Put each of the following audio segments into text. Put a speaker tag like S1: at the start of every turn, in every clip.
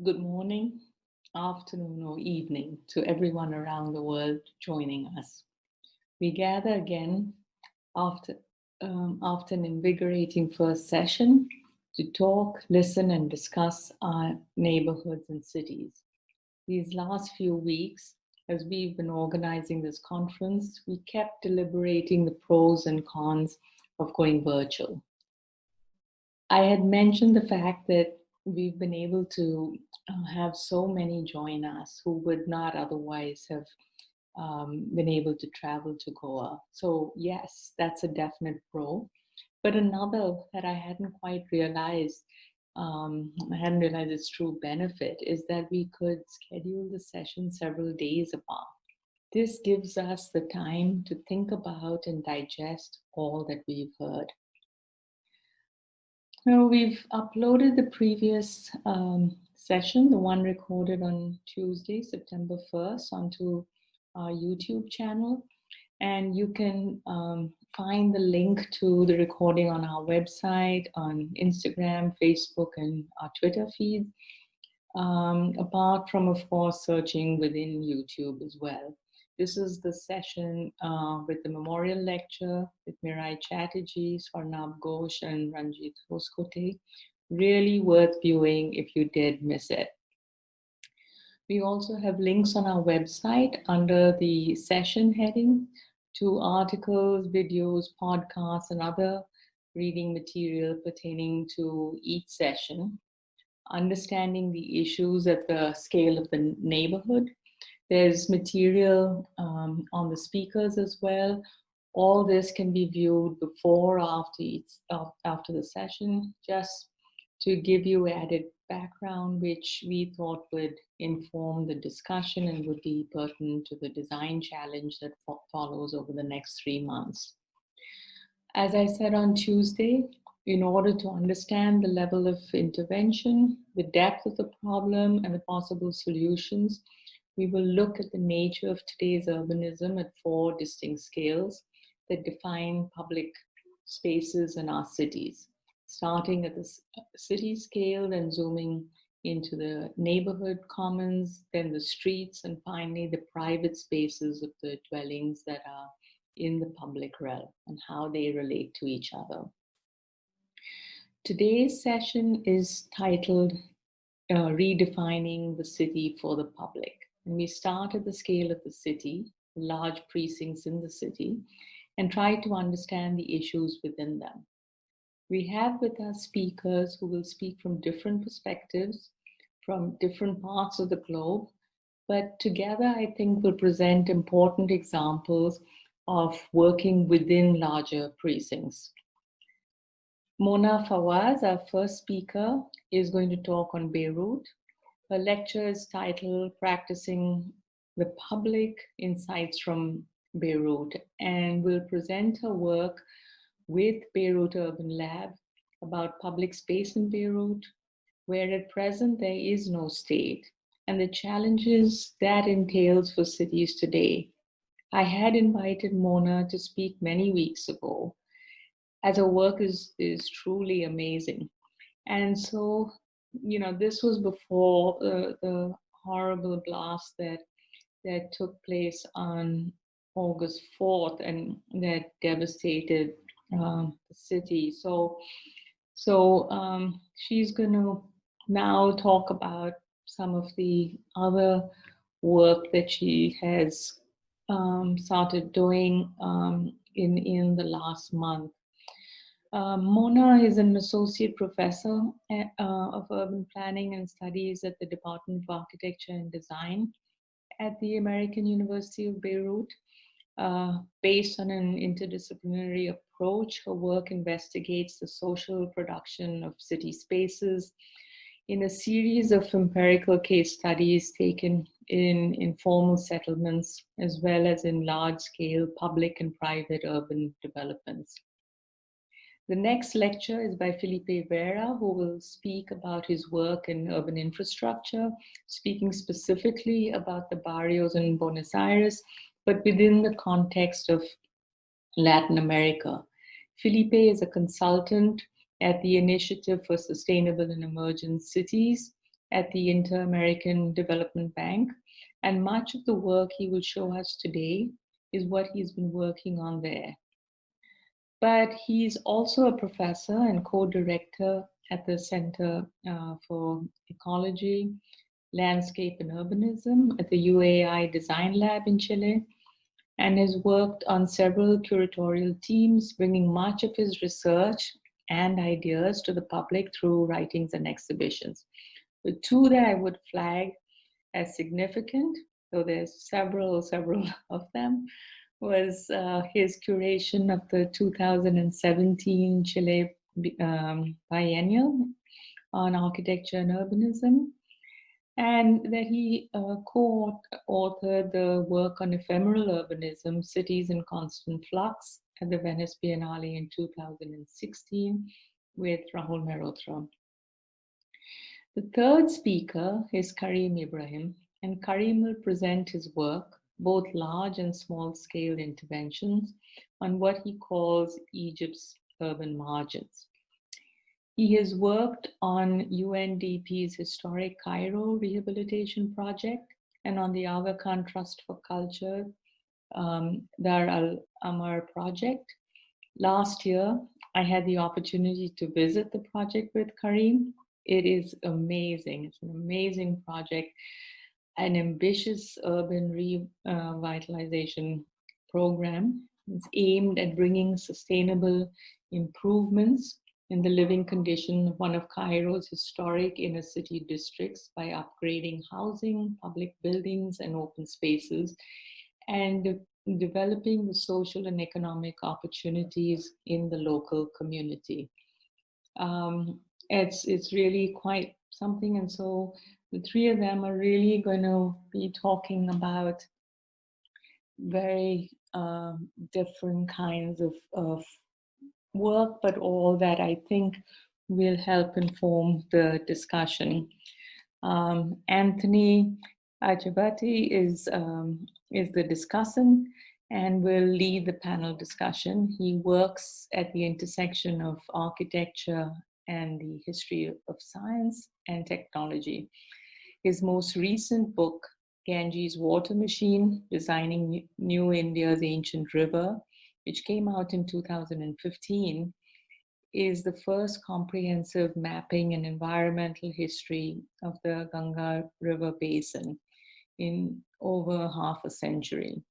S1: Good morning, afternoon, or evening to everyone around the world joining us. We gather again after, after an invigorating first session to talk, listen, and discuss our neighborhoods and cities. These last few weeks, as we've been organizing this conference, we kept deliberating the pros and cons of going virtual. I had mentioned the fact that we've been able to have so many join us who would not otherwise have been able to travel to Goa. So, yes, that's a definite pro. But another that I hadn't realized its true benefit is that we could schedule the session several days apart. This gives us the time to think about and digest all that we've heard. Now, we've uploaded the previous session, the one recorded on Tuesday, September 1st, onto our YouTube channel. And you can find the link to the recording on our website, on Instagram, Facebook, and our Twitter feed. Apart from, of course, searching within YouTube as well. This is the session with the memorial lecture with Mirai Chatterjee, Swarnab Ghosh, and Ranjit Hoskote. Really worth viewing if you did miss it. We also have links on our website under the session heading to articles, videos, podcasts, and other reading material pertaining to each session. Understanding the issues at the scale of the neighborhood. There's material on the speakers as well. All this can be viewed before or after the session, just to give you added background, which we thought would inform the discussion and would be pertinent to the design challenge that follows over the next 3 months. As I said on Tuesday, in order to understand the level of intervention, the depth of the problem, and the possible solutions, we will look at the nature of today's urbanism at 4 distinct scales that define public spaces in our cities, starting at the city scale, then zooming into the neighborhood commons, then the streets, and finally the private spaces of the dwellings that are in the public realm and how they relate to each other. Today's session is titled Redefining the City for the Public. And we start at the scale of the city, large precincts in the city, and try to understand the issues within them. We have with us speakers who will speak from different perspectives, from different parts of the globe, but together I think will present important examples of working within larger precincts. Mona Fawaz, our first speaker, is going to talk on Beirut. Her lecture is titled Practicing the Public Insights from Beirut and will present her work with Beirut Urban Lab about public space in Beirut, where at present there is no state, and the challenges that entails for cities today. I had invited Mona to speak many weeks ago, as her work is truly amazing. And so, this was before the horrible blast that took place on August 4th and that devastated the city. So she's going to now talk about some of the other work that she has started doing in the last month. Mona is an associate professor of urban planning and studies at the Department of Architecture and Design at the American University of Beirut. Based on an interdisciplinary approach, her work investigates the social production of city spaces in a series of empirical case studies taken in informal settlements as well as in large-scale public and private urban developments. The next lecture is by Felipe Vera, who will speak about his work in urban infrastructure, speaking specifically about the barrios in Buenos Aires, but within the context of Latin America. Felipe is a consultant at the Initiative for Sustainable and Emergent Cities, at the Inter-American Development Bank. And much of the work he will show us today is what he's been working on there. But he's also a professor and co-director at the Center for Ecology, Landscape and Urbanism at the UAI DesignLab in Chile, and has worked on several curatorial teams, bringing much of his research and ideas to the public through writings and exhibitions. The two that I would flag as significant, though there's several of them, was his curation of the 2017 Chile Biennial on Architecture and Urbanism, and that he co-authored the work on ephemeral urbanism, Cities in Constant Flux, at the Venice Biennale in 2016 with Rahul Mehrotra. The third speaker is Kareem Ibrahim, and Kareem will present his work, both large and small scale interventions, on what he calls Egypt's urban margins. He has worked on UNDP's historic Cairo rehabilitation project and on the Aga Khan Trust for Culture, Dar al-Amar project. Last year, I had the opportunity to visit the project with Kareem. It is amazing. It's an amazing project, an ambitious urban revitalization program. It's aimed at bringing sustainable improvements in the living condition of one of Cairo's historic inner city districts by upgrading housing, public buildings, and open spaces, and developing the social and economic opportunities in the local community. It's really quite something, and so the three of them are really going to be talking about very different kinds of work, but all that I think will help inform the discussion. Anthony Acciavatti is the discussant and will lead the panel discussion. He works at the intersection of architecture and the history of science and technology. His most recent book, Ganges Water Machine, Designing New India's Ancient River, which came out in 2015, is the first comprehensive mapping and environmental history of the Ganga River Basin in over half a century.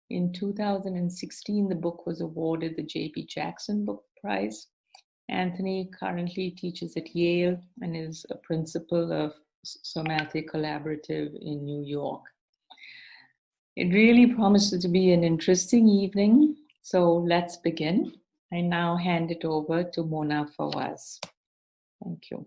S1: In 2016, the book was awarded the J.P. Jackson Book Prize. Anthony currently teaches at Yale and is a principal of Somatic Collaborative in New York. It really promises to be an interesting evening, so let's begin. I now hand it over to Mona Fawaz. Thank you.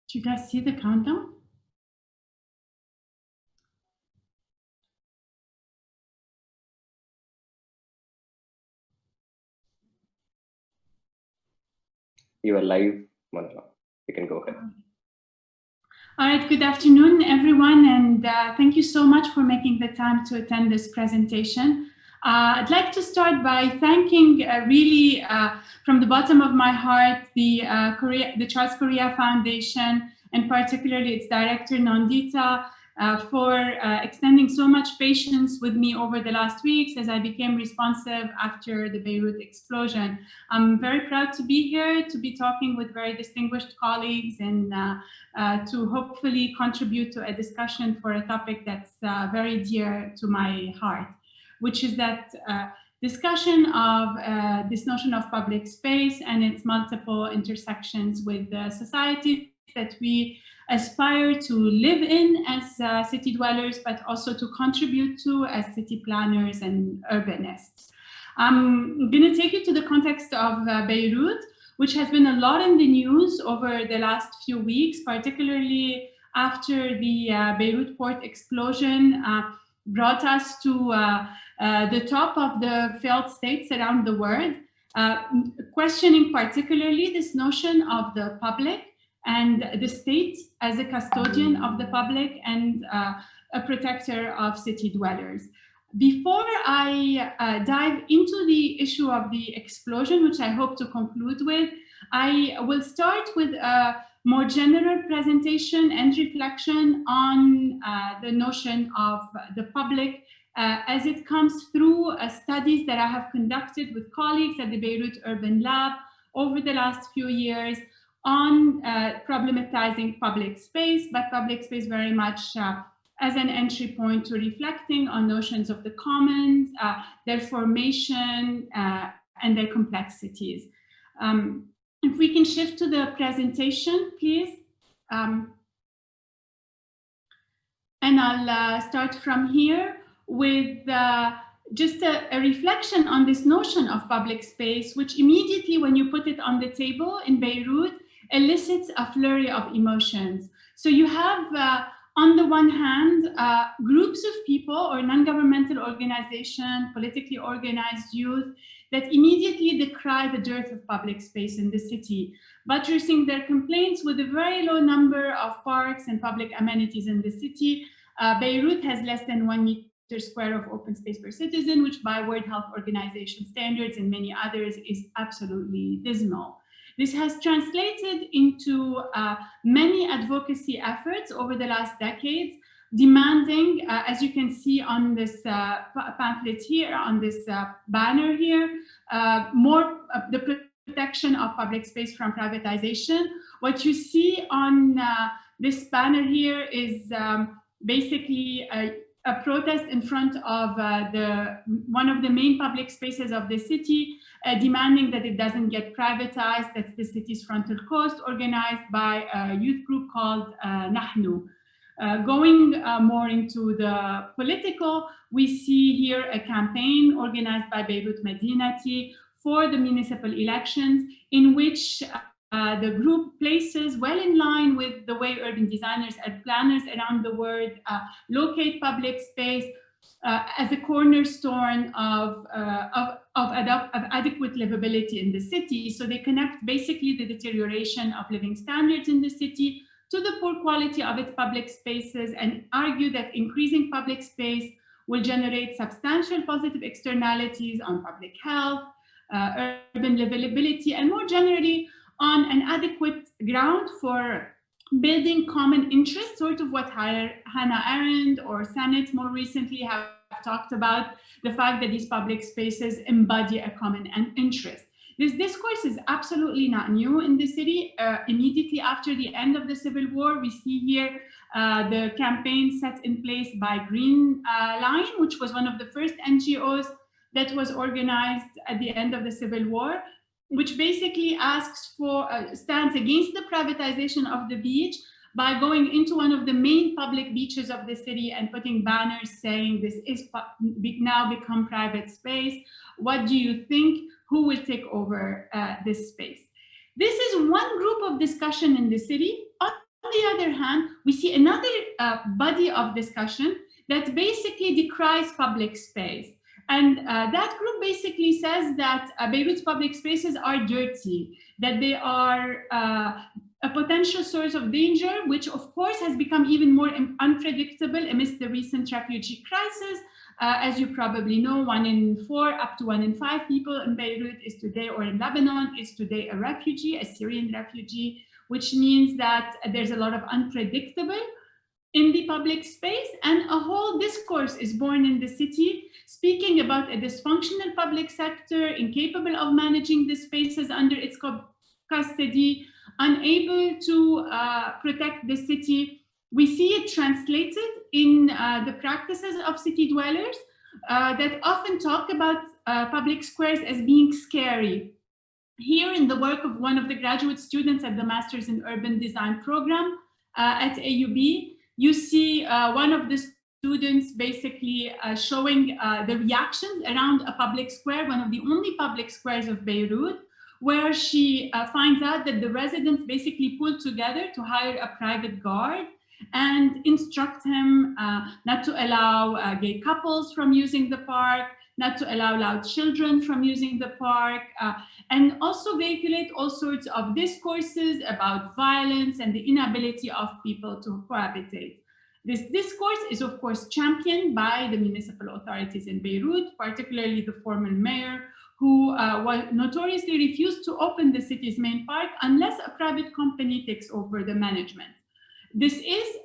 S2: Do you guys see the countdown?
S3: You are live, Manala. You can go ahead.
S2: All right, good afternoon, everyone, and thank you so much for making the time to attend this presentation. I'd like to start by thanking really from the bottom of my heart the Charles Correa Foundation, and particularly its director, Nandita, for extending so much patience with me over the last weeks as I became responsive after the Beirut explosion. I'm very proud to be here, to be talking with very distinguished colleagues, and to hopefully contribute to a discussion for a topic that's very dear to my heart, which is that discussion of this notion of public space and its multiple intersections with society that we aspire to live in as city dwellers, but also to contribute to as city planners and urbanists. I'm going to take you to the context of Beirut, which has been a lot in the news over the last few weeks, particularly after the Beirut port explosion. brought us to the top of the failed states around the world, questioning particularly this notion of the public and the state as a custodian of the public and a protector of city dwellers. Before I dive into the issue of the explosion, which I hope to conclude with, I will start with a more general presentation and reflection on the notion of the public as it comes through studies that I have conducted with colleagues at the Beirut Urban Lab over the last few years on problematizing public space, but public space very much as an entry point to reflecting on notions of the commons, their formation, and their complexities. If we can shift to the presentation, please. And I'll start from here with just a reflection on this notion of public space, which immediately, when you put it on the table in Beirut, elicits a flurry of emotions. So you have, on the one hand, groups of people or non-governmental organizations, politically organized youth, that immediately decry the dearth of public space in the city, buttressing their complaints with a very low number of parks and public amenities in the city. Beirut has less than 1 meter square of open space per citizen, which by World Health Organization standards and many others is absolutely dismal. This has translated into many advocacy efforts over the last decades, demanding, as you can see on this pamphlet here, on this banner here, more the protection of public space from privatization. What you see on this banner here is basically a protest in front of one of the main public spaces of the city, demanding that it doesn't get privatized. That's the city's frontal coast, organized by a youth group called Nahnu. Going more into the political, we see here a campaign organized by Beirut Medinati for the municipal elections, in which the group places, well in line with the way urban designers and planners around the world locate public space as a cornerstone of adequate livability in the city. So they connect basically the deterioration of living standards in the city to the poor quality of its public spaces, and argue that increasing public space will generate substantial positive externalities on public health, urban livability, and more generally on an adequate ground for building common interests, sort of what Hannah Arendt or Sennett more recently have talked about, the fact that these public spaces embody a common interest. This discourse is absolutely not new in the city. Immediately after the end of the Civil War, we see here the campaign set in place by Green Line, which was one of the first NGOs that was organized at the end of the Civil War, which basically asks for, stands against the privatization of the beach by going into one of the main public beaches of the city and putting banners saying this is now become private space. What do you think? Who will take over this space? This is one group of discussion in the city. On the other hand, we see another body of discussion that basically decries public space. And that group basically says that Beirut's public spaces are dirty, that they are a potential source of danger, which of course has become even more unpredictable amidst the recent refugee crisis. As you probably know, 1 in 4 up to 1 in 5 people in Beirut is today, or in Lebanon, is today a refugee, a Syrian refugee, which means that there's a lot of unpredictable in the public space, and a whole discourse is born in the city, speaking about a dysfunctional public sector, incapable of managing the spaces under its custody, unable to protect the city. We see it translated in the practices of city dwellers that often talk about public squares as being scary. Here in the work of one of the graduate students at the Masters in Urban Design program at AUB, you see one of the students basically showing the reactions around a public square, one of the only public squares of Beirut, where she finds out that the residents basically pulled together to hire a private guard. and instruct him not to allow gay couples from using the park, not to allow loud children from using the park, and also vehiculate all sorts of discourses about violence and the inability of people to cohabitate. This discourse is, of course, championed by the municipal authorities in Beirut, particularly the former mayor, who notoriously refused to open the city's main park unless a private company takes over the management. This is,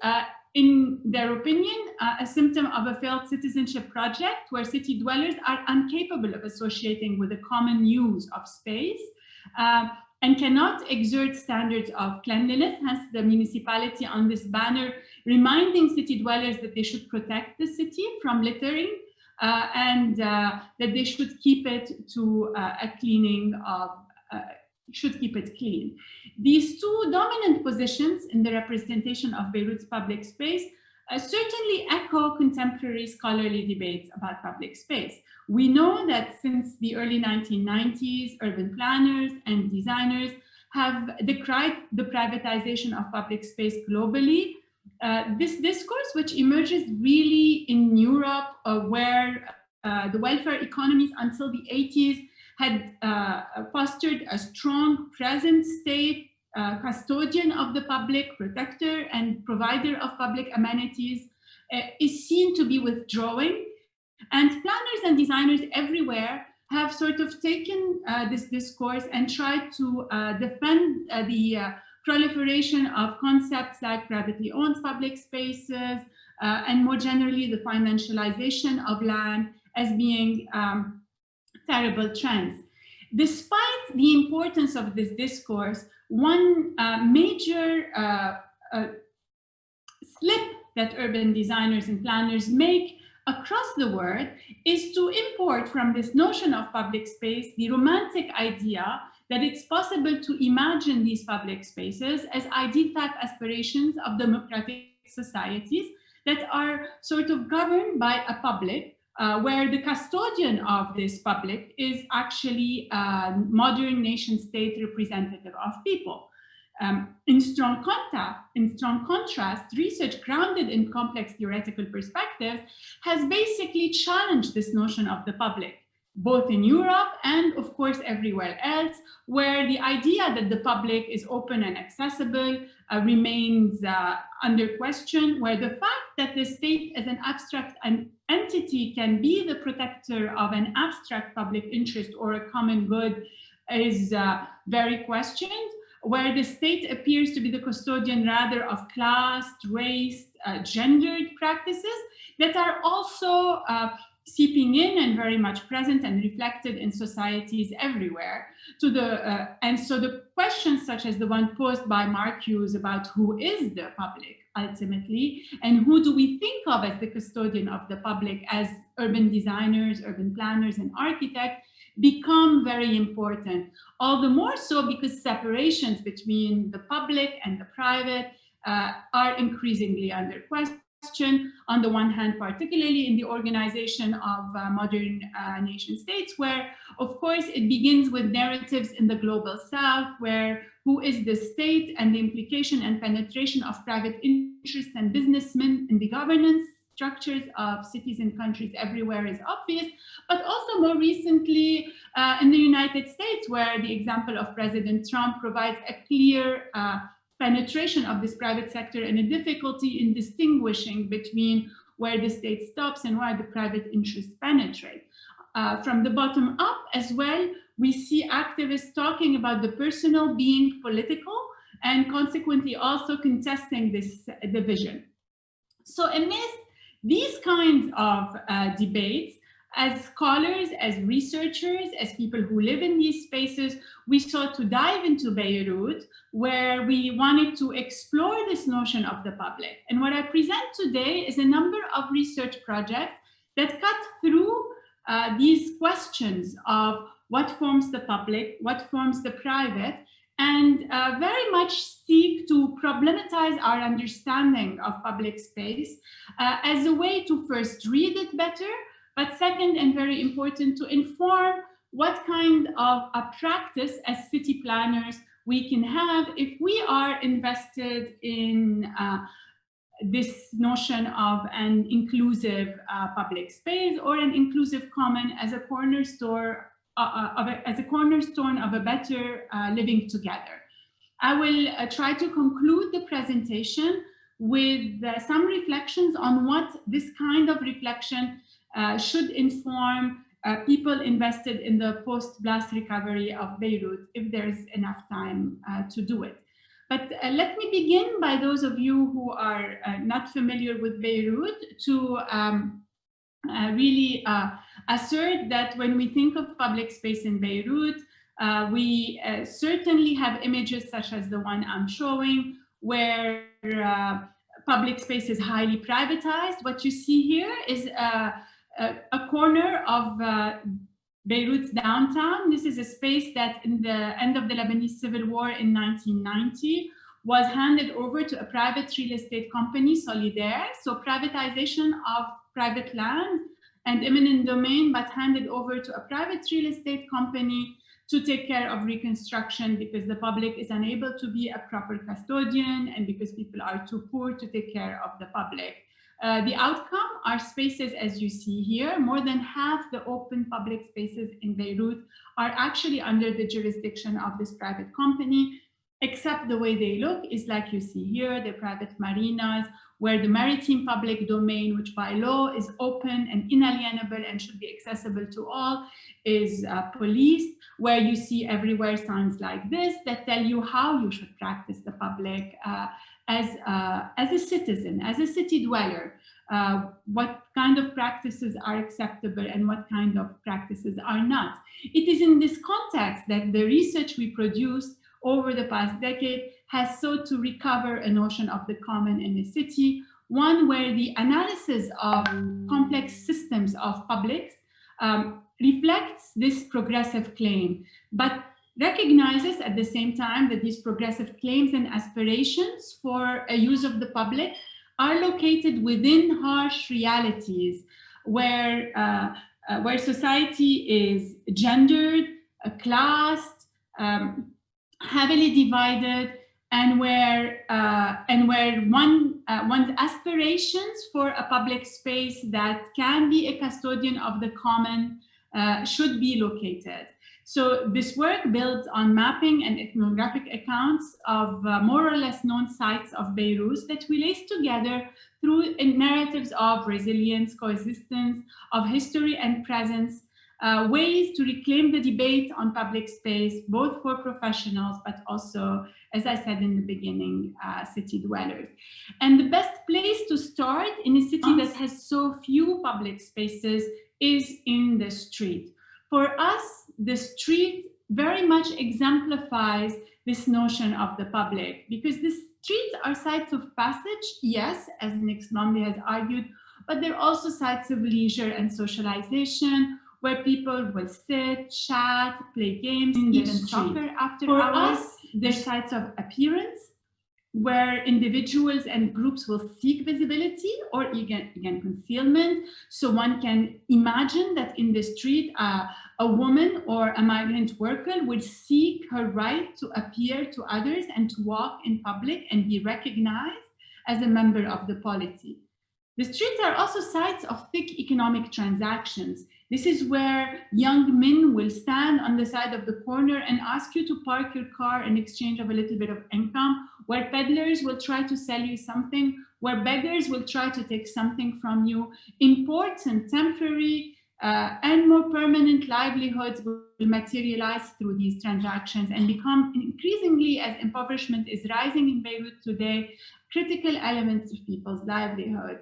S2: in their opinion, a symptom of a failed citizenship project where city dwellers are incapable of associating with the common use of space and cannot exert standards of cleanliness. Hence, the municipality on this banner reminding city dwellers that they should protect the city from littering and that they should keep it to a cleaning of, should keep it clean. These two dominant positions in the representation of Beirut's public space certainly echo contemporary scholarly debates about public space. We know that since the early 1990s, urban planners and designers have decried the privatization of public space globally. This discourse, which emerges really in Europe, where the welfare economies until the 80s had fostered a strong present state, custodian of the public, protector and provider of public amenities, is seen to be withdrawing. And planners and designers everywhere have sort of taken this discourse and tried to defend the proliferation of concepts like privately owned public spaces and more generally the financialization of land as being terrible trends. Despite the importance of this discourse, one major slip that urban designers and planners make across the world is to import from this notion of public space the romantic idea that it's possible to imagine these public spaces as ideal type aspirations of democratic societies that are sort of governed by a public where the custodian of this public is actually a modern nation state representative of people. In strong contrast, research grounded in complex theoretical perspectives has basically challenged this notion of the public, both in Europe and, of course, everywhere else, where the idea that the public is open and accessible remains under question, where the fact that the state as an abstract entity can be the protector of an abstract public interest or a common good is very questioned, where the state appears to be the custodian rather of class, race, gendered practices that are also seeping in and very much present and reflected in societies everywhere. And so the questions such as the one posed by Mark Hughes about who is the public ultimately, and who do we think of as the custodian of the public as urban designers, urban planners, and architects, become very important. All the more so because separations between the public and the private are increasingly under question. On the one hand, particularly in the organization of modern nation states, where, of course, it begins with narratives in the global south, where who is the state and the implication and penetration of private interests and businessmen in the governance structures of cities and countries everywhere is obvious, but also more recently in the United States, where the example of President Trump provides a clear penetration of this private sector and a difficulty in distinguishing between where the state stops and where the private interests penetrate. From the bottom up as well, we see activists talking about the personal being political and consequently also contesting this division. So amidst these kinds of debates, as scholars, as researchers, as people who live in these spaces, we sought to dive into Beirut, where we wanted to explore this notion of the public. And what I present today is a number of research projects that cut through these questions of what forms the public, what forms the private, and very much seek to problematize our understanding of public space as a way to first read it better, but second, and very important, to inform what kind of a practice as city planners we can have if we are invested in this notion of an inclusive public space or an inclusive common as a cornerstone of a better living together. I will try to conclude the presentation with some reflections on what this kind of reflection should inform people invested in the post-blast recovery of Beirut, if there's enough time to do it. But let me begin by those of you who are not familiar with Beirut to really assert that when we think of public space in Beirut, we certainly have images such as the one I'm showing, where public space is highly privatized. What you see here is a corner of Beirut's downtown. This is a space that in the end of the Lebanese Civil War in 1990 was handed over to a private real estate company, Solidaire. So privatization of private land and eminent domain, but handed over to a private real estate company to take care of reconstruction because the public is unable to be a proper custodian and because people are too poor to take care of the public. The outcome are spaces, as you see here. More than half the open public spaces in Beirut are actually under the jurisdiction of this private company, except the way they look is like you see here, the private marinas, where the maritime public domain, which by law is open and inalienable and should be accessible to all, is policed, where you see everywhere signs like this that tell you how you should practice the public as a citizen, as a city dweller, what kind of practices are acceptable and what kind of practices are not. It is in this context that the research we produced over the past decade has sought to recover a notion of the common in a city, one where the analysis of complex systems of publics reflects this progressive claim, but recognizes at the same time that these progressive claims and aspirations for a use of the public are located within harsh realities where society is gendered, classed, heavily divided, and where one's aspirations for a public space that can be a custodian of the common should be located. So this work builds on mapping and ethnographic accounts of more or less known sites of Beirut that we lace together through narratives of resilience, coexistence, of history and presence, ways to reclaim the debate on public space, both for professionals, but also, as I said in the beginning, city dwellers. And the best place to start in a city that has so few public spaces is in the street. For us, the street very much exemplifies this notion of the public, because the streets are sites of passage, yes, as Nick Blomley has argued, but they're also sites of leisure and socialization, where people will sit, chat, play games, even soccer after hours. For us, they're sites of appearance, where individuals and groups will seek visibility or again concealment. So one can imagine that in the street, a woman or a migrant worker would seek her right to appear to others and to walk in public and be recognized as a member of the polity. The streets are also sites of thick economic transactions. This is where young men will stand on the side of the corner and ask you to park your car in exchange of a little bit of income, where peddlers will try to sell you something, where beggars will try to take something from you. Important, temporary, and more permanent livelihoods will materialize through these transactions and become increasingly, as impoverishment is rising in Beirut today, critical elements of people's livelihood.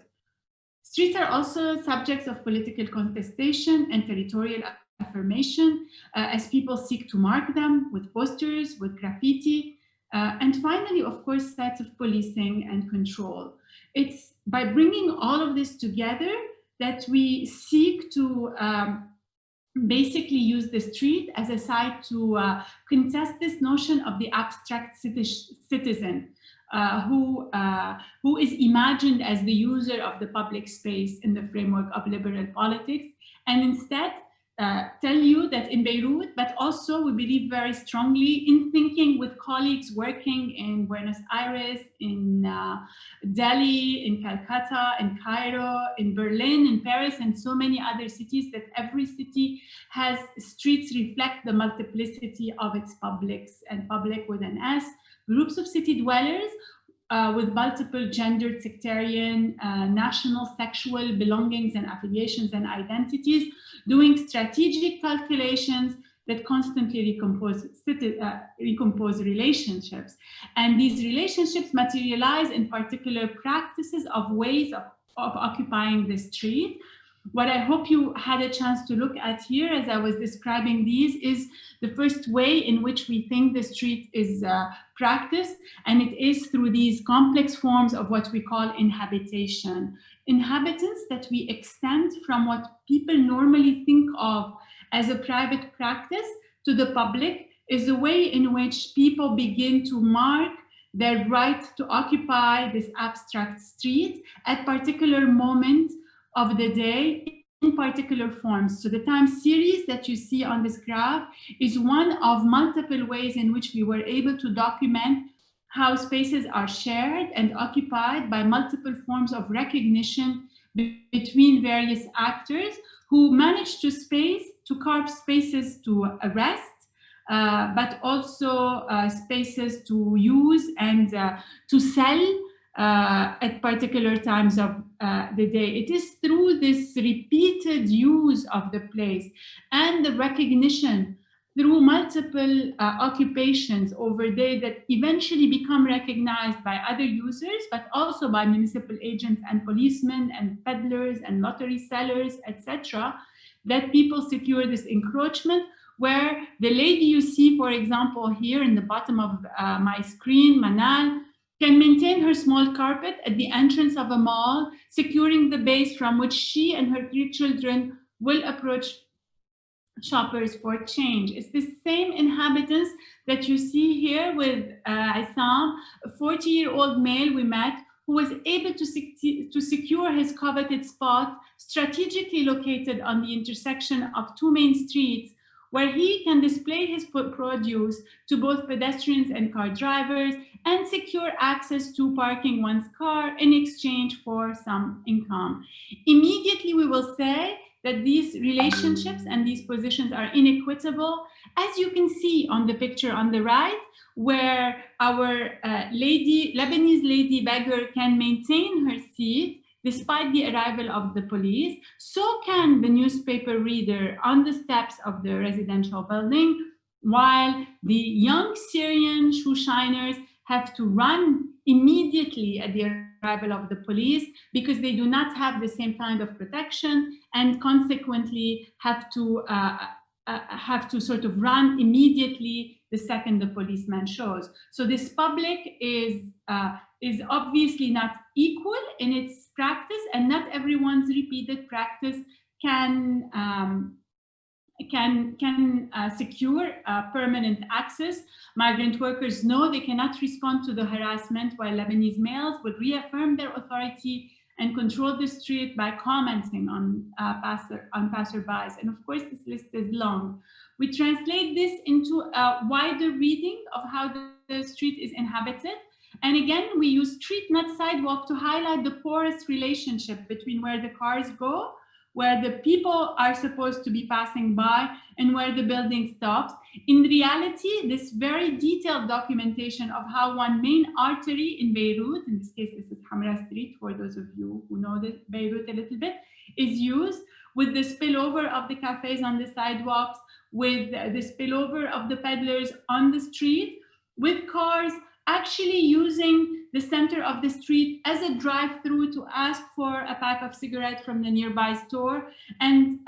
S2: Streets are also subjects of political contestation and territorial affirmation as people seek to mark them with posters, with graffiti, and finally, of course, sites of policing and control. It's by bringing all of this together that we seek to basically use the street as a site to contest this notion of the abstract citizen. Who is imagined as the user of the public space in the framework of liberal politics, and instead tell you that in Beirut, but also we believe very strongly in thinking with colleagues working in Buenos Aires, in Delhi, in Calcutta, in Cairo, in Berlin, in Paris, and so many other cities, that every city has streets reflect the multiplicity of its publics, and public with an S, groups of city dwellers with multiple gendered, sectarian, national, sexual belongings and affiliations and identities, doing strategic calculations that constantly recompose relationships. And these relationships materialize in particular practices of ways of occupying the street. What I hope you had a chance to look at here as I was describing these is the first way in which we think the street is practiced, and it is through these complex forms of what we call inhabitation. Inhabitants that we extend from what people normally think of as a private practice to the public is a way in which people begin to mark their right to occupy this abstract street at particular moments of the day in particular forms. So the time series that you see on this graph is one of multiple ways in which we were able to document how spaces are shared and occupied by multiple forms of recognition between various actors who manage to carve spaces to rest, but also spaces to use and to sell at particular times of the day. It is through this repeated use of the place and the recognition through multiple occupations over day that eventually become recognized by other users, but also by municipal agents and policemen and peddlers and lottery sellers, etc., that people secure this encroachment, where the lady you see, for example, here in the bottom of my screen, Manal, can maintain her small carpet at the entrance of a mall, securing the base from which she and her 3 children will approach shoppers for change. It's the same inhabitants that you see here with Isam, a 40-year-old male we met, who was able to secure his coveted spot, strategically located on the intersection of 2 main streets, where he can display his produce to both pedestrians and car drivers and secure access to parking one's car in exchange for some income. Immediately, we will say that these relationships and these positions are inequitable, as you can see on the picture on the right, where our Lebanese lady beggar can maintain her seat despite the arrival of the police. So can the newspaper reader on the steps of the residential building, while the young Syrian shoe shiners have to run immediately at the arrival of the police because they do not have the same kind of protection, and consequently have to sort of run immediately the second the policeman shows. So this public is obviously not equal in its practice, and not everyone's repeated practice can secure permanent access. Migrant workers know they cannot respond to the harassment, while Lebanese males would reaffirm their authority and control the street by commenting on passerbys. And of course, this list is long. We translate this into a wider reading of how the street is inhabited. And again, we use street, not sidewalk, to highlight the porous relationship between where the cars go, where the people are supposed to be passing by, and where the building stops. In reality, this very detailed documentation of how one main artery in Beirut, in this case, this is Hamra Street, for those of you who know Beirut a little bit, is used, with the spillover of the cafes on the sidewalks, with the spillover of the peddlers on the street, with cars actually using the center of the street as a drive-through to ask for a pack of cigarettes from the nearby store, and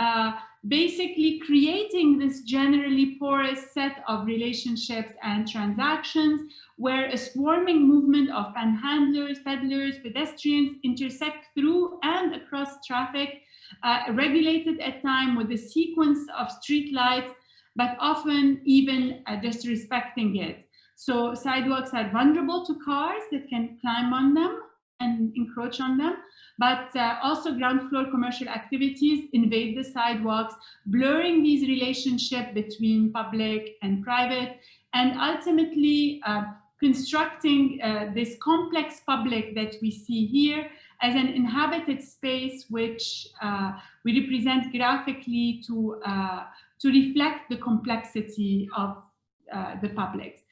S2: basically creating this generally porous set of relationships and transactions where a swarming movement of panhandlers, peddlers, pedestrians intersect through and across traffic, regulated at times with a sequence of street lights, but often even disrespecting it. So sidewalks are vulnerable to cars that can climb on them, and encroach on them, but also ground floor commercial activities invade the sidewalks, blurring these relationships between public and private, and ultimately constructing this complex public that we see here as an inhabited space, which we represent graphically to reflect the complexity of the public.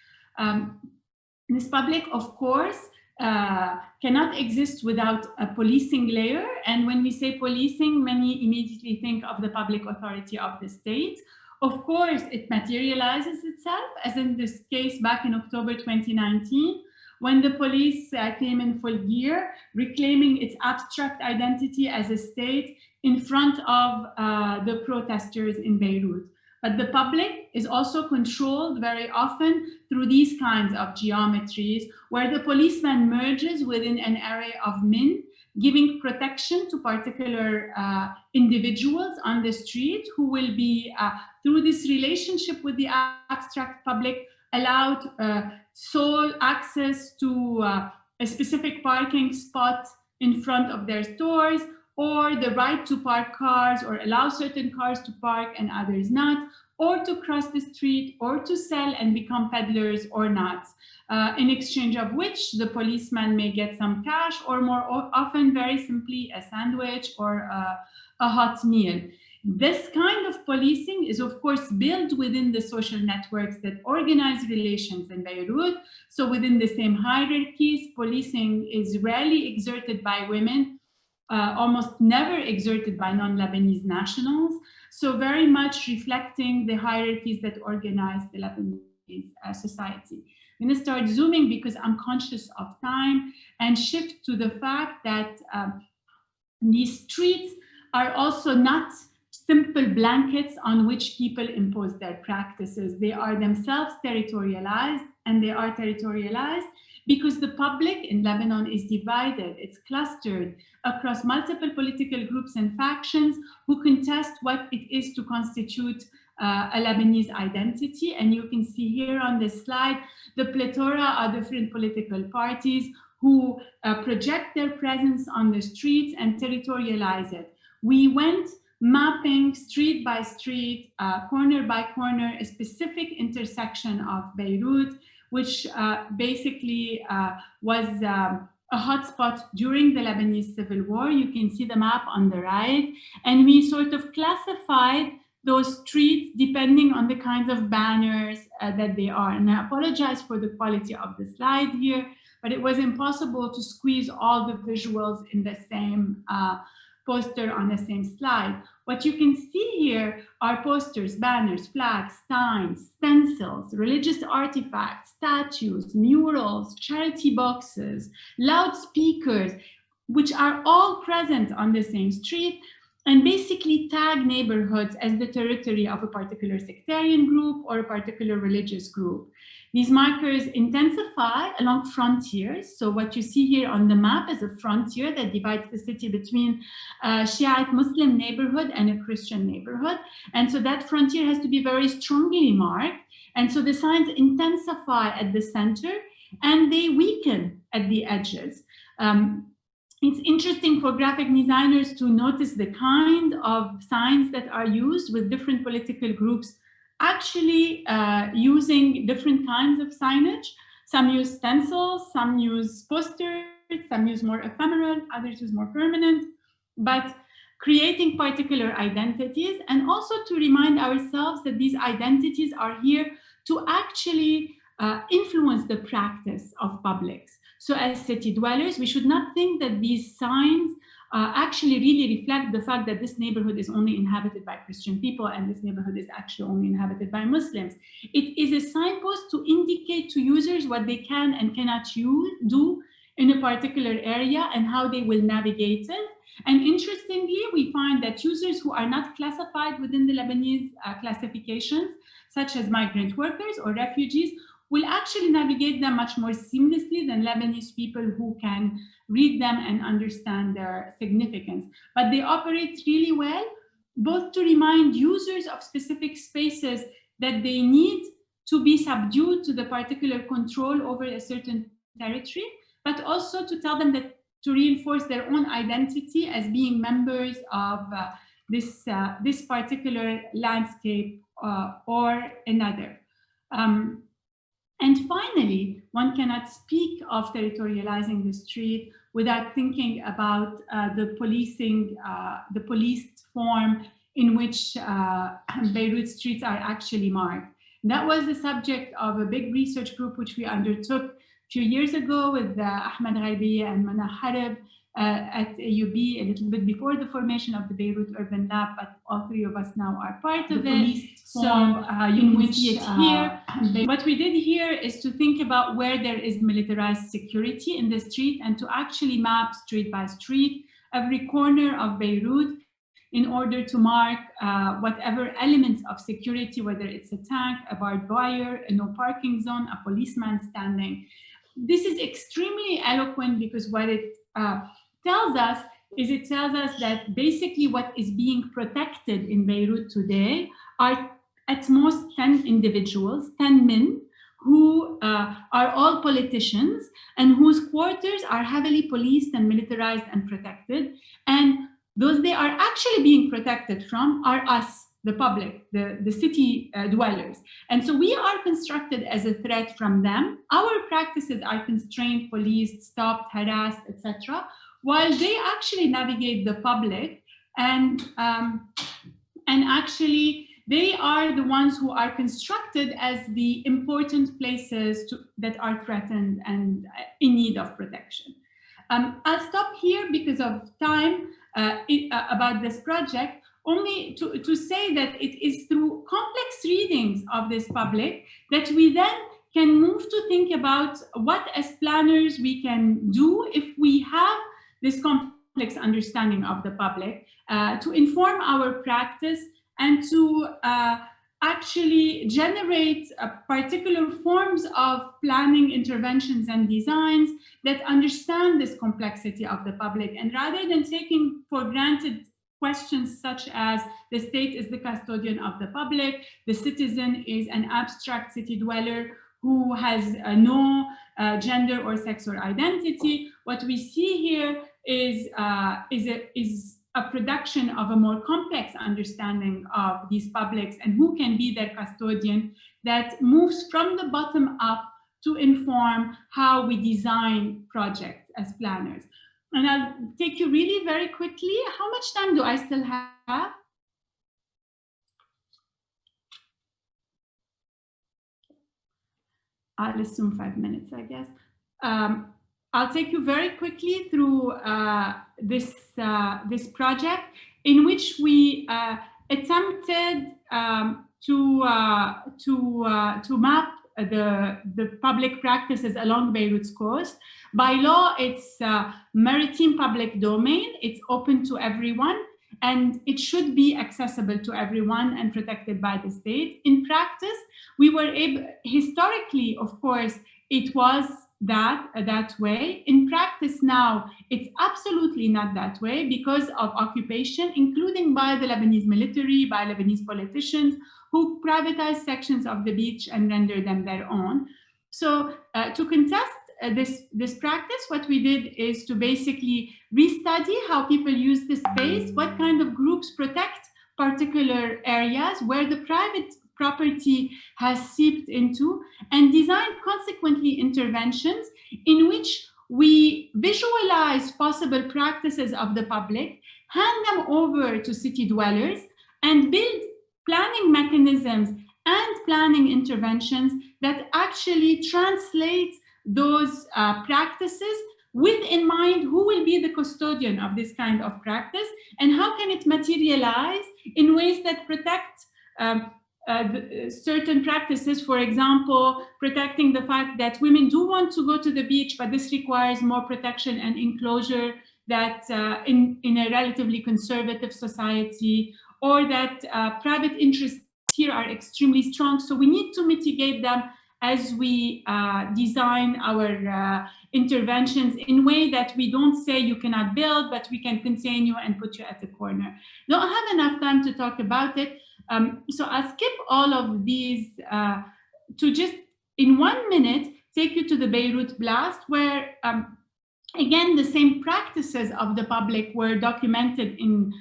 S2: This public, of course, cannot exist without a policing layer. And when we say policing, many immediately think of the public authority of the state. Of course, it materializes itself, as in this case back in October 2019, when the police came in full gear, reclaiming its abstract identity as a state in front of the protesters in Beirut. But the public is also controlled very often through these kinds of geometries, where the policeman merges within an array of men, giving protection to particular individuals on the street who will be, through this relationship with the abstract public, allowed sole access to a specific parking spot in front of their stores, or the right to park cars, or allow certain cars to park and others not, or to cross the street, or to sell and become peddlers or not, in exchange of which the policeman may get some cash, or more often, very simply, a sandwich or a hot meal. This kind of policing is, of course, built within the social networks that organize relations in Beirut. So within the same hierarchies, policing is rarely exerted by women, almost never exerted by non-Lebanese nationals. So very much reflecting the hierarchies that organize the Lebanese society. I'm going to start zooming because I'm conscious of time, and shift to the fact that these streets are also not simple blankets on which people impose their practices. They are themselves territorialized, and they are territorialized because the public in Lebanon is divided. It's clustered across multiple political groups and factions who contest what it is to constitute a Lebanese identity. And you can see here on this slide the plethora of different political parties who project their presence on the streets and territorialize it. We went mapping street by street, corner by corner, a specific intersection of Beirut, which basically was a hotspot during the Lebanese Civil War. You can see the map on the right. And we sort of classified those streets depending on the kinds of banners that they are. And I apologize for the quality of the slide here, but it was impossible to squeeze all the visuals in the same poster on the same slide. What you can see here are posters, banners, flags, signs, stencils, religious artifacts, statues, murals, charity boxes, loudspeakers, which are all present on the same street, and basically tag neighborhoods as the territory of a particular sectarian group or a particular religious group. These markers intensify along frontiers. So what you see here on the map is a frontier that divides the city between a Shiite Muslim neighborhood and a Christian neighborhood. And so that frontier has to be very strongly marked. And so the signs intensify at the center and they weaken at the edges. It's interesting for graphic designers to notice the kind of signs that are used with different political groups actually using different kinds of signage. Some use stencils, some use posters, some use more ephemeral, others use more permanent, but creating particular identities, and also to remind ourselves that these identities are here to actually influence the practice of publics. So as city dwellers, we should not think that these signs actually really reflect the fact that this neighborhood is only inhabited by Christian people and this neighborhood is actually only inhabited by Muslims. It is a signpost to indicate to users what they can and cannot do in a particular area and how they will navigate it. And interestingly, we find that users who are not classified within the Lebanese classifications, such as migrant workers or refugees, will actually navigate them much more seamlessly than Lebanese people who can read them and understand their significance. But they operate really well, both to remind users of specific spaces that they need to be subdued to the particular control over a certain territory, but also to tell them that to reinforce their own identity as being members of this particular landscape or another. And finally, one cannot speak of territorializing the street without thinking about the policing, the policed form in which Beirut streets are actually marked. That was the subject of a big research group which we undertook a few years ago with Ahmed Ghaibiya and Mana Harib at AUB, a little bit before the formation of the Beirut Urban Lab, but all three of us now are part of it. So you can see it here. What we did here is to think about where there is militarized security in the street and to actually map street by street every corner of Beirut in order to mark whatever elements of security, whether it's a tank, a barbed wire, a no parking zone, a policeman standing. This is extremely eloquent because what it tells us is it tells us that basically what is being protected in Beirut today are at most 10 individuals, 10 men, who are all politicians and whose quarters are heavily policed and militarized and protected. And those they are actually being protected from are us, the public, the city dwellers. And so we are constructed as a threat from them. Our practices are constrained, policed, stopped, harassed, etc., while they actually navigate the public and actually they are the ones who are constructed as the important places that are threatened and in need of protection. I'll stop here because of time about this project, only to say that it is through complex readings of this public that we then can move to think about what as planners we can do if we have this complex understanding of the public to inform our practice and to actually generate particular forms of planning interventions and designs that understand this complexity of the public. And rather than taking for granted questions such as the state is the custodian of the public, the citizen is an abstract city dweller who has no gender or sex or identity, what we see here is a production of a more complex understanding of these publics and who can be their custodian that moves from the bottom up to inform how we design projects as planners. And I'll take you really very quickly. How much time do I still have? I'll assume 5 minutes, I guess. I'll take you very quickly through this project in which we attempted to map the public practices along Beirut's coast. By law, it's maritime public domain. It's open to everyone, and it should be accessible to everyone and protected by the state. In practice, we were able, historically, of course, it was that way. In practice now, it's absolutely not that way because of occupation, including by the Lebanese military, by Lebanese politicians who privatize sections of the beach and render them their own. So to contest this practice, what we did is to basically restudy how people use the space, what kind of groups protect particular areas where the private property has seeped into, and design consequently interventions in which we visualize possible practices of the public, hand them over to city dwellers, and build planning mechanisms and planning interventions that actually translate those practices with in mind who will be the custodian of this kind of practice and how can it materialize in ways that protect certain practices, for example, protecting the fact that women do want to go to the beach, but this requires more protection and enclosure that in a relatively conservative society, or that private interests here are extremely strong. So we need to mitigate them as we design our interventions in a way that we don't say you cannot build, but we can contain you and put you at the corner. Don't have enough time to talk about it. So I'll skip all of these to just, in 1 minute, take you to the Beirut blast, where Again, the same practices of the public were documented in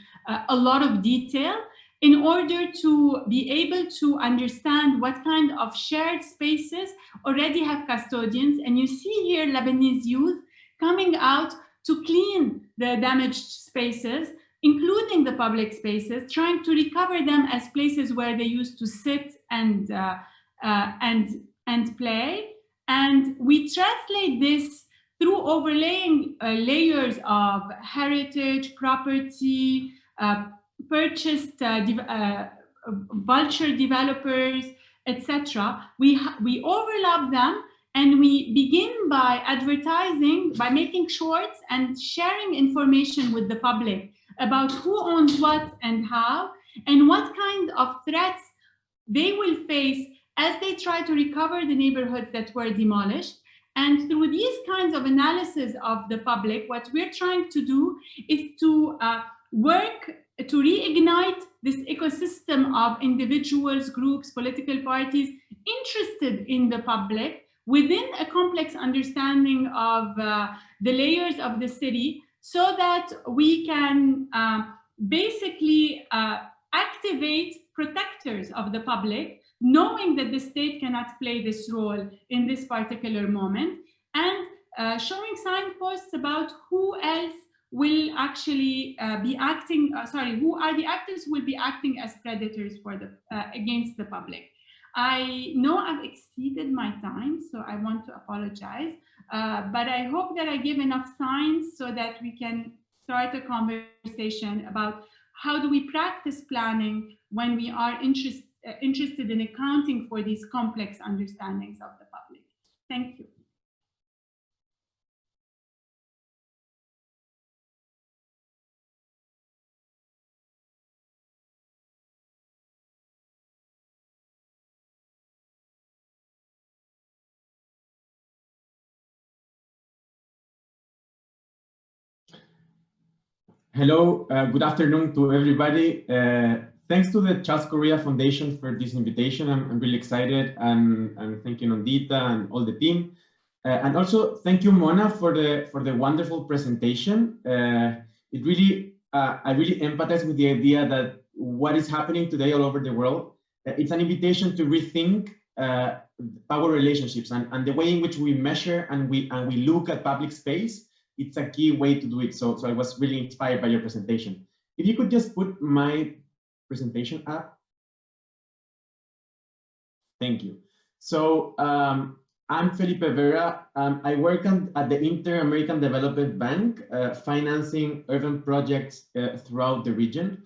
S2: a lot of detail in order to be able to understand what kind of shared spaces already have custodians. And you see here Lebanese youth coming out to clean the damaged spaces, including the public spaces, trying to recover them as places where they used to sit and play. And we translate this through overlaying layers of heritage, property, purchased vulture developers, etc. We overlap them, and we begin by advertising, by making shorts and sharing information with the public about who owns what and how, and what kind of threats they will face as they try to recover the neighborhoods that were demolished. And through these kinds of analysis of the public, what we're trying to do is to work to reignite this ecosystem of individuals, groups, political parties interested in the public within a complex understanding of the layers of the city, so that we can basically activate protectors of the public, knowing that the state cannot play this role in this particular moment, and showing signposts about who else will actually be acting, who are the actors who will be acting as predators for the against the public. I know I've exceeded my time, so I want to apologize, but I hope that I give enough signs so that we can start a conversation about how do we practice planning when we are interested in accounting for these complex understandings of the public. Thank you.
S4: Hello, good afternoon to everybody. Thanks to the Charles Correa Foundation for this invitation. I'm really excited, and thank you, Nandita, and all the team. And also thank you, Mona, for the wonderful presentation. It really, I really empathize with the idea that what is happening today all over the world, it's an invitation to rethink power relationships and the way in which we measure and we look at public space. It's a key way to do it. So I was really inspired by your presentation. If you could just put my presentation up. Thank you. So I'm Felipe Vera. I work at the Inter-American Development Bank, financing urban projects throughout the region.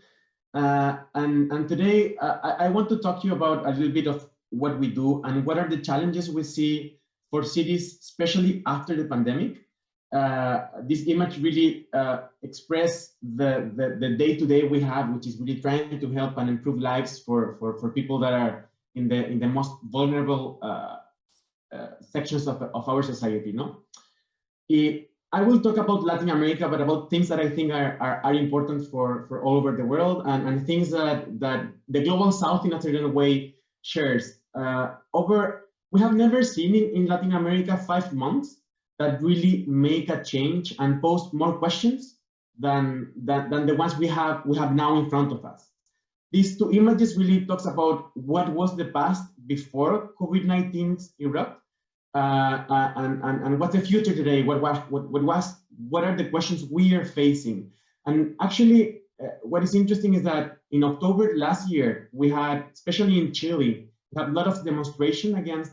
S4: And today I want to talk to you about a little bit of what we do and what are the challenges we see for cities, especially after the pandemic. This image really express the day-to-day we have, which is really trying to help and improve lives for people that are in the most vulnerable sections of our society. No, I will talk about Latin America, but about things that I think are important for all over the world, and things that the global South in a certain way shares. We have never seen in Latin America 5 months that really make a change and pose more questions than the ones we have now in front of us. These two images really talks about what was the past before COVID-19's erupt, and what's the future today. What are the questions we are facing? And actually, what is interesting is that in October last year, we had, especially in Chile, we had a lot of demonstration against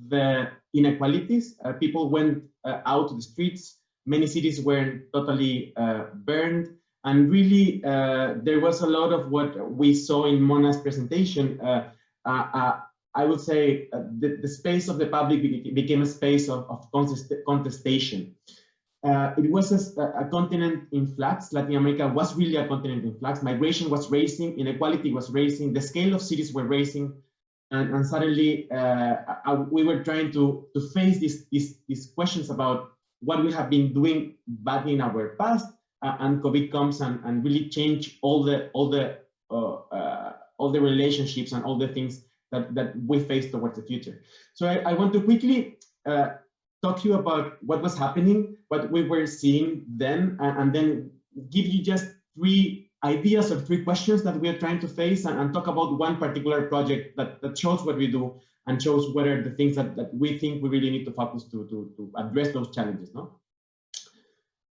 S4: the inequalities. People went out to the streets. Many cities were totally burned. And really, there was a lot of what we saw in Mona's presentation. I would say the space of the public became a space of contestation. It was a continent in flux. Latin America was really a continent in flux. Migration was rising, inequality was rising, the scale of cities were rising. And suddenly we were trying to face these questions about what we have been doing back in our past, and COVID comes and really change all the relationships and all the things that we face towards the future. So I want to quickly talk to you about what was happening, what we were seeing then, and then give you just 3 ideas or 3 questions that we are trying to face, and talk about one particular project that shows what we do and shows what are the things that we think we really need to focus to address those challenges. No?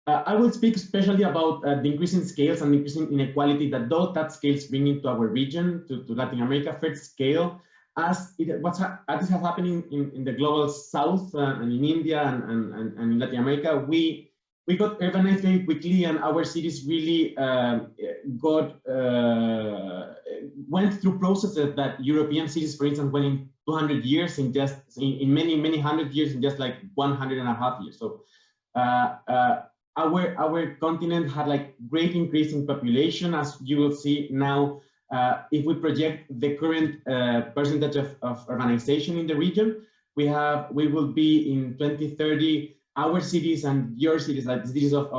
S4: I will speak especially about the increasing scales and increasing inequality that scales bring into our region, to Latin America. First scale, as is happening in the global south and in India and in Latin America, we got urbanized very quickly, and our cities really went through processes that European cities, for instance, went in 200 years in many hundred years in just like 1.5 years. So our continent had like great increase in population, as you will see now. If we project the current percentage of urbanization in the region, we will be in 2030, our cities and your cities, like the cities of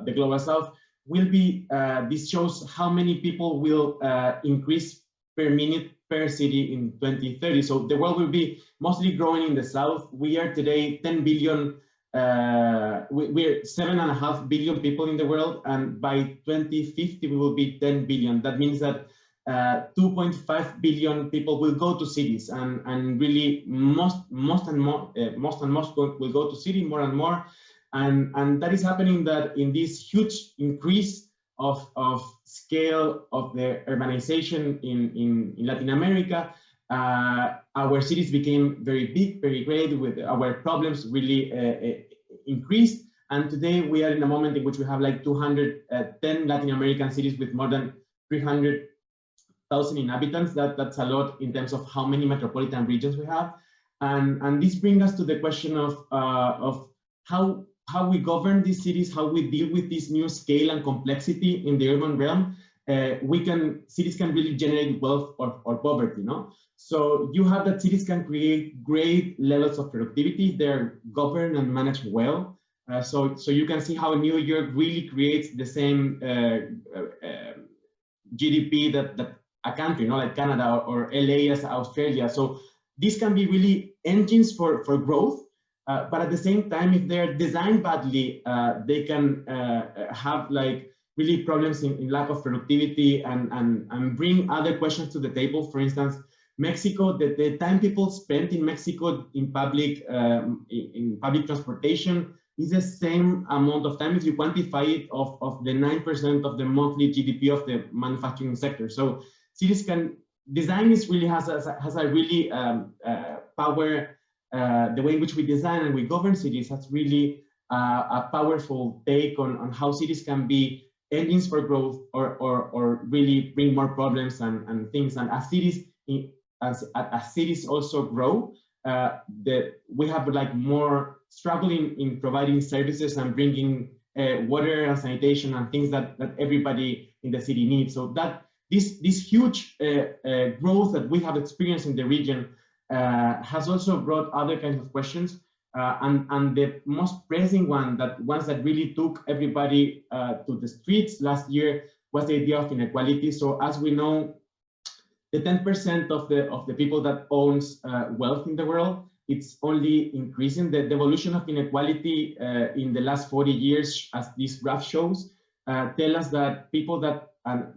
S4: the global south, will be, this shows how many people will increase per minute per city in 2030. So the world will be mostly growing in the south. We are today 10 billion, we're 7.5 billion people in the world, and by 2050 we will be 10 billion. That means that 2.5 billion people will go to cities, and really most will go to city more and more, and that is happening that in this huge increase of scale of the urbanization in Latin America. Our cities became very big, very great, with our problems really increased. And today we are in a moment in which we have like 210 Latin American cities with more than 300,000 inhabitants. That's a lot in terms of how many metropolitan regions we have. And this brings us to the question of how we govern these cities, how we deal with this new scale and complexity in the urban realm. Cities can really generate wealth or poverty, no? So you have that cities can create great levels of productivity. They're governed and managed well. So you can see how New York really creates the same GDP that a country, like Canada or LA as Australia. So these can be really engines for growth. But at the same time, if they're designed badly, they can have like really problems in lack of productivity and bring other questions to the table. For instance, Mexico, the time people spend in Mexico in public transportation is the same amount of time if you quantify it of the 9% of the monthly GDP of the manufacturing sector. So cities can design really has a really power. The way in which we design and we govern cities has really a powerful take on how cities can be engines for growth or really bring more problems and things. And as cities also grow, we have like more struggling in providing services and bringing water and sanitation and things that everybody in the city needs. So that this huge growth that we have experienced in the region has also brought other kinds of questions, and the most pressing ones that really took everybody to the streets last year was the idea of inequality. So as we know, the 10% of the people that owns wealth in the world, it's only increasing. The evolution of inequality in the last 40 years, as this graph shows, tell us that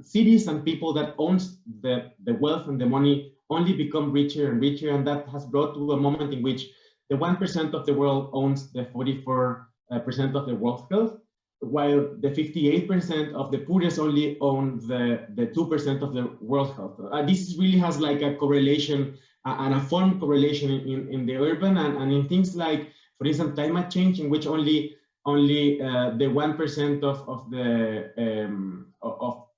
S4: cities and people that owns the wealth and the money only become richer and richer, and that has brought to a moment in which the 1% of the world owns the 44% of the world's wealth, while the 58% of the poorest only own the 2% of the world's health. This really has like a correlation and a form correlation in the urban and in things like, for instance, climate change, in which only the 1%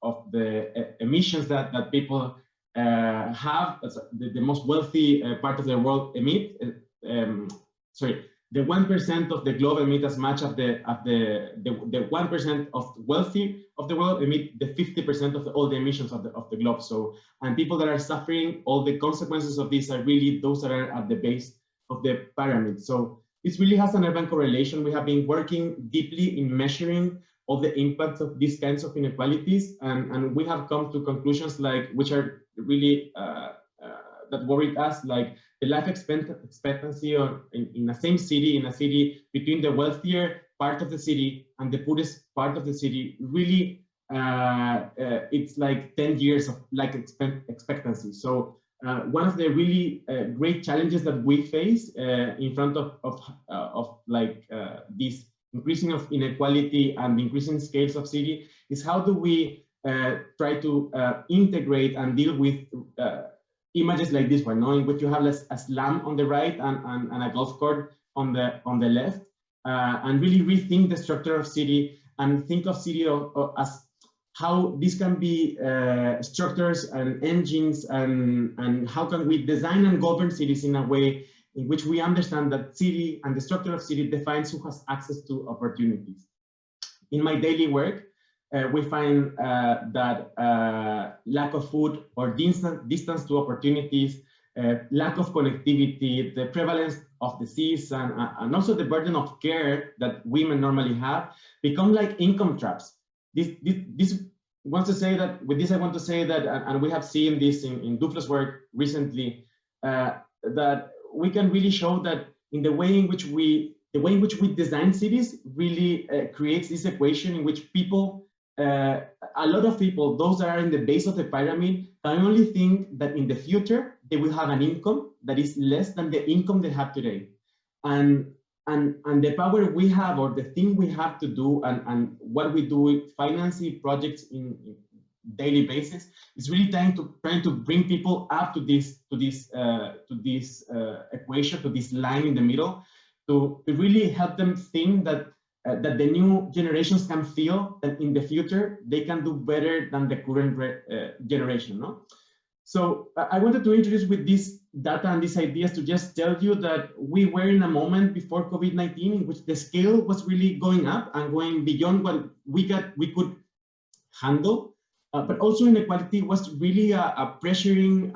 S4: of the emissions that people have, the most wealthy part of the world emit. The 1% of the globe emit as much of the 1% of wealthy of the world emit the 50% of all the emissions of the globe. So, and people that are suffering all the consequences of this are really those that are at the base of the pyramid. So this really has an urban correlation. We have been working deeply in measuring all the impacts of these kinds of inequalities, and we have come to conclusions like which are really that worried us, like the life expectancy in a same city, in a city between the wealthier part of the city and the poorest part of the city, really, it's like 10 years of life expectancy. So one of the really great challenges that we face in front of this increasing of inequality and increasing scales of city is how do we try to integrate and deal with images like this one, in which you have a slum on the right and a golf court on the left, and really rethink the structure of city and think of city as how this can be structures and engines, and how can we design and govern cities in a way in which we understand that city and the structure of city defines who has access to opportunities. In my daily work, we find that lack of food or distance to opportunities, lack of connectivity, the prevalence of disease, and also the burden of care that women normally have become like income traps. This wants to say that, with this I want to say that, and we have seen this in Duflo's work recently, that we can really show that in the way in which we design cities really creates this equation in which people, a lot of people, those that are in the base of the pyramid, can only think that in the future they will have an income that is less than the income they have today. And the power we have, or the thing we have to do, and what we do financing projects in daily basis, is really trying to bring people up to this equation, to this line in the middle, to really help them think that that the new generations can feel that in the future they can do better than the current generation. No? So I wanted to introduce with this data and these ideas to just tell you that we were in a moment before COVID-19 in which the scale was really going up and going beyond what we could handle, but also inequality was really a pressuring,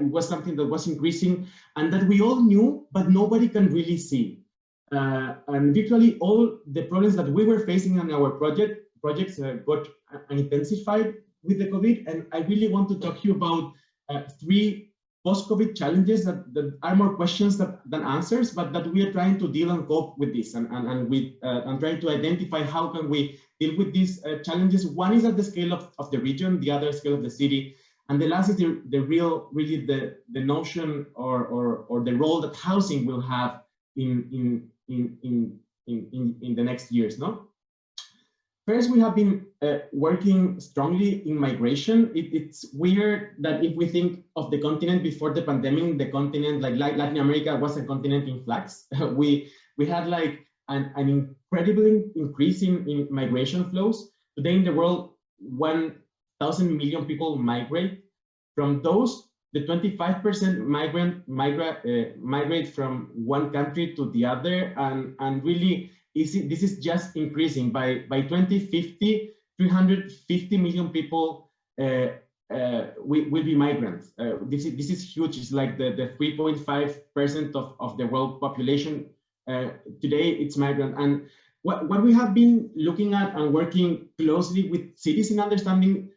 S4: it was something that was increasing and that we all knew, but nobody can really see. And virtually all the problems that we were facing in our projects got intensified with the COVID. And I really want to talk to you about 3 post-COVID challenges that are more questions than answers, but that we are trying to deal and cope with this, and trying to identify how can we deal with these challenges. One is at the scale of the region, the other scale of the city, and the last is the notion or the role that housing will have in the next years. No. First, we have been working strongly in migration. It's weird that if we think of the continent before the pandemic, the continent like Latin America was a continent in flux. We had like an incredible increase in migration flows. Today in the world, 1,000 million people migrate. From those, the 25% migrate from one country to the other, and really this is just increasing. By 2050, 350 million people will be migrants. This is huge. It's like the 3.5% of the world population. Today it's migrant. And what we have been looking at and working closely with cities in understanding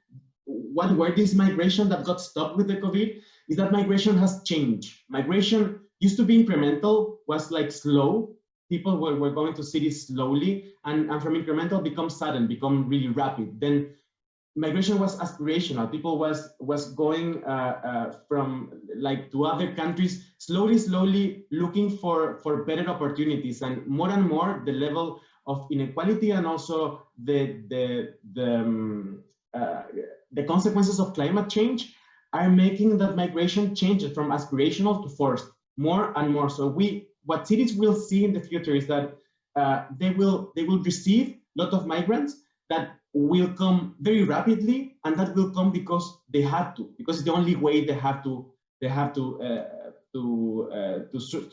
S4: what were this migration that got stopped with the COVID is that migration has changed. Migration used to be incremental, was like slow. People were going to cities slowly, and from incremental become sudden, become really rapid. Then migration was aspirational. People was going from like to other countries, slowly looking for better opportunities, and more the level of inequality and also the consequences of climate change are making that migration changes from aspirational to forced more and more. So what cities will see in the future is that they will receive a lot of migrants that will come very rapidly, and that will come because they have to, because it's the only way they have to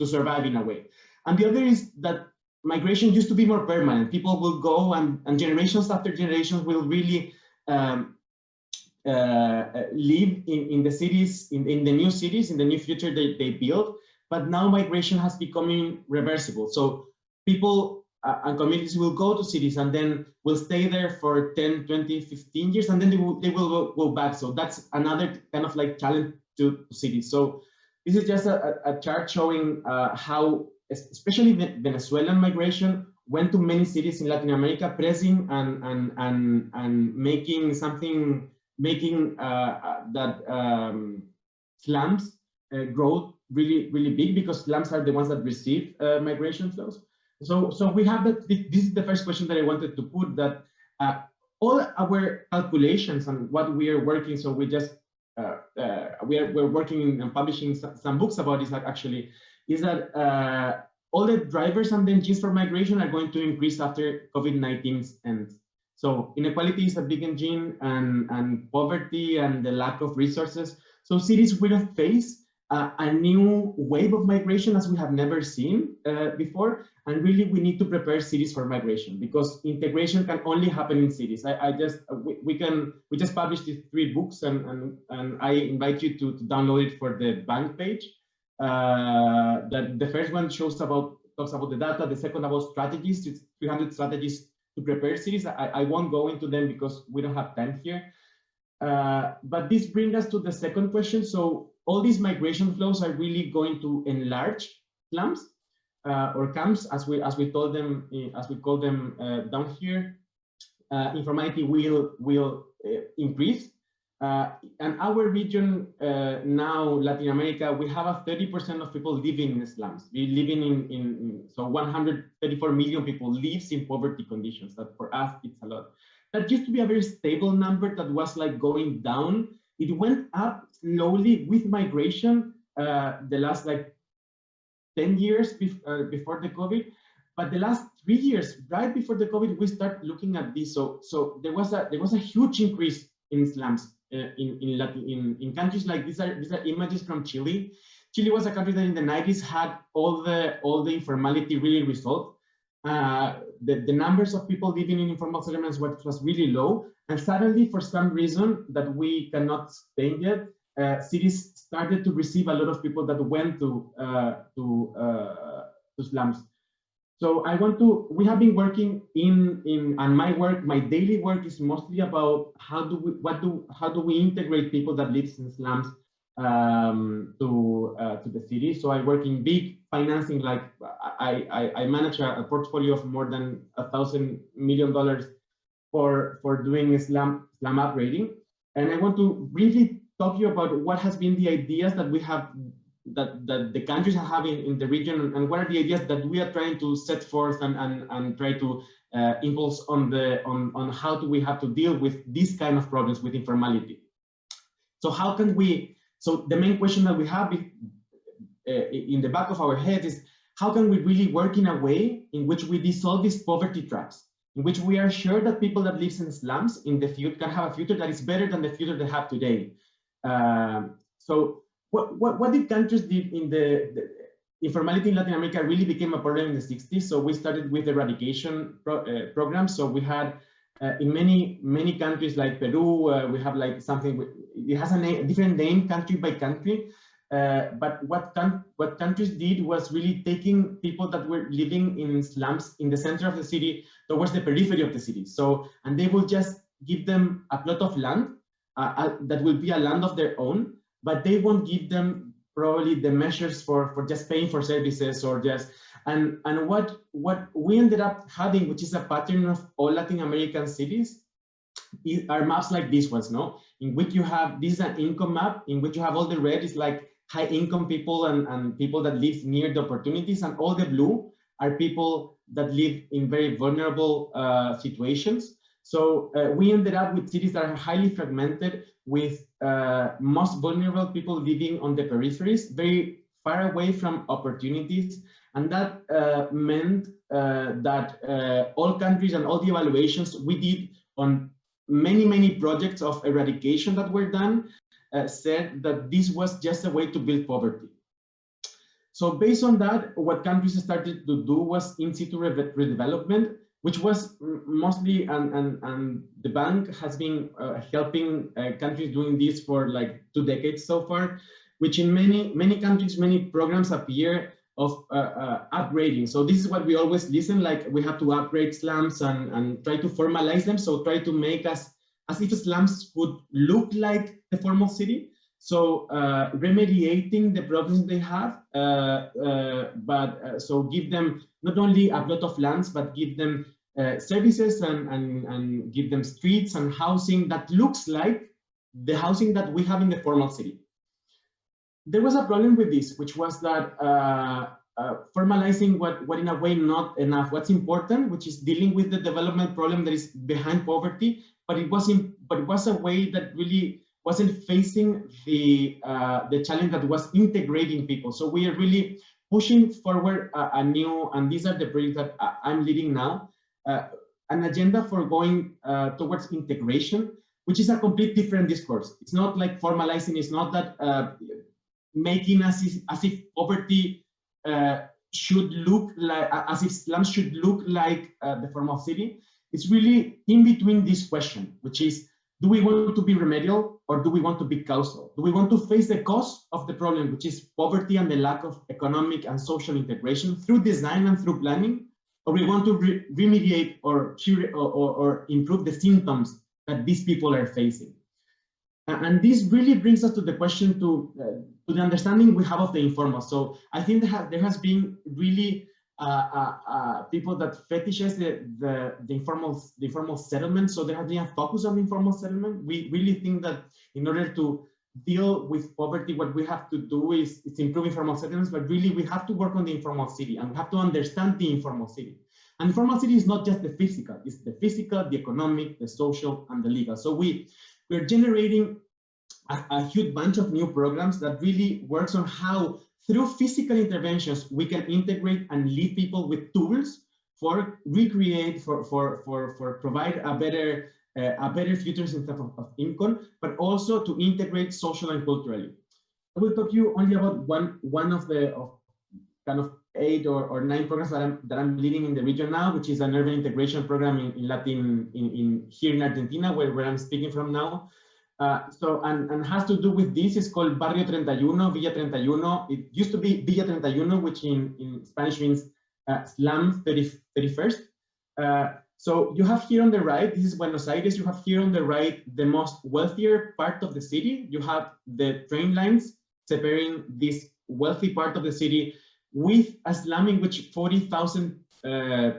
S4: survive in a way. And the other is that migration used to be more permanent. People will go, and generations after generations will really live in the cities, in the new cities, in the new future they build. But now migration has become reversible. So people and communities will go to cities and then will stay there for 10, 20, 15 years, and then they will go back. So that's another kind of like challenge to cities. So this is just a chart showing how, especially the Venezuelan migration, went to many cities in Latin America, pressing and making something, that slums grow really big, because slums are the ones that receive migration flows. So we have that. This is the first question that I wanted to put, that all our calculations and what we are working. So we just we're working and publishing some books about this. Actually, is that all the drivers and the engines for migration are going to increase after COVID-19 ends. So inequality is a big engine, and poverty and the lack of resources. So cities will face a new wave of migration as we have never seen before. And really, we need to prepare cities for migration, because integration can only happen in cities. We just published these 3 books, and I invite you to download it for the bank page. That the first one talks about the data. The second about strategies. It's 300 strategies to prepare cities. I won't go into them because we don't have time here. But this brings us to the second question. So all these migration flows are really going to enlarge slums or camps, as we call them down here. Informality will increase. And our region now, Latin America, we have a 30% of people living in slums. We living so 134 million people lives in poverty conditions. That for us, it's a lot. That used to be a very stable number that was like going down. It went up slowly with migration the last like 10 years before the COVID. But the last 3 years, right before the COVID, we start looking at this. So there was a huge increase in slums in countries like these are images from Chile. Chile was a country that in the 90s had all the informality really resolved. The numbers of people living in informal settlements was really low, and suddenly, for some reason that we cannot explain yet, cities started to receive a lot of people that went to slums. So we have been working and my daily work is mostly about how do we integrate people that live in slums to the city. So I work in big financing, like I manage a portfolio of more than $1,000 million for doing slum upgrading. And I want to briefly talk to you about what has been the ideas that we have, that the countries are having in the region, and what are the ideas that we are trying to set forth and try to impulse on how do we have to deal with these kind of problems with informality. So how can we, so the main question that we have in the back of our head is, how can we really work in a way in which we dissolve these poverty traps, in which we are sure that people that live in slums in the future can have a future that is better than the future they have today. So what did countries did in the informality in Latin America really became a problem in the 60s. So we started with eradication programs. So we had in many countries like Peru, we have like something, it has a different name country by country. But what countries did was really taking people that were living in slums in the center of the city towards the periphery of the city. So, and they will just give them a plot of land that will be a land of their own, but they won't give them probably the measures for just paying for services or just, and what we ended up having, which is a pattern of all Latin American cities, are maps like these ones, no? In which you have, this is an income map, in which you have all the red is like high income people and people that live near the opportunities, and all the blue are people that live in very vulnerable situations. So we ended up with cities that are highly fragmented, with most vulnerable people living on the peripheries, very far away from opportunities. And that meant that all countries and all the evaluations we did on many projects of eradication that were done said that this was just a way to build poverty. So based on that, what countries started to do was in situ redevelopment, which was mostly, and the bank has been helping countries doing this for like 2 decades so far, which in many countries, many programs appear of upgrading. So this is what we always listen, like we have to upgrade slums and try to formalize them. So try to make us as if slums would look like the formal city. So remediating the problems they have, so give them not only a plot of lands, but give them services and give them streets and housing that looks like the housing that we have in the formal city. There was a problem with this, which was that formalizing what in a way not enough. What's important, which is dealing with the development problem that is behind poverty, but it was a way that really wasn't facing the challenge that was integrating people. So we are really pushing forward a new, and these are the projects that I'm leading now, an agenda for going towards integration, which is a complete different discourse. It's not like formalizing, it's not that making as if poverty should look like, as if slums should look like the formal city. It's really in between this question, which is, do we want to be remedial or do we want to be causal? Do we want to face the cause of the problem, which is poverty and the lack of economic and social integration through design and through planning? Or we want to remediate or improve the symptoms that these people are facing? And this really brings us to the question to the understanding we have of the informal. So I think there has been really people that fetishize the informal settlement. So there has been a focus on the informal settlement. We really think that in order to deal with poverty, what we have to do is improve informal settlements, but really we have to work on the informal city and we have to understand the informal city. And informal city is not just the physical, it's the physical, the economic, the social, and the legal. So we're generating a huge bunch of new programs that really works on how, through physical interventions, we can integrate and lead people with tools for recreate, for provide a better futures in terms of income, but also to integrate social and culturally. I will talk to you only about one of the kind of 8 or 9 programs that I'm leading in the region now, which is an urban integration program here in Argentina, where I'm speaking from now. And has to do with this. It's called Barrio 31, Villa 31. It used to be Villa 31, which in Spanish means slum 31st. So you have here on the right, this is Buenos Aires. You have here on the right the most wealthier part of the city. You have the train lines separating this wealthy part of the city with a slum in which 40,000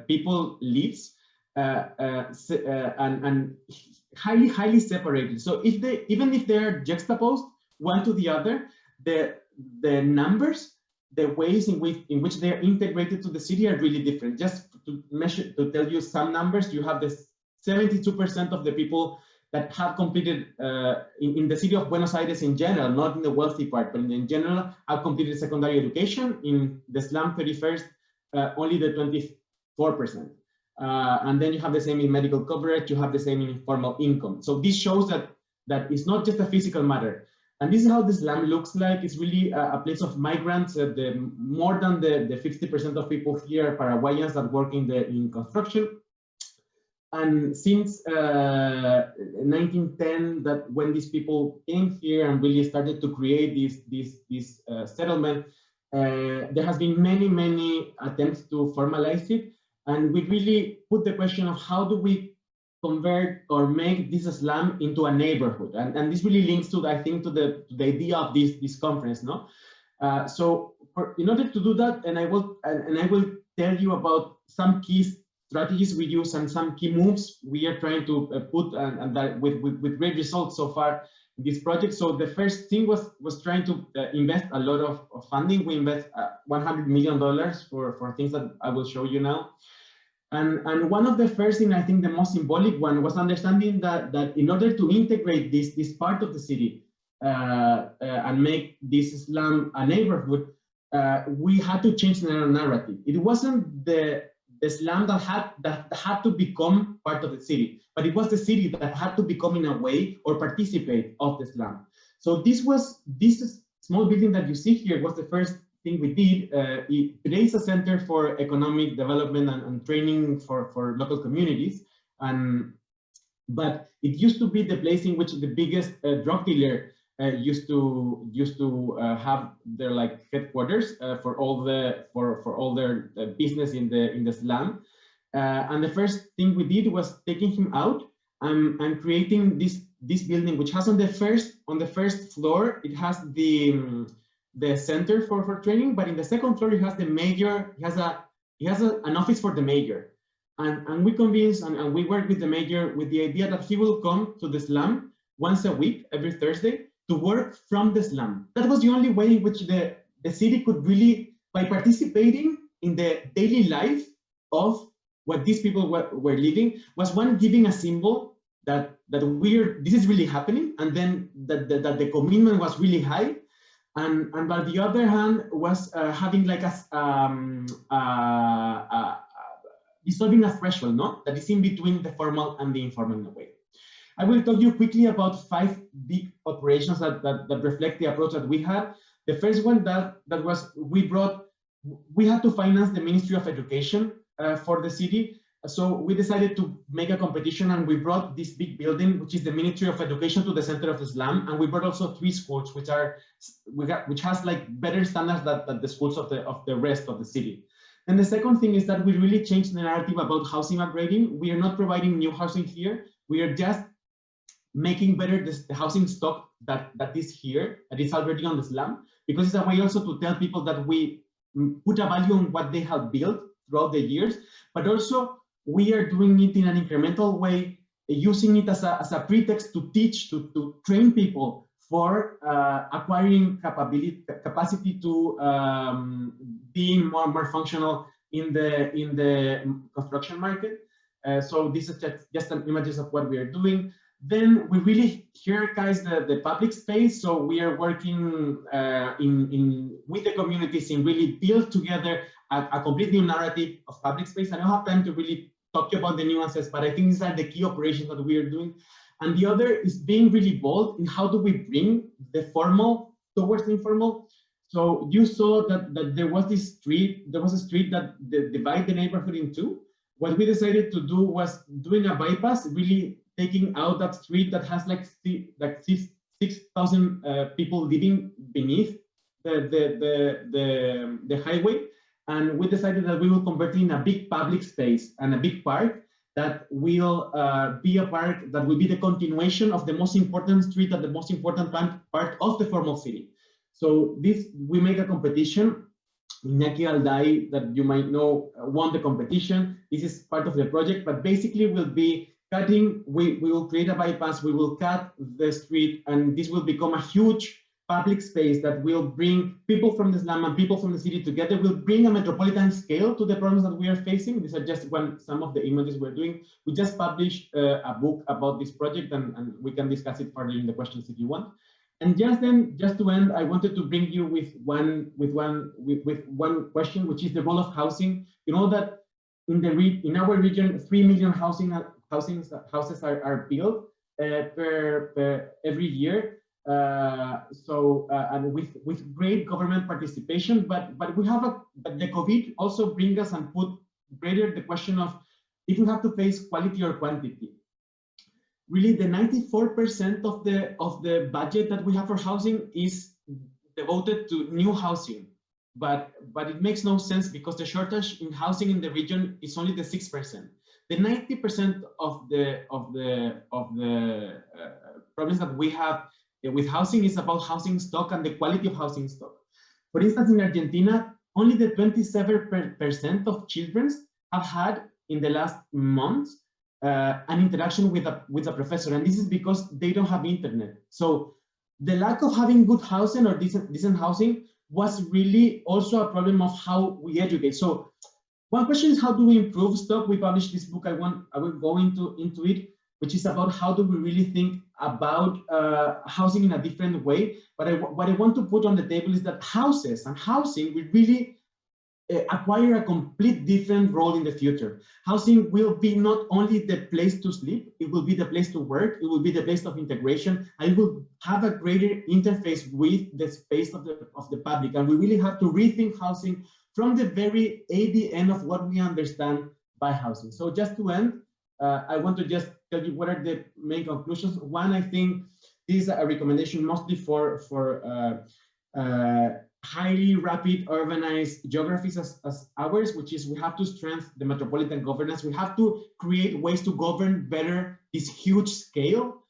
S4: people lives, and highly separated. So even if they are juxtaposed one to the other, the numbers, the ways in which they are integrated to the city are really different. Just to tell you some numbers, you have the 72% of the people that have completed in the city of Buenos Aires in general, not in the wealthy part, but in general, have completed secondary education. In the slum 31st, only the 24%. And then you have the same in medical coverage, you have the same in informal income. So this shows that it's not just a physical matter. And this is how the slum looks like. It's really a place of migrants. More than the 50% of people here are Paraguayans that work in construction. And since 1910, that when these people came here and really started to create this settlement, there has been many attempts to formalize it. And we really put the question of how do we convert or make this slum into a neighborhood, and this really links to, I think, to the idea of this conference, no? So in order to do that, and I will tell you about some key strategies we use and some key moves we are trying to put, and that with great results so far in this project. So the first thing was trying to invest a lot of funding. We invest $100 million for things that I will show you now. And one of the first thing, I think the most symbolic one, was understanding that in order to integrate this part of the city and make this slum a neighborhood, we had to change the narrative. It wasn't the slum that had to become part of the city, but it was the city that had to become, in a way, or participate of the slum. So this small building that you see here was the first thing we did. Today is a center for economic development and training for local communities, but it used to be the place in which the biggest drug dealer used to have their headquarters for all their business in the slum. And the first thing we did was taking him out and creating this this building, which has on the first floor, it has the center for training, but in the second floor it has the mayor. It has an office for the mayor, and we convinced and we work with the mayor with the idea that he will come to the slum once a week, every Thursday, to work from the slum. That was the only way in which the city could really, by participating in the daily life of what these people were living, was one, giving a symbol that this is really happening, and then that the commitment was really high, and by the other hand was having like dissolving a threshold, no, that is in between the formal and the informal in a way. I will talk you quickly about 5 big operations that reflect the approach that we had. The first one that was we had to finance the Ministry of Education for the city. So we decided to make a competition, and we brought this big building, which is the Ministry of Education, to the center of the slum, and we brought also 3 schools, which has like better standards than the schools of the rest of the city. And the second thing is that we really changed the narrative about housing upgrading. We are not providing new housing here. We are just making better the housing stock that is here, that is already on the slum, because it's a way also to tell people that we put a value on what they have built throughout the years, but also we are doing it in an incremental way, using it as a pretext to teach, to train people for acquiring capacity to being more functional in the construction market. So this is just an images of what we are doing. Then we really hierarchize the public space. So we are working with the communities in really build together a complete new narrative of public space. I don't have time to really talk about the nuances, but I think these are the key operations that we are doing. And the other is being really bold in how do we bring the formal towards the informal. So you saw that there was a street that divided the neighborhood in 2. What we decided to do was doing a bypass, really taking out that street that has like 6,000 people living beneath the highway. And we decided that we will convert it in a big public space and a big park that will be a park that will be the continuation of the most important street and the most important part of the formal city. So we make a competition. Iñaki Alday, that you might know, won the competition. This is part of the project, but basically we'll be cutting, we will create a bypass, we will cut the street, and this will become a huge public space that will bring people from the slum and people from the city together, will bring a metropolitan scale to the problems that we are facing. These are just some of the images we're doing. We just published a book about this project, and we can discuss it further in the questions if you want. And just to end, I wanted to bring you with one question, which is the role of housing. You know that in our region, 3 million houses are built per every year. And with great government participation, but the COVID also brings us and put greater the question of if we have to face quality or quantity. Really, the 94% of the budget that we have for housing is devoted to new housing, but it makes no sense because the shortage in housing in the region is only the 6%. The 90% of the problems that we have with housing is about housing stock and the quality of housing stock. For instance, in Argentina, only the 27% of children have had in the last months an interaction with a professor, and this is because they don't have internet. So the lack of having good housing or decent housing was really also a problem of how we educate. So one question is, how do we improve stock? We published this book. I will go into it, which is about how do we really think about housing in a different way. But what I want to put on the table is that houses and housing will really acquire a complete different role in the future. Housing will be not only the place to sleep, it will be the place to work, it will be the place of integration, and it will have a greater interface with the space of the public. And we really have to rethink housing from the very ADN of what we understand by housing. So just to end, I want to just tell you what are the main conclusions. One, I think this is a recommendation mostly for highly rapid urbanized geographies as ours, which is we have to strengthen the metropolitan governance. We have to create ways to govern better this huge scale.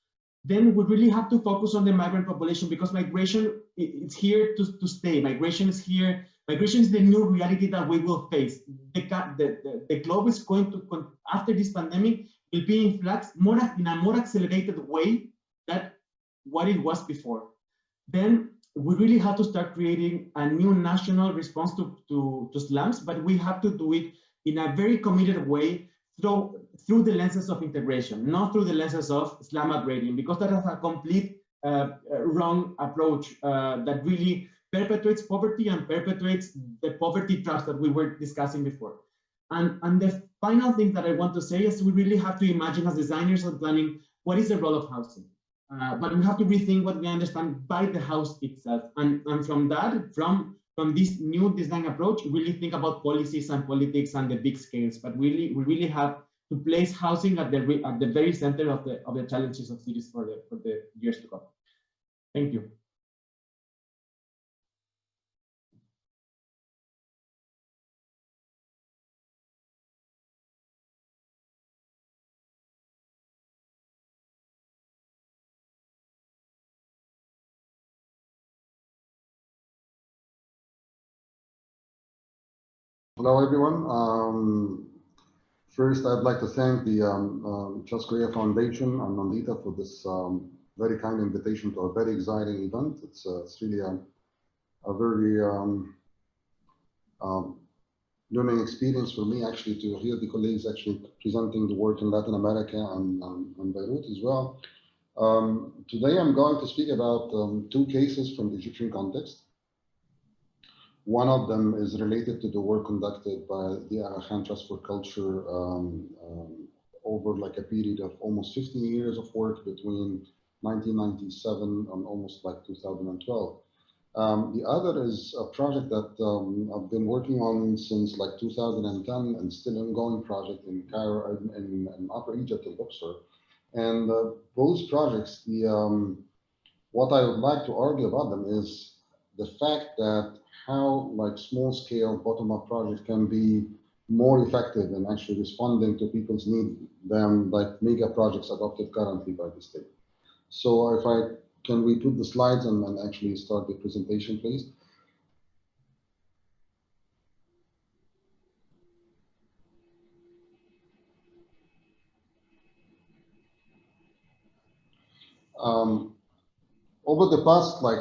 S4: then we really have to focus on the migrant population, because migration, it's here to stay. Migration is here. Migration is the new reality that we will face. The globe is going to, after this pandemic, will be in flux in a more accelerated way than what it was before. Then we really have to start creating a new national response to slums, but we have to do it in a very committed way through the lenses of integration, not through the lenses of slum upgrading, because that is a complete wrong approach that really perpetuates poverty and perpetuates the poverty traps that we were discussing before. And the final thing that I want to say is we really have to imagine as designers and planning, what is the role of housing? But we have to rethink what we understand by the house itself. And from that, from this new design approach, really think about policies and politics and the big scales. But we really have to place housing at the very center of the challenges of cities for the years to come. Thank you.
S5: Hello, everyone. First, I'd like to thank the Just Korea Foundation and Nandita for this very kind invitation to a very exciting event. It's really a very learning experience for me, actually, to hear the colleagues actually presenting the work in Latin America and Beirut as well. Today, I'm going to speak about two cases from the Egyptian context. One of them is related to the work conducted by the Aga Khan Trust for Culture over like a period of almost 15 years of work between 1997 and almost like 2012. The other is a project that I've been working on since like 2010 and still an ongoing project in Cairo, in Upper Egypt, in Luxor. And both projects, what I would like to argue about them is the fact that how like small scale bottom-up projects can be more effective in actually responding to people's needs than like mega projects adopted currently by the state. So can we put the slides and actually start the presentation, please? Over the past like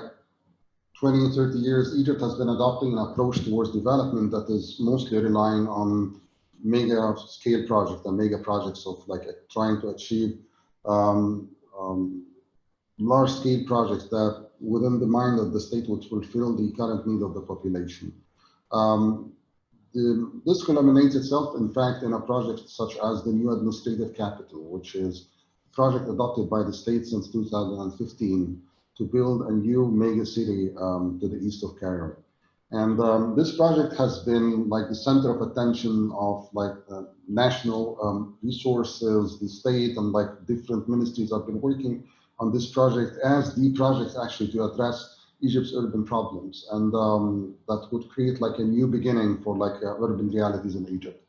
S5: 20, 30 years, Egypt has been adopting an approach towards development that is mostly relying on mega scale projects and mega projects of like trying to achieve large scale projects that within the mind of the state would fulfill the current need of the population. This culminates itself, in fact, in a project such as the new administrative capital, which is a project adopted by the state since 2015. To build a new mega city to the east of Cairo. And this project has been like the center of attention of like national resources, the state and like different ministries have been working on this project as the project actually to address Egypt's urban problems. And that would create like a new beginning for like urban realities in Egypt.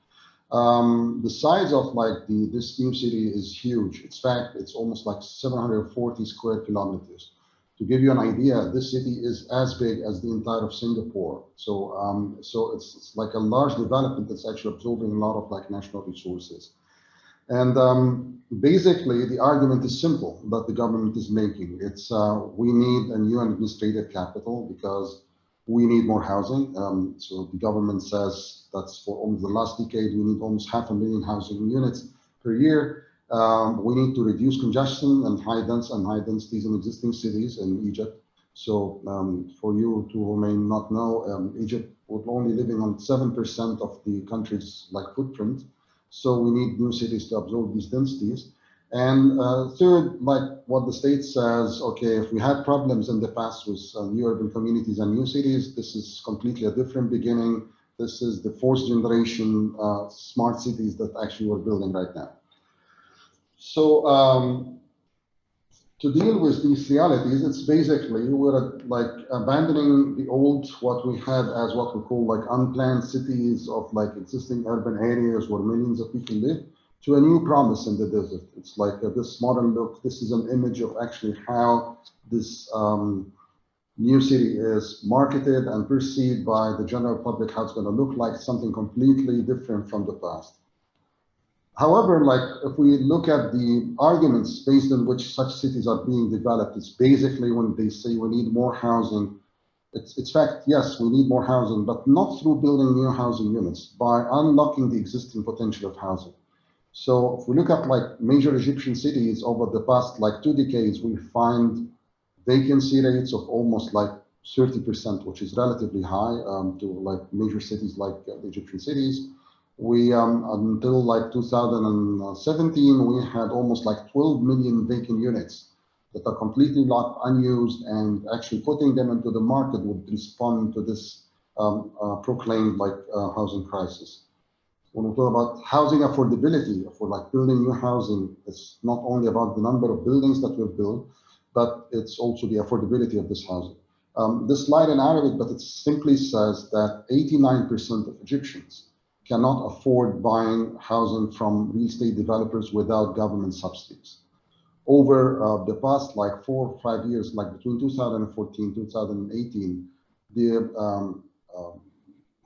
S5: The size of like this new city is huge. In fact, it's almost like 740 square kilometers. To give you an idea, this city is as big as the entire of Singapore. So, so it's like a large development that's actually absorbing a lot of like national resources. And basically, the argument is simple that the government is making. It's we need a new administrative capital because we need more housing. So the government says that's for almost the last decade, we need almost 500,000 housing units per year. We need to reduce congestion and high densities in existing cities in Egypt. So for you who may not know, Egypt would only living on 7% of the country's like footprint. So we need new cities to absorb these densities. And third, like what the state says, okay, if we had problems in the past with new urban communities and new cities, this is completely a different beginning. This is the fourth generation smart cities that actually we're building right now. So to deal with these realities, it's basically we're like abandoning the old, what we had as what we call like unplanned cities of like existing urban areas where millions of people live, to a new promise in the desert. It's like this modern look. This is an image of actually how this new city is marketed and perceived by the general public, how it's going to look like, something completely different from the past. However, like if we look at the arguments based on which such cities are being developed, it's basically when they say we need more housing. It's fact, yes, we need more housing, but not through building new housing units, by unlocking the existing potential of housing. So if we look at like major Egyptian cities over the past like 2 decades, we find vacancy rates of almost like 30%, which is relatively high to like major cities like the Egyptian cities. We, until like 2017, we had almost like 12 million vacant units that are completely locked, unused, and actually putting them into the market would respond to this proclaimed like housing crisis. When we talk about housing affordability, for like building new housing, it's not only about the number of buildings that we've built, but it's also the affordability of this housing. This slide in Arabic, but it simply says that 89% of Egyptians cannot afford buying housing from real estate developers without government subsidies. Over the past like 4 or 5 years, like between 2014, 2018, the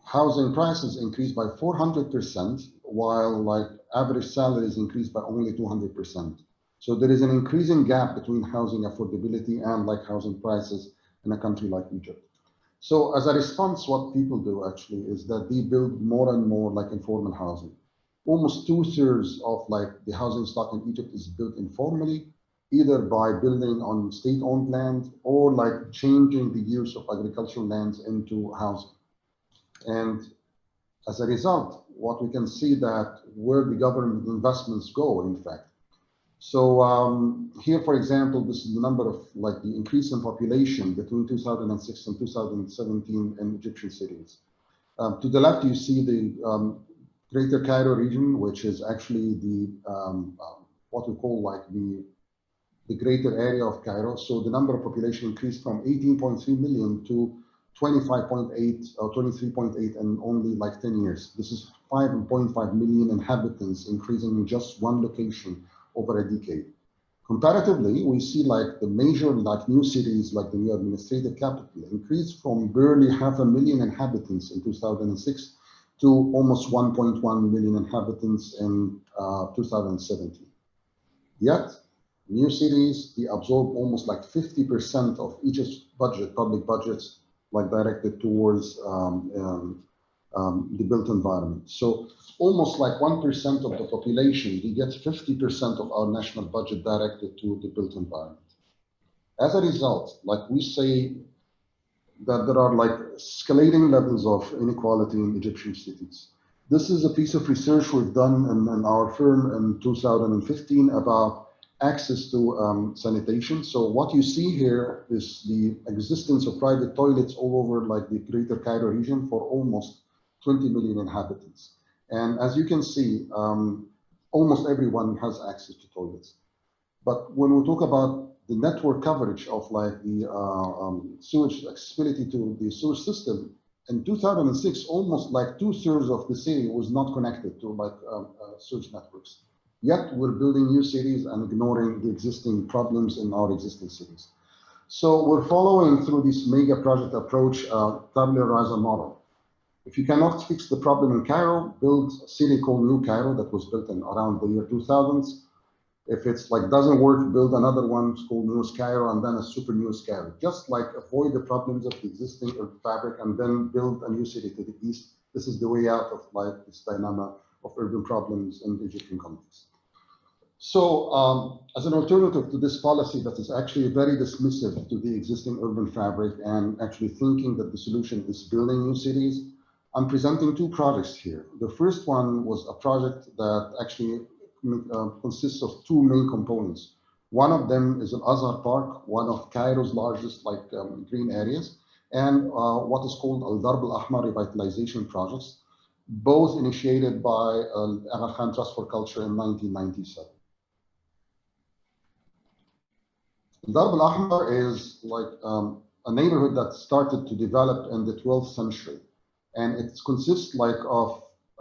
S5: housing prices increased by 400%, while like average salaries increased by only 200%. So there is an increasing gap between housing affordability and like housing prices in a country like Egypt. So as a response, what people do actually is that they build more and more like informal housing. Almost 2/3 of like the housing stock in Egypt is built informally, either by building on state-owned land or like changing the use of agricultural lands into housing. And as a result, what we can see that where the government investments go, in fact. So here, for example, this is the number of like the increase in population between 2006 and 2017 in Egyptian cities. To the left, you see the Greater Cairo region, which is actually the what we call like the greater area of Cairo. So the number of population increased from 18.3 million to 25.8 or 23.8 in only like 10 years. This is 5.5 million inhabitants increasing in just one location over a decade. Comparatively, we see like the major like new cities like the new administrative capital increased from barely 500,000 inhabitants in 2006 to almost 1.1 million inhabitants in 2017. Yet, new cities, they absorb almost like 50% of Egypt's budget, public budgets, like directed towards the built environment. So almost like 1% of the population, we get 50% of our national budget directed to the built environment. As a result, like we say that there are like escalating levels of inequality in Egyptian cities. This is a piece of research we've done in our firm in 2015 about access to sanitation. So what you see here is the existence of private toilets all over like the Greater Cairo region for almost 20 million inhabitants. And as you can see, almost everyone has access to toilets. But when we talk about the network coverage of like the sewage accessibility to the sewage system, in 2006, almost like 2/3 of the city was not connected to like sewage networks. Yet we're building new cities and ignoring the existing problems in our existing cities. So we're following through this mega project approach, tabula rasa model. If you cannot fix the problem in Cairo, build a city called New Cairo that was built in around the year 2000s. If it's like doesn't work, build another one called New Cairo and then a super New Cairo. Just like avoid the problems of the existing urban fabric and then build a new city to the east. This is the way out of like this dilemma of urban problems in the Egyptian context. So as an alternative to this policy that is actually very dismissive to the existing urban fabric and actually thinking that the solution is building new cities, I'm presenting 2 projects here. The first one was a project that actually consists of 2 main components. One of them is Al Azhar Park, one of Cairo's largest like green areas, and what is called Al Darb Al Ahmar revitalization projects, both initiated by Aga Khan Trust for Culture in 1997. Al Darb Al Ahmar is like a neighborhood that started to develop in the 12th century. And it consists like of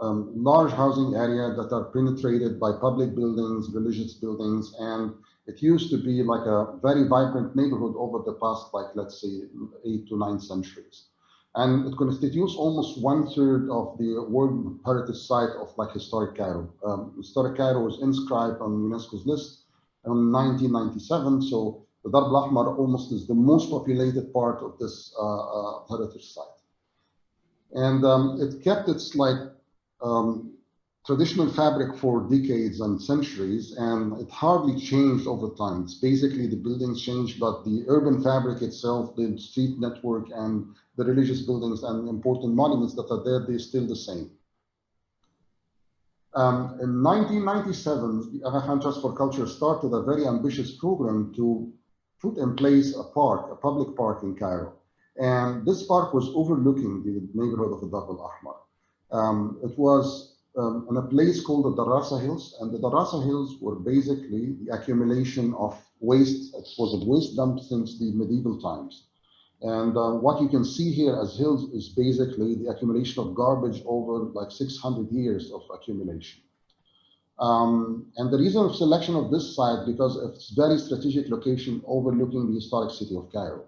S5: large housing area that are penetrated by public buildings, religious buildings, and it used to be like a very vibrant neighborhood over the past, like, let's say, 8 to 9 centuries. And it constitutes almost 1/3 of the World Heritage Site of like historic Cairo. Historic Cairo was inscribed on UNESCO's list in 1997. So the Darb al-Ahmar almost is the most populated part of this heritage site. And it kept its like traditional fabric for decades and centuries, and it hardly changed over time. It's basically the buildings changed, but the urban fabric itself, the street network and the religious buildings and important monuments that are there, they're still the same. In 1997, the Aga Khan Trust for Culture started a very ambitious program to put in place a park, a public park in Cairo. And this park was overlooking the neighborhood of the Darb al-Ahmar. It was in a place called the Darasa Hills, and the Darasa Hills were basically the accumulation of waste. It was a waste dump since the medieval times. And what you can see here as hills is basically the accumulation of garbage over like 600 years of accumulation. And the reason of selection of this site, because of its very strategic location overlooking the historic city of Cairo.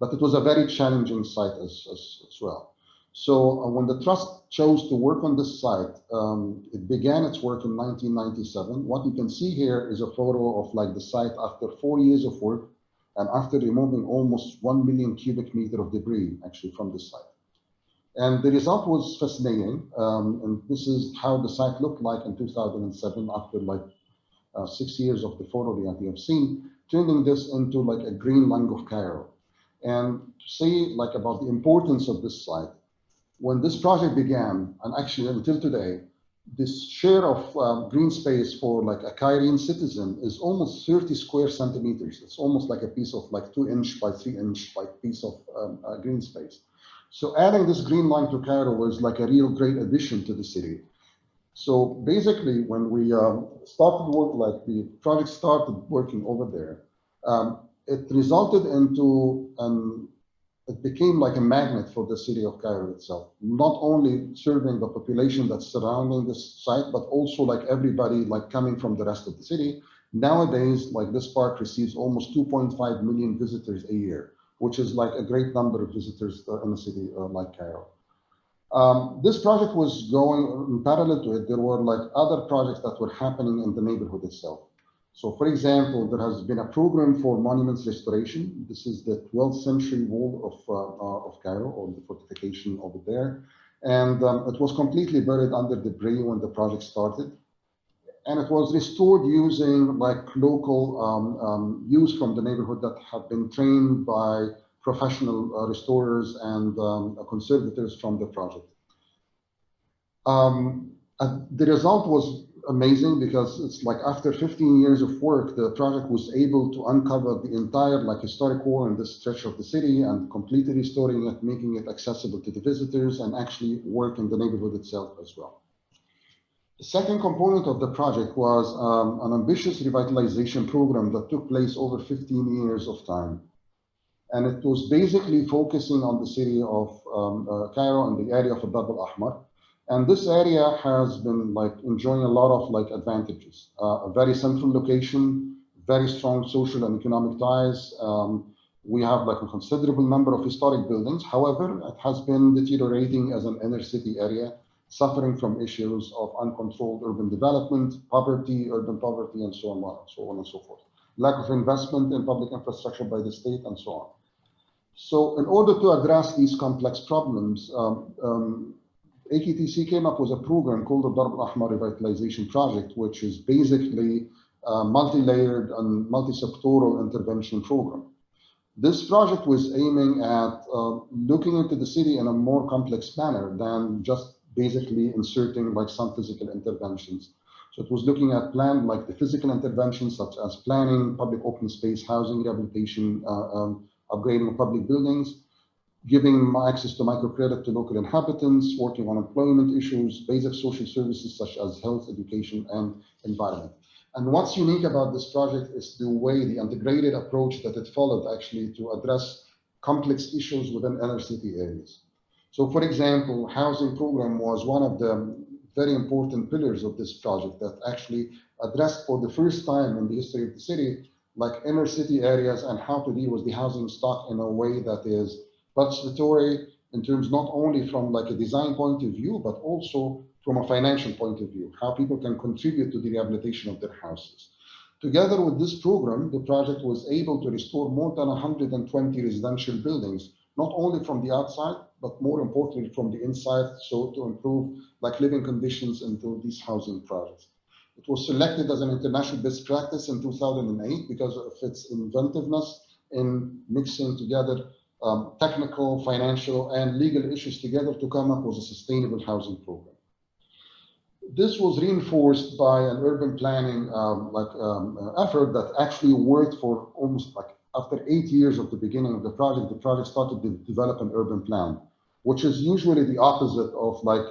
S5: But it was a very challenging site as well. So when the trust chose to work on this site, it began its work in 1997. What you can see here is a photo of like the site after 4 years of work and after removing almost 1 million cubic meter of debris actually from the site. And the result was fascinating. And this is how the site looked like in 2007 after like 6 years of the photo that you have seen, turning this into like a green lung of Cairo. And to say like about the importance of this site, when this project began, and actually until today, this share of green space for like a Cairene citizen is almost 30 square centimeters. It's almost like a piece of like 2-inch by 3-inch like piece of green space. So adding this green line to Cairo was like a real great addition to the city. So basically, when we started work, like the project started working over there, it resulted into it became like a magnet for the city of Cairo itself, not only serving the population that's surrounding this site, but also like everybody like coming from the rest of the city. Nowadays, like this park receives almost 2.5 million visitors a year, which is like a great number of visitors in a city like Cairo. This project was going in parallel to it. There were like other projects that were happening in the neighborhood itself. So for example, there has been a program for monuments restoration. This is the 12th century wall of Cairo, or the fortification over there. And it was completely buried under debris when the project started. And it was restored using like local youth from the neighborhood that have been trained by professional restorers and conservators from the project. The result was amazing because it's like after 15 years of work, the project was able to uncover the entire like historic wall in this stretch of the city and completely restoring it, making it accessible to the visitors and actually work in the neighborhood itself as well. The second component of the project was an ambitious revitalization program that took place over 15 years of time. And it was basically focusing on the city of Cairo and the area of the Darb al-Ahmar. And this area has been like enjoying a lot of like advantages, a very central location, very strong social and economic ties. We have like a considerable number of historic buildings. However, it has been deteriorating as an inner city area, suffering from issues of uncontrolled urban development, poverty, urban poverty, and so on and so forth. Lack of investment in public infrastructure by the state and so on. So in order to address these complex problems, AKTC came up with a program called the Darb al-Ahmar Revitalization Project, which is basically a multi-layered and multi-sectoral intervention program. This project was aiming at looking into the city in a more complex manner than just basically inserting like some physical interventions. So it was looking at plan like the physical interventions such as planning, public open space, housing rehabilitation, upgrading of public buildings, giving access to microcredit to local inhabitants, working on employment issues, basic social services such as health, education, and environment. And what's unique about this project is the way the integrated approach that it followed actually to address complex issues within inner city areas. So for example, housing program was one of the very important pillars of this project that actually addressed for the first time in the history of the city, like inner city areas and how to deal with the housing stock in a way that is participatory in terms not only from like a design point of view, but also from a financial point of view, how people can contribute to the rehabilitation of their houses. Together with this program, the project was able to restore more than 120 residential buildings, not only from the outside, but more importantly from the inside, so to improve like living conditions into these housing projects. It was selected as an international best practice in 2008 because of its inventiveness in mixing together technical, financial, and legal issues together to come up with a sustainable housing program. This was reinforced by an urban planning effort that actually worked for almost like after 8 years of the beginning of the project started to develop an urban plan, which is usually the opposite of like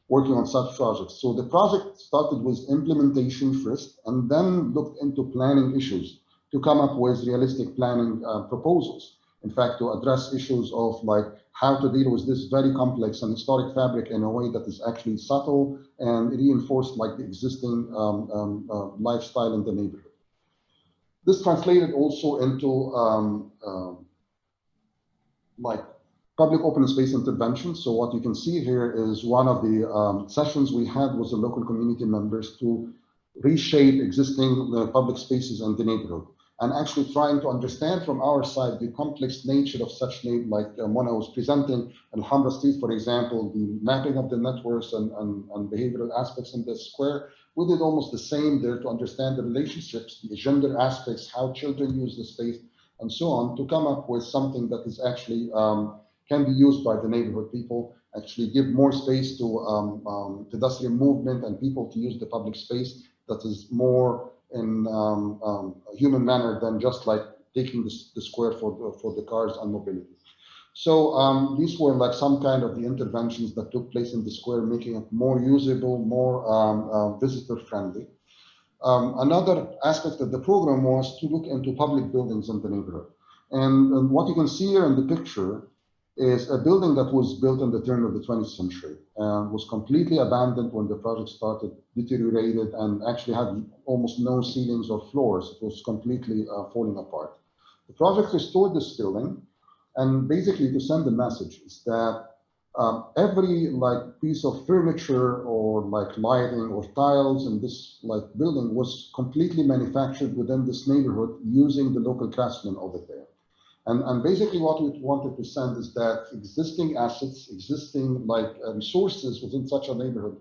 S5: working on such projects. So the project started with implementation first and then looked into planning issues to come up with realistic planning proposals. In fact, to address issues of like how to deal with this very complex and historic fabric in a way that is actually subtle and reinforced like the existing lifestyle in the neighborhood. This translated also into like public open space intervention. So what you can see here is one of the sessions we had with the local community members to reshape existing public spaces in the neighborhood, and actually trying to understand from our side the complex nature of such neighborhood, like Mona was presenting in Alhambra Street, for example, the mapping of the networks and behavioral aspects in the square. We did almost the same there to understand the relationships, the gender aspects, how children use the space, and so on, to come up with something that is actually can be used by the neighborhood people, actually give more space to pedestrian movement and people to use the public space that is more in a human manner than just like taking the square for the cars and mobility. So these were like some kind of the interventions that took place in the square, making it more usable, more visitor friendly. Another aspect of the program was to look into public buildings in the neighborhood. And what you can see here in the picture is a building that was built in the turn of the 20th century and was completely abandoned when the project started, deteriorated, and actually had almost no ceilings or floors. It was completely falling apart. The project restored this building, and basically to send the message is that every like piece of furniture or like lighting or tiles in this like building was completely manufactured within this neighborhood using the local craftsmen over there. And basically what we wanted to send is that existing assets, existing like resources within such a neighborhood,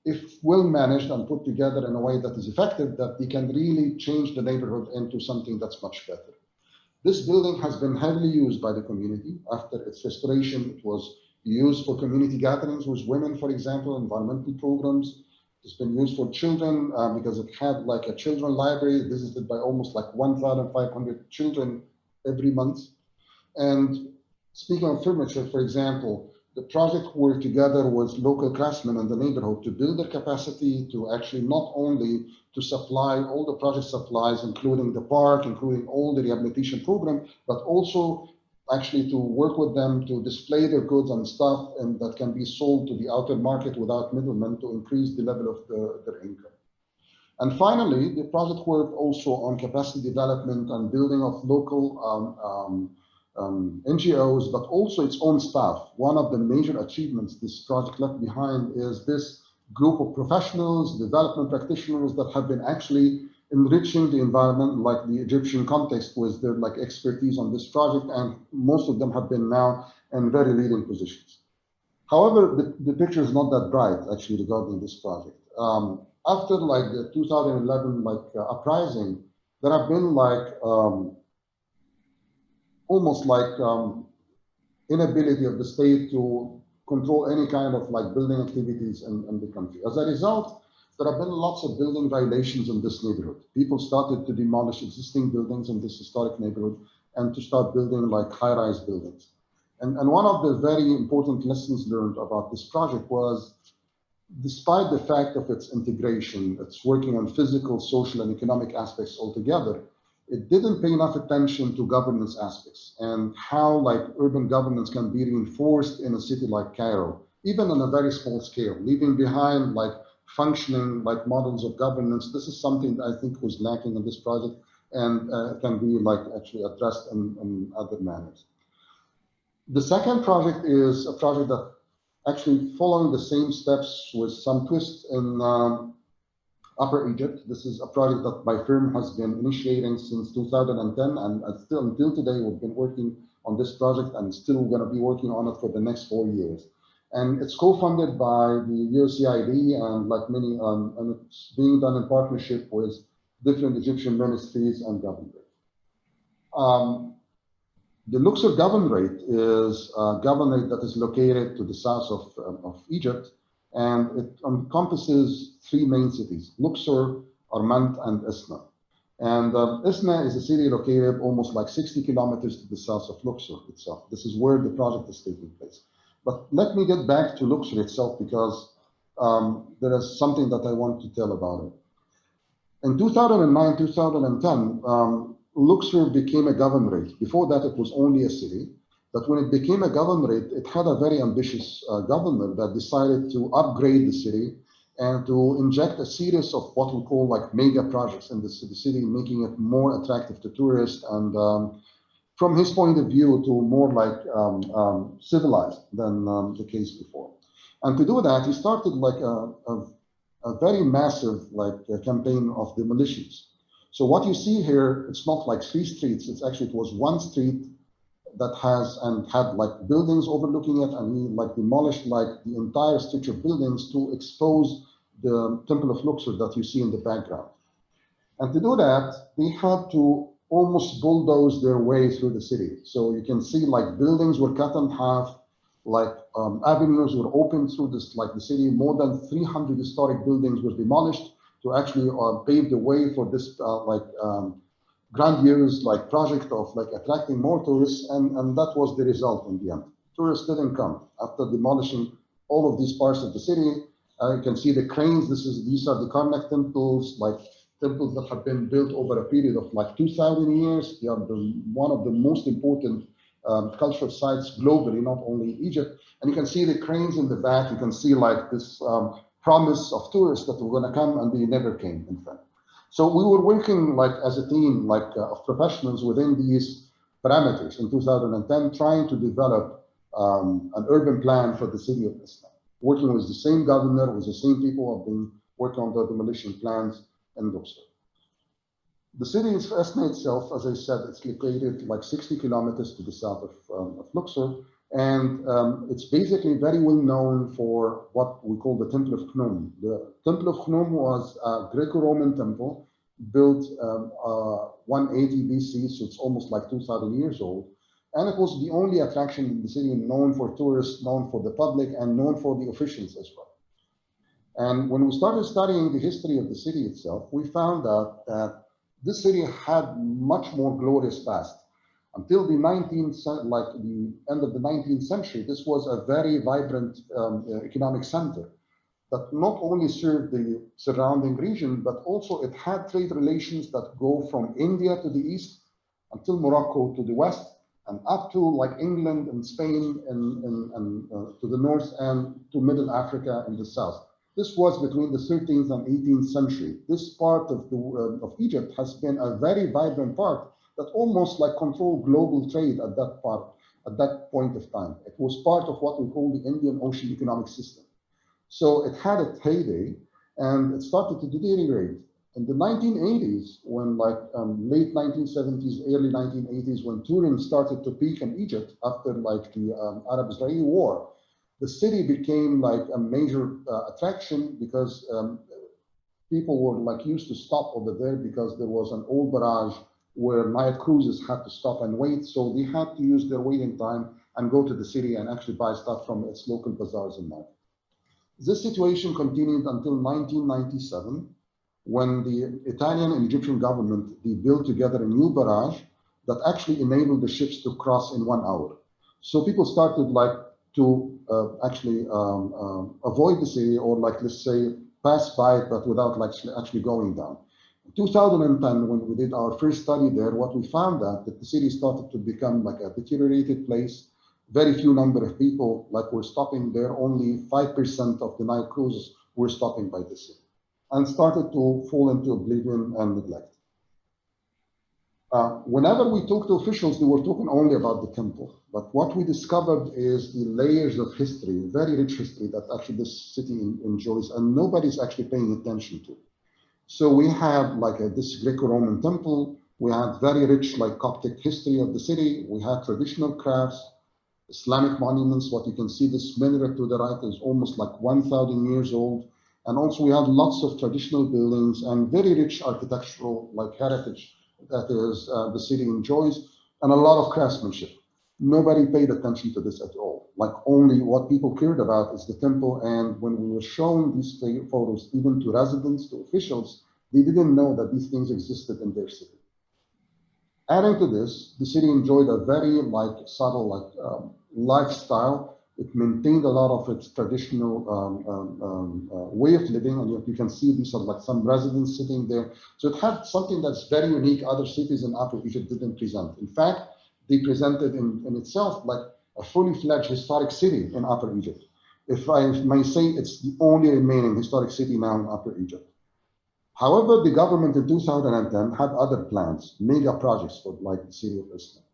S5: if well managed and put together in a way that is effective, that they can really change the neighborhood into something that's much better. This building has been heavily used by the community. After its restoration, it was used for community gatherings with women, for example, environmental programs. It's been used for children because it had like a children library visited by almost like 1,500 children every month. And speaking of furniture, for example, the project worked together with local craftsmen in the neighborhood to build their capacity to actually not only to supply all the project supplies, including the park, including all the rehabilitation program, but also actually to work with them to display their goods and stuff and that can be sold to the outer market without middlemen to increase the level of their income. And finally, the project worked also on capacity development and building of local NGOs, but also its own staff. One of the major achievements this project left behind is this group of professionals, development practitioners that have been actually enriching the environment, like the Egyptian context, with their like expertise on this project, and most of them have been now in very leading positions. However, the picture is not that bright actually regarding this project. After like the 2011 uprising, there have been like almost like inability of the state to control any kind of like building activities in the country. As a result, there have been lots of building violations in this neighborhood. People started to demolish existing buildings in this historic neighborhood and to start building like high-rise buildings. And one of the very important lessons learned about this project was, despite the fact of its integration, it's working on physical, social, and economic aspects altogether, it didn't pay enough attention to governance aspects and how like urban governance can be reinforced in a city like Cairo, even on a very small scale, leaving behind like functioning like models of governance. This is something that I think was lacking in this project and can be like actually addressed in other manners. The second project is a project that actually following the same steps with some twists in Upper Egypt. This is a project that my firm has been initiating since 2010, and still until today we've been working on this project and still going to be working on it for the next 4 years. And it's co-funded by the USAID and like many, and it's being done in partnership with different Egyptian ministries and government. The Luxor Governorate is a governorate that is located to the south of Egypt, and it encompasses 3 main cities, Luxor, Armant, and Isna. And Isna is a city located almost like 60 kilometers to the south of Luxor itself. This is where the project is taking place. But let me get back to Luxor itself because there is something that I want to tell about it. In 2009, 2010, Luxor became a governorate. Before that, it was only a city. But when it became a governorate, it had a very ambitious governor that decided to upgrade the city and to inject a series of what we call like mega projects in the city, making it more attractive to tourists and from his point of view to more like civilized than the case before. And to do that, he started like a very massive like campaign of demolitions. So what you see here, it's not like 3 streets, it's actually, it was 1 street that has and had like buildings overlooking it, and he like demolished like the entire stretch of buildings to expose the Temple of Luxor that you see in the background. And to do that, they had to almost bulldoze their way through the city. So you can see like buildings were cut in half, like avenues were opened through this like the city. More than 300 historic buildings were demolished to actually pave the way for this grandiose like project of like attracting more tourists, and that was the result in the end. Tourists didn't come after demolishing all of these parts of the city. You can see the cranes. These are the Karnak temples, like temples that have been built over a period of like 2,000 years. They are one of the most important cultural sites globally, not only Egypt. And you can see the cranes in the back. You can see like this promise of tourists that were going to come, and they never came, in fact. So we were working like as a team, like of professionals within these parameters in 2010, trying to develop an urban plan for the city of Isna, working with the same governor, with the same people who have been working on the demolition plans in Luxor. The city of Isna itself, as I said, it's located like 60 kilometers to the south of Luxor. And it's basically very well known for what we call the Temple of Khnum. The Temple of Khnum was a Greco-Roman temple built 180 BC, so it's almost like 2,000 years old. And it was the only attraction in the city, known for tourists, known for the public, and known for the officials as well. And when we started studying the history of the city itself, we found out that this city had much more glorious past. Until the the end of the 19th century, this was a very vibrant economic center that not only served the surrounding region, but also it had trade relations that go from India to the east until Morocco to the west, and up to like England and Spain and to the north, and to Middle Africa in the south. This was between the 13th and 18th century. This part of Egypt has been a very vibrant part that almost like controlled global trade at that point of time. It was part of what we call the Indian Ocean economic system. So it had a heyday, and it started to deteriorate. In the 1980s, when like late 1970s, early 1980s, when tourism started to peak in Egypt after like the Arab-Israeli war, the city became like a major attraction because people were like used to stop over there because there was an old barrage where night cruises had to stop and wait. So they had to use their waiting time and go to the city and actually buy stuff from its local bazaars and markets. This situation continued until 1997, when the Italian and Egyptian government, they built together a new barrage that actually enabled the ships to cross in 1 hour. So people started like to actually avoid the city, or like, let's say, pass by it, but without like actually going down. 2010, when we did our first study there, what we found out that the city started to become like a deteriorated place. very few number of people like were stopping there. Only 5% of the Nile cruises were stopping by the city, and started to fall into oblivion and neglect. Whenever we talk to officials, they were talking only about the temple. But what we discovered is the layers of history, very rich history that actually this city enjoys, and nobody's actually paying attention to. So we have like this Greco-Roman temple. We had very rich like Coptic history of the city. We had traditional crafts, Islamic monuments. What you can see, this minaret to the right is almost like 1,000 years old. And also we had lots of traditional buildings and very rich architectural like heritage that is the city enjoys, and a lot of craftsmanship. Nobody paid attention to this at all. Like only what people cared about is the temple. And when we were showing these photos, even to residents, to officials, they didn't know that these things existed in their city. Adding to this, the city enjoyed a very like subtle like lifestyle. It maintained a lot of its traditional way of living, and you can see these are like some residents sitting there. So it had something that's very unique. Other cities in Upper Egypt didn't present. In fact, they presented in itself like a fully fledged historic city in Upper Egypt. If I may say, it's the only remaining historic city now in Upper Egypt. However, the government in 2010 had other plans, mega projects for like the city of Islam.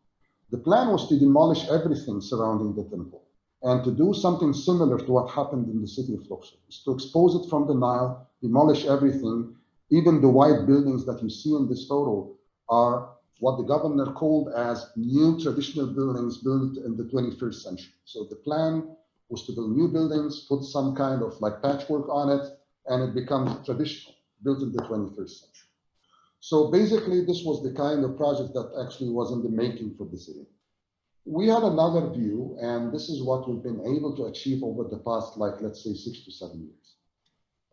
S5: The plan was to demolish everything surrounding the temple, and to do something similar to what happened in the city of Luxor, is to expose it from the Nile, demolish everything. Even the white buildings that you see in this photo are what the governor called as new traditional buildings built in the 21st century. So the plan was to build new buildings, put some kind of like patchwork on it, and it becomes traditional, built in the 21st century. So basically, this was the kind of project that actually was in the making for the city. We had another view, and this is what we've been able to achieve over the past, like, let's say 6 to 7 years.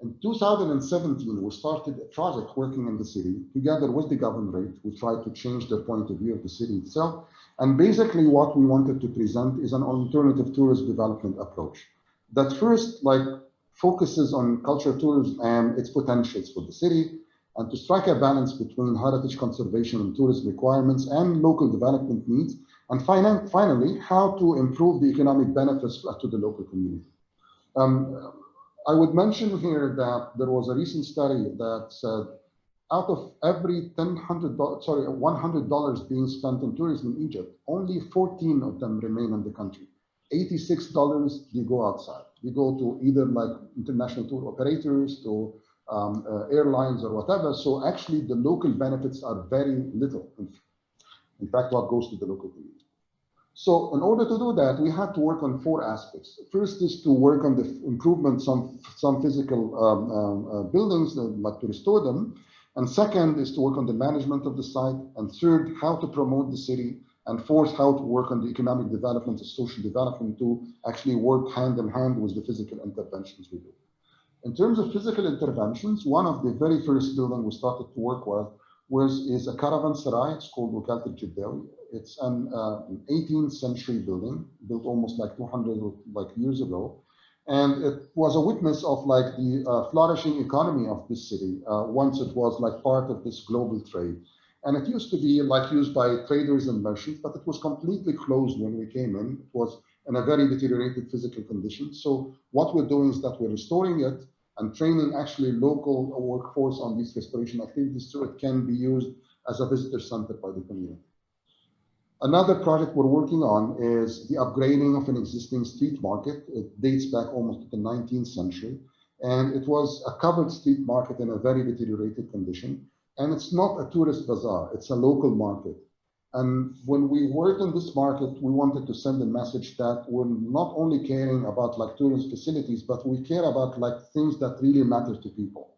S5: In 2017, we started a project working in the city together with the governorate. We tried to change the point of view of the city itself. And basically what we wanted to present is an alternative tourist development approach that first, like, focuses on cultural tourism and its potentials for the city, and to strike a balance between heritage conservation and tourism requirements and local development needs. And finally, how to improve the economic benefits to the local community. I would mention here that there was a recent study that said out of every $100 being spent on tourism in Egypt, only 14 of them remain in the country. $86, they go outside. They go to either like international tour operators, to airlines or whatever. So actually the local benefits are very little. In fact, what goes to the local community. So in order to do that, we had to work on 4 aspects. First is to work on the improvement, some physical buildings, like to restore them. And second is to work on the management of the site. And third, how to promote the city. And fourth, how to work on the economic development and social development to actually work hand in hand with the physical interventions we do. In terms of physical interventions, one of the very first buildings we started to work with is a caravanserai. It's called Untitled Chapter. It's an 18th century building, built almost like 200 years ago. And it was a witness of like the flourishing economy of this city once it was like part of this global trade. And it used to be like used by traders and merchants, but it was completely closed when we came in. It was in a very deteriorated physical condition. So what we're doing is that we're restoring it and training actually local workforce on these restoration activities so it can be used as a visitor center by the community. Another project we're working on is the upgrading of an existing street market. It dates back almost to the 19th century. And it was a covered street market in a very deteriorated condition. And it's not a tourist bazaar, it's a local market. And when we worked on this market, we wanted to send a message that we're not only caring about like tourist facilities, but we care about like things that really matter to people.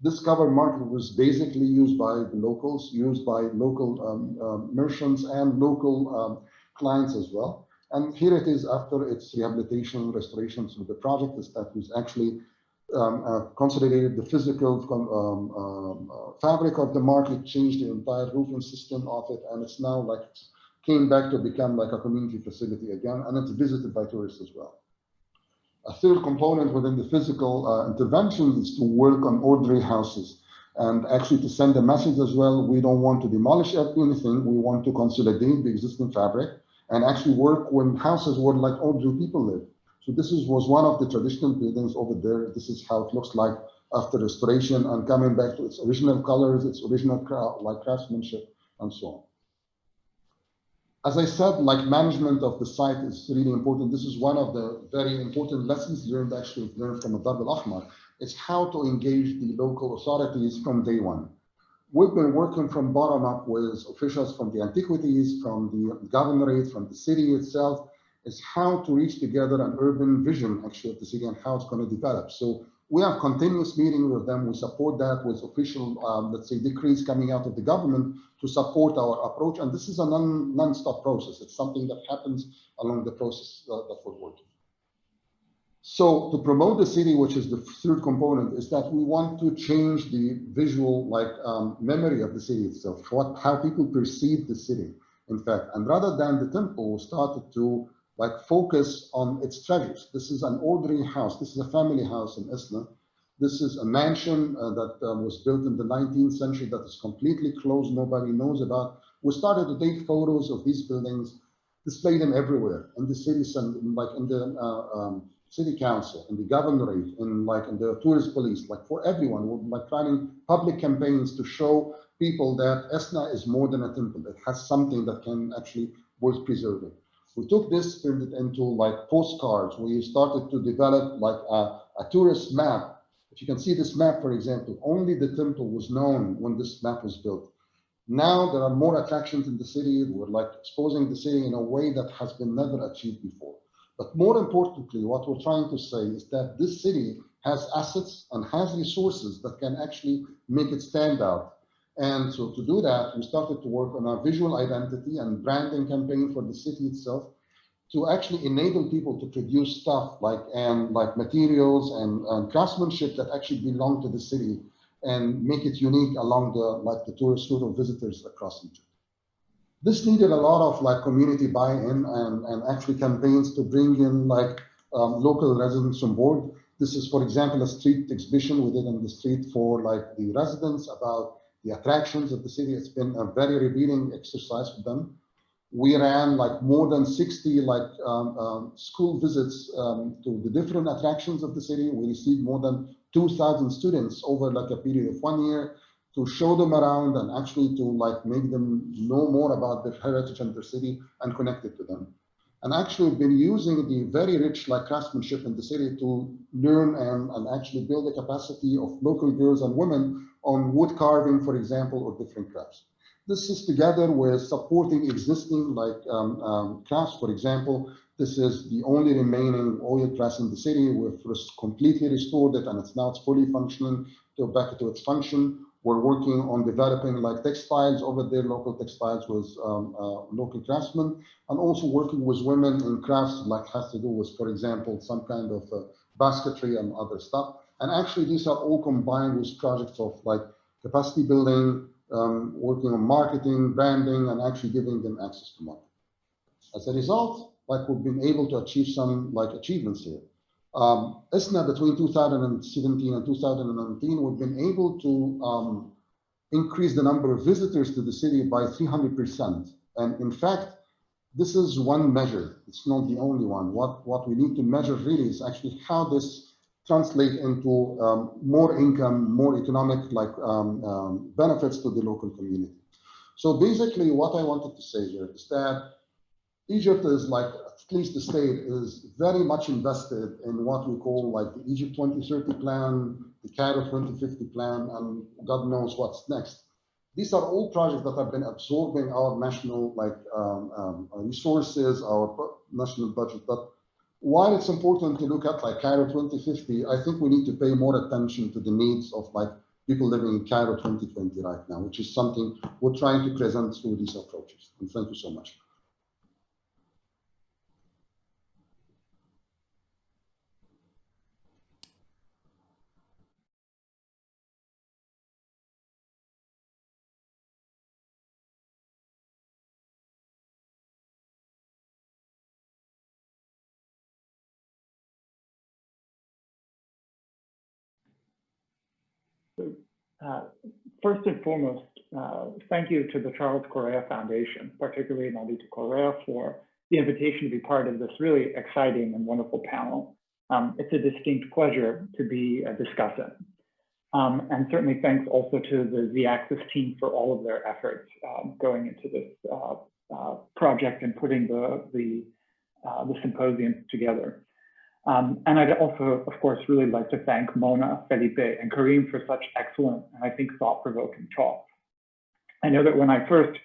S5: This covered market was basically used by the locals, used by local merchants and local clients as well. And here it is after its rehabilitation, restoration. So the project is that was actually consolidated the physical fabric of the market, changed the entire roofing system of it, and it's now like came back to become like a community facility again, and it's visited by tourists as well. A third component within the physical intervention is to work on orderly houses, and actually to send a message as well. We don't want to demolish anything. We want to consolidate the existing fabric and actually work when houses were like older people live. So this was one of the traditional buildings over there. This is how it looks like after restoration and coming back to its original colors, its original craftsmanship, and so on. As I said, like management of the site is really important. This is one of the very important lessons learned from Darb al-Ahmar. It's how to engage the local authorities from day one. We've been working from bottom up with officials from the antiquities, from the governorate, from the city itself, is how to reach together an urban vision actually of the city and how it's going to develop. So we have continuous meetings with them. We support that with official, let's say, decrees coming out of the government to support our approach. And this is a non-stop process. It's something that happens along the process that we're working. So to promote the city, which is the third component, is that we want to change the visual memory of the city itself, how people perceive the city, in fact. And rather than the temple, we started to focus on its treasures. This is an ordinary house. This is a family house in Islam. This is a mansion that was built in the 19th century that is completely closed. Nobody knows about. We started to take photos of these buildings, display them everywhere in the cities and in the city council, in the governorate, in the tourist police, for everyone. We're planning public campaigns to show people that Esna is more than a temple. It has something that can actually worth preserving. We took this, turned it into postcards. We started to develop a tourist map. If you can see this map, for example, only the temple was known when this map was built. Now there are more attractions in the city. We're exposing the city in a way that has been never achieved before. But more importantly, what we're trying to say is that this city has assets and has resources that can actually make it stand out. And so to do that, we started to work on a visual identity and branding campaign for the city itself to actually enable people to produce stuff like materials and craftsmanship that actually belong to the city and make it unique along the tourist route of visitors across Egypt. This needed a lot of community buy-in and actually campaigns to bring in local residents on board. This is, for example, a street exhibition we did on the street for the residents about the attractions of the city. It's been a very revealing exercise for them. We ran more than 60 school visits to the different attractions of the city. We received more than 2,000 students over a period of 1 year to show them around and actually to make them know more about their heritage and their city and connect it to them. And actually we've been using the very rich craftsmanship in the city to learn and actually build the capacity of local girls and women on wood carving, for example, or different crafts. This is together with supporting existing crafts. For example, this is the only remaining oil press in the city. We've completely restored it and it's fully functioning back to its function. We're working on developing textiles over there, local textiles with local craftsmen, and also working with women in crafts has to do with, for example, some kind of basketry and other stuff. And actually these are all combined with projects of capacity building, working on marketing, branding, and actually giving them access to market. As a result, we've been able to achieve some achievements here. ISNA between 2017 and 2019, we've been able to increase the number of visitors to the city by 300%. And in fact, this is one measure. It's not the only one. What we need to measure really is actually how this translates into more income, more economic benefits to the local community. So basically what I wanted to say here is that Egypt is at least the state is very much invested in what we call the Egypt 2030 plan, the Cairo 2050 plan, and God knows what's next. These are all projects that have been absorbing our national resources, our national budget. But while it's important to look at Cairo 2050, I think we need to pay more attention to the needs of people living in Cairo 2020 right now, which is something we're trying to present through these approaches. And thank you so much.
S6: First and foremost, thank you to the Charles Correa Foundation, particularly Nalita Correa, for the invitation to be part of this really exciting and wonderful panel. It's a distinct pleasure to be a discussant. And certainly thanks also to the Z-Axis team for all of their efforts going into this project and putting the symposium together. And I'd also, of course, really like to thank Mona, Felipe, and Kareem for such excellent and I think thought-provoking talks. I know that when I first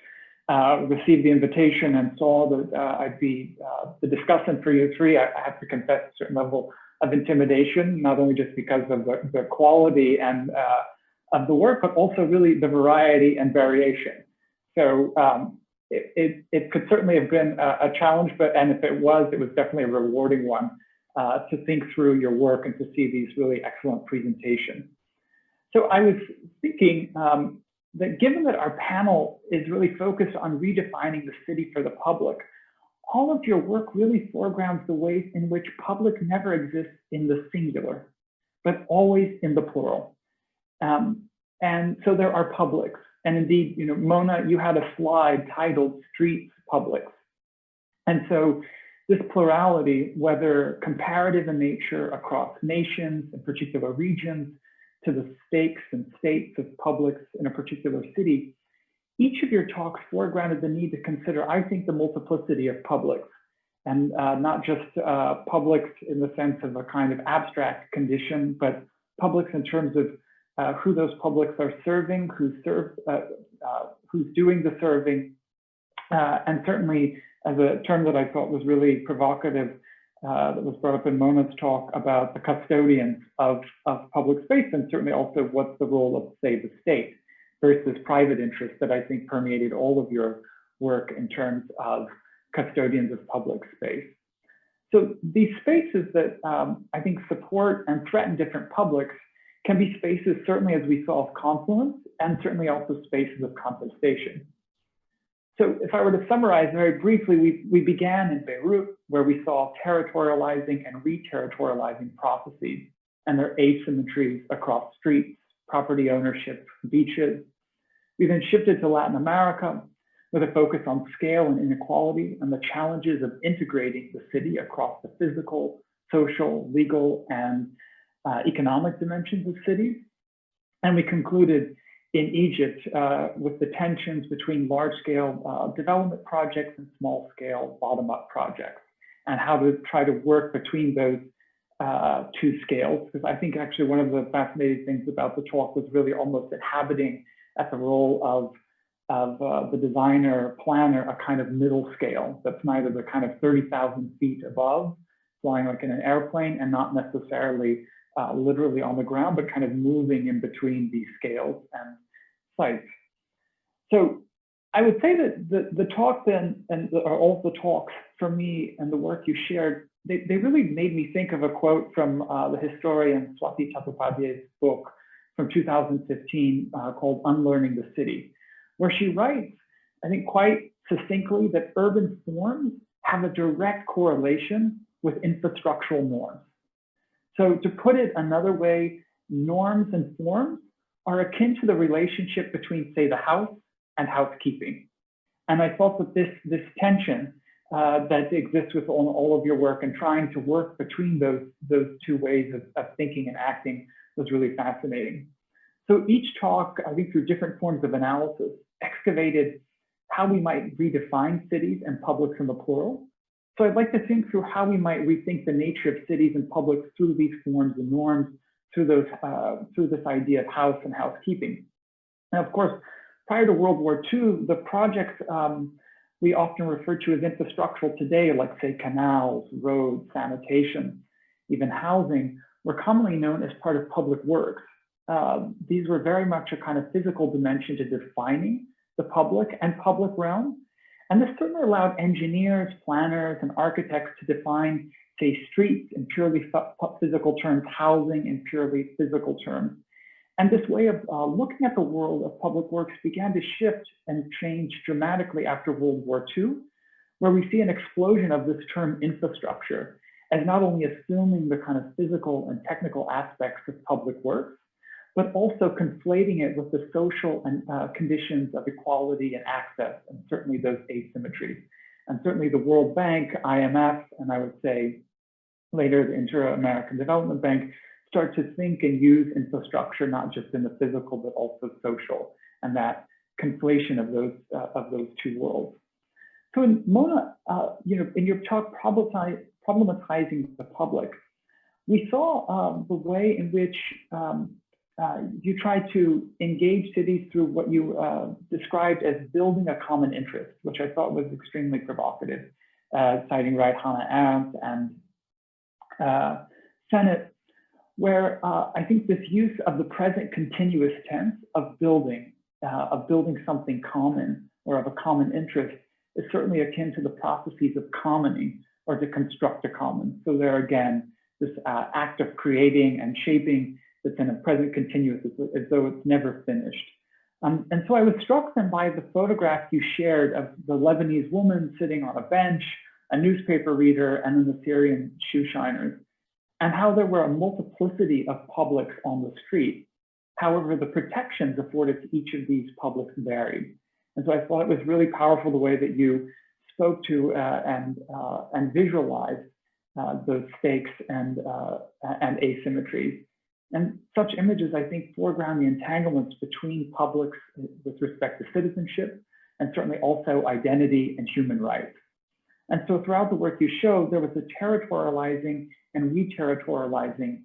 S6: received the invitation and saw that I'd be the discussant for you three, I have to confess a certain level of intimidation, not only just because of the quality and of the work, but also really the variety and variation. So it could certainly have been a challenge, and if it was definitely a rewarding one to think through your work and to see these really excellent presentations. So I was thinking that given that our panel is really focused on redefining the city for the public, all of your work really foregrounds the ways in which public never exists in the singular, but always in the plural. And so there are publics. And indeed, you know, Mona, you had a slide titled Streets Publics. And so this plurality, whether comparative in nature across nations and particular regions, to the stakes and states of publics in a particular city, each of your talks foregrounded the need to consider, I think, the multiplicity of publics, and not just publics in the sense of a kind of abstract condition, but publics in terms of who those publics are serving, who's doing the serving, and certainly as a term that I thought was really provocative, that was brought up in Mona's talk about the custodians of public space, and certainly also what's the role of, say, the state versus private interests that I think permeated all of your work in terms of custodians of public space. So these spaces that I think support and threaten different publics can be spaces, certainly as we saw, of confluence, and certainly also spaces of contestation. So if I were to summarize very briefly, we began in Beirut, where we saw territorializing and re-territorializing processes and their asymmetries across streets, property ownership, beaches. We then shifted to Latin America with a focus on scale and inequality and the challenges of integrating the city across the physical, social, legal, and economic dimensions of cities. And we concluded in Egypt with the tensions between large-scale development projects and small-scale bottom-up projects, and how to try to work between those two scales. Because I think actually one of the fascinating things about the talk was really almost inhabiting at the role of the designer, planner, a kind of middle scale that's neither the kind of 30,000 feet above, flying like in an airplane, and not necessarily literally on the ground, but kind of moving in between these scales and sites. So I would say that the talk then, or all the talks for me and the work you shared, they really made me think of a quote from the historian Swati Chattopadhyay's book from 2015 called Unlearning the City, where she writes, I think quite succinctly, that urban forms have a direct correlation with infrastructural norms. So to put it another way, norms and forms are akin to the relationship between, say, the house and housekeeping. And I thought that this tension that exists with all of your work and trying to work between those two ways of thinking and acting was really fascinating. So each talk, I think through different forms of analysis, excavated how we might redefine cities and publics in the plural. So I'd like to think through how we might rethink the nature of cities and publics through these forms and norms, through this idea of house and housekeeping. And of course, prior to World War II, the projects we often refer to as infrastructural today, like say canals, roads, sanitation, even housing, were commonly known as part of public works. These were very much a kind of physical dimension to defining the public and public realm. And this certainly allowed engineers, planners, and architects to define, say, streets in purely physical terms, housing in purely physical terms. And this way of looking at the world of public works began to shift and change dramatically after World War II, where we see an explosion of this term infrastructure as not only assuming the kind of physical and technical aspects of public works, but also conflating it with the social and conditions of equality and access, and certainly those asymmetries. And certainly the World Bank, IMF, and I would say later the Inter-American Development Bank start to think and use infrastructure, not just in the physical, but also social, and that conflation of those two worlds. So in Mona, in your talk, problematizing the public, we saw the way in which you tried to engage cities through what you described as building a common interest, which I thought was extremely provocative, citing right Hannah Arendt and Sennett, where I think this use of the present continuous tense of building something common or of a common interest is certainly akin to the processes of commoning or to construct a common. So there again, this act of creating and shaping that's in a present continuous as though it's never finished. And so I was struck then by the photograph you shared of the Lebanese woman sitting on a bench, a newspaper reader, and then the Syrian shoe shiners, and how there were a multiplicity of publics on the street. However, the protections afforded to each of these publics varied. And so I thought it was really powerful the way that you spoke to and visualized those stakes and asymmetries. And such images, I think, foreground the entanglements between publics with respect to citizenship, and certainly also identity and human rights. And so throughout the work you showed, there was a territorializing and re-territorializing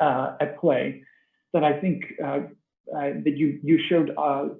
S6: at play that I think that you showed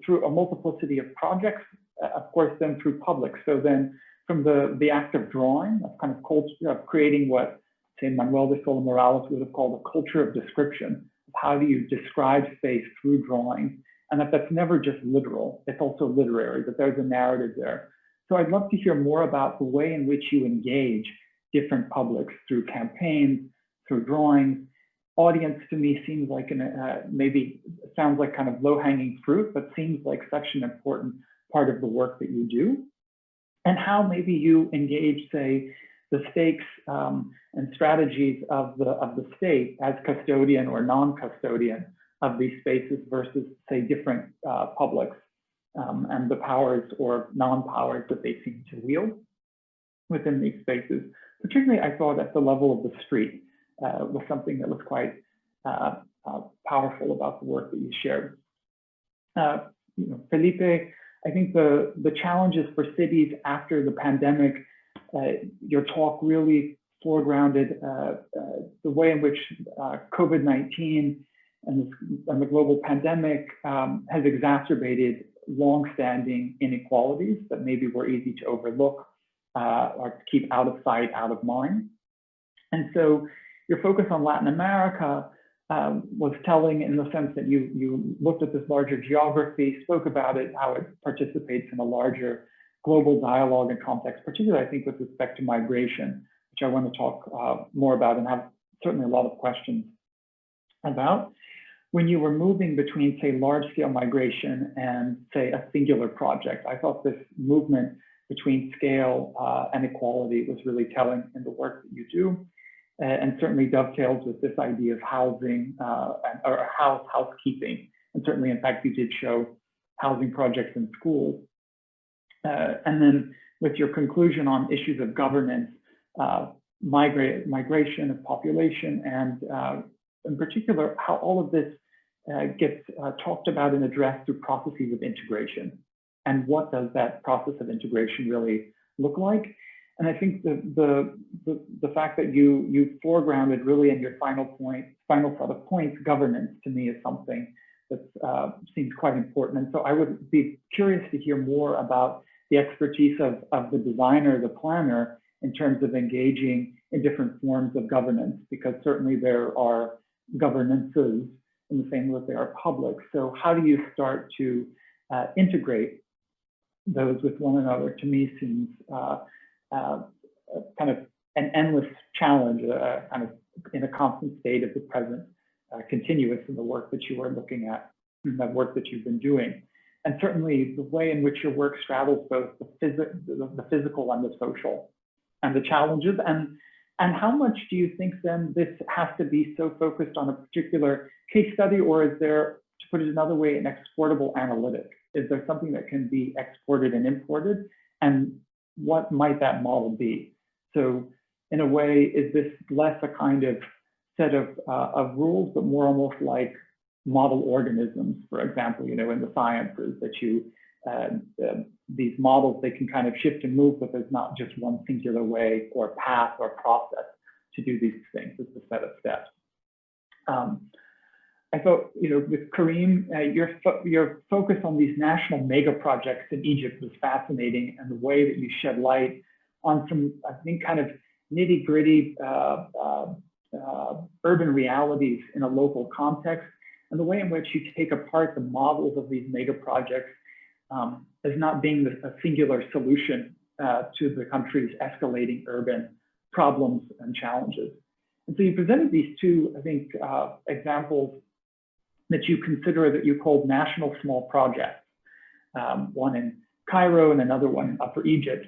S6: through a multiplicity of projects, of course, then through public. So then from the act of drawing, of kind of culture, of creating what, say, Manuel de Sola Morales would have called a culture of description. How do you describe space through drawing? And that's never just literal, it's also literary, that there's a narrative there. So I'd love to hear more about the way in which you engage different publics through campaigns, through drawings. Audience to me seems like maybe sounds like kind of low-hanging fruit, but seems like such an important part of the work that you do. And how maybe you engage, say, the stakes and strategies of the state as custodian or non-custodian of these spaces versus, say, different publics and the powers or non-powers that they seem to wield within these spaces. Particularly, I thought at the level of the street was something that was quite powerful about the work that you shared. Felipe, I think the challenges for cities after the pandemic, your talk really foregrounded the way in which COVID-19 and the global pandemic has exacerbated long-standing inequalities that maybe were easy to overlook or to keep out of sight, out of mind. And so your focus on Latin America was telling in the sense that you looked at this larger geography, spoke about it, how it participates in a larger global dialogue and context, particularly I think with respect to migration, which I want to talk more about and have certainly a lot of questions about. When you were moving between, say, large-scale migration and, say, a singular project, I thought this movement between scale and equality was really telling in the work that you do, and certainly dovetails with this idea of housing or housekeeping. And certainly, in fact, you did show housing projects in schools. And then with your conclusion on issues of governance, migration of population, and in particular, how all of this gets talked about and addressed through processes of integration. And what does that process of integration really look like? And I think the fact that you foregrounded really in your final set of points, governance to me is something that seems quite important. And so I would be curious to hear more about the expertise of the designer, the planner, in terms of engaging in different forms of governance, because certainly there are governances in the same way that they are public. So how do you start to integrate those with one another? To me seems kind of an endless challenge, kind of in a constant state of the present, continuous in the work that you are looking at, and the work that you've been doing. And certainly the way in which your work straddles both the physical and the social, and the challenges, and how much do you think then this has to be so focused on a particular case study, or is there, to put it another way, an exportable analytic? Is there something that can be exported and imported? And what might that model be? So in a way, is this less a kind of set of rules, but more almost like model organisms, for example, in the sciences that these models, they can kind of shift and move, but there's not just one singular way or path or process to do these things. It's a set of steps. I thought, with Kareem, your focus on these national mega projects in Egypt was fascinating, and the way that you shed light on some, I think, kind of nitty-gritty urban realities in a local context, and the way in which you take apart the models of these mega projects as not being a singular solution to the country's escalating urban problems and challenges. And so you presented these two, I think, examples that you consider that you called national small projects, one in Cairo and another one in Upper Egypt.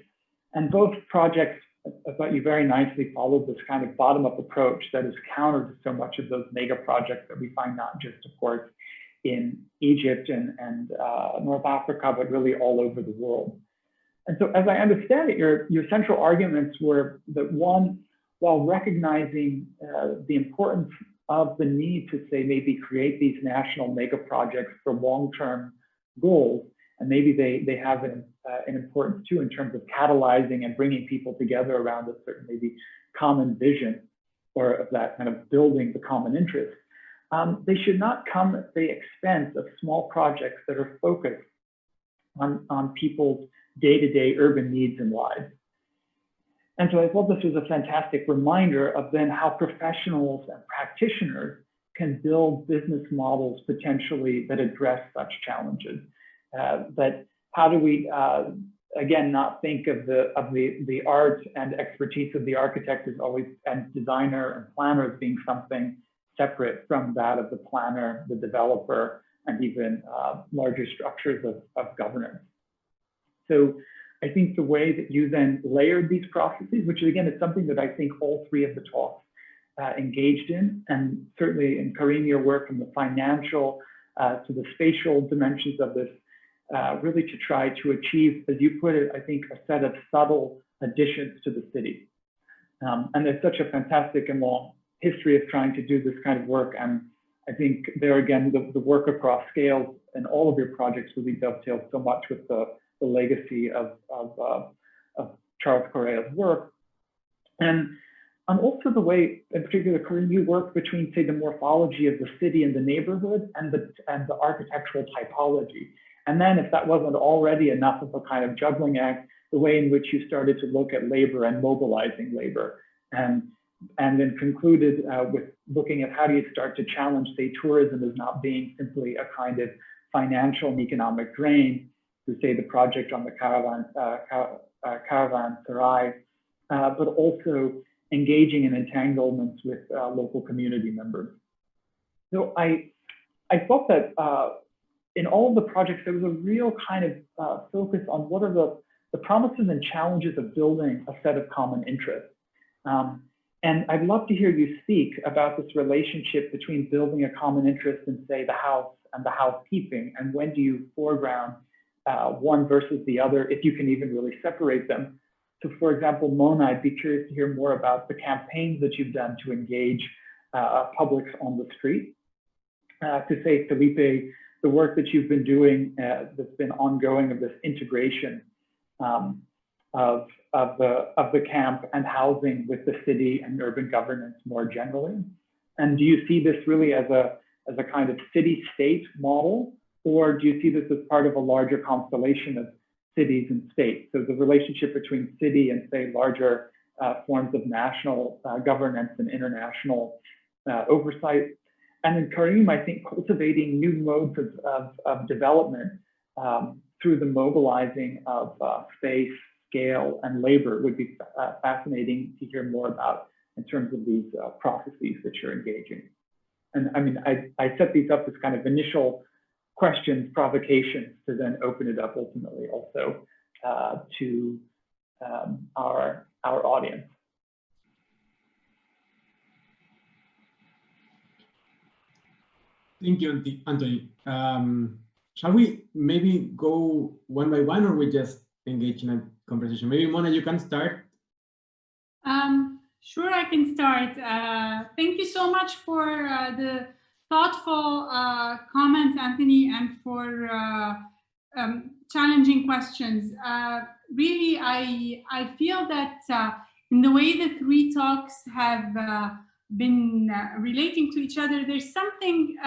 S6: And both projects, I thought you very nicely followed this kind of bottom-up approach that is counter to so much of those mega projects that we find not just, of course, in Egypt and North Africa, but really all over the world. And so as I understand it, your central arguments were that one, while recognizing the importance of the need to, say, maybe create these national mega projects for long-term goals, and maybe they have an importance too in terms of catalyzing and bringing people together around a certain maybe common vision, or of that kind of building the common interest. They should not come at the expense of small projects that are focused on people's day-to-day urban needs and lives. And so I thought this was a fantastic reminder of then how professionals and practitioners can build business models potentially that address such challenges. But how do we, again, not think of the art and expertise of the architect as always, and designer and planner as being something separate from that of the planner, the developer, and even larger structures of governance. So I think the way that you then layered these processes, which again is something that I think all three of the talks engaged in, and certainly in Kareem, your work from the financial to the spatial dimensions of this, really to try to achieve, as you put it, I think a set of subtle additions to the city. And there's such a fantastic and long history of trying to do this kind of work. And I think there again, the work across scales and all of your projects really dovetails so much with the legacy of Charles Correa's work. And also the way, in particular, Kareem, you work between, say, the morphology of the city and the neighborhood and the architectural typology. And then if that wasn't already enough of a kind of juggling act, the way in which you started to look at labor and mobilizing labor. And then concluded with looking at how do you start to challenge, say, tourism as not being simply a kind of financial and economic drain, to say the project on the caravanserai, but also engaging in entanglements with local community members. So I thought that in all of the projects, there was a real kind of focus on what are the promises and challenges of building a set of common interests. And I'd love to hear you speak about this relationship between building a common interest in, say, the house and the housekeeping, and when do you foreground one versus the other, if you can even really separate them. So for example, Mona, I'd be curious to hear more about the campaigns that you've done to engage publics on the street. To say, Felipe, the work that you've been doing that's been ongoing of this integration of the camp and housing with the city and urban governance more generally. And do you see this really as a kind of city-state model, or do you see this as part of a larger constellation of cities and states? So the relationship between city and, say, larger forms of national governance and international oversight. And in Kareem, I think cultivating new modes of development through the mobilizing of space, scale, and labor would be fascinating to hear more about in terms of these processes that you're engaging. And I mean, I set these up as kind of initial questions, provocations, to then open it up ultimately also to our audience.
S4: Thank you, Anthony. Shall we maybe go one by one, or we just engage in conversation. Maybe Mona, you can start.
S2: Sure, I can start. Thank you so much for the thoughtful comments, Anthony, and for challenging questions. Really, I feel that in the way the three talks have been relating to each other, there's something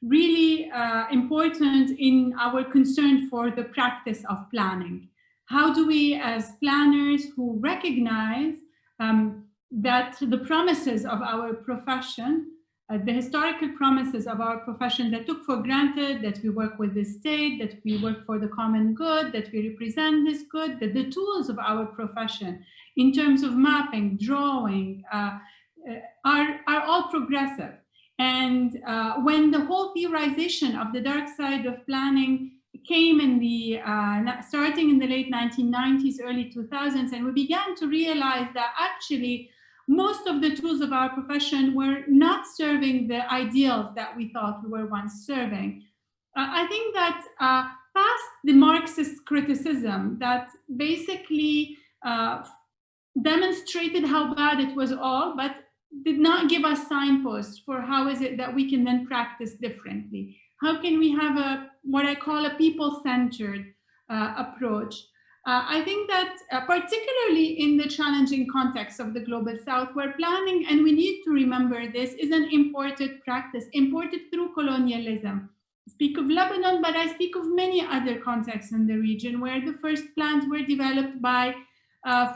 S2: really important in our concern for the practice of planning. How do we, as planners who recognize that the promises of our profession, the historical promises of our profession that took for granted that we work with the state, that we work for the common good, that we represent this good, that the tools of our profession in terms of mapping, drawing, are all progressive. And when the whole theorization of the dark side of planning came in the starting in the late 1990s, early 2000s, and we began to realize that actually most of the tools of our profession were not serving the ideals that we thought we were once serving. I think that past the Marxist criticism that basically demonstrated how bad it was all, but did not give us signposts for how is it that we can then practice differently. How can we have what I call a people-centered approach? I think that particularly in the challenging context of the Global South, where planning, and we need to remember this, is an imported practice, imported through colonialism. I speak of Lebanon, but I speak of many other contexts in the region where the first plans were developed by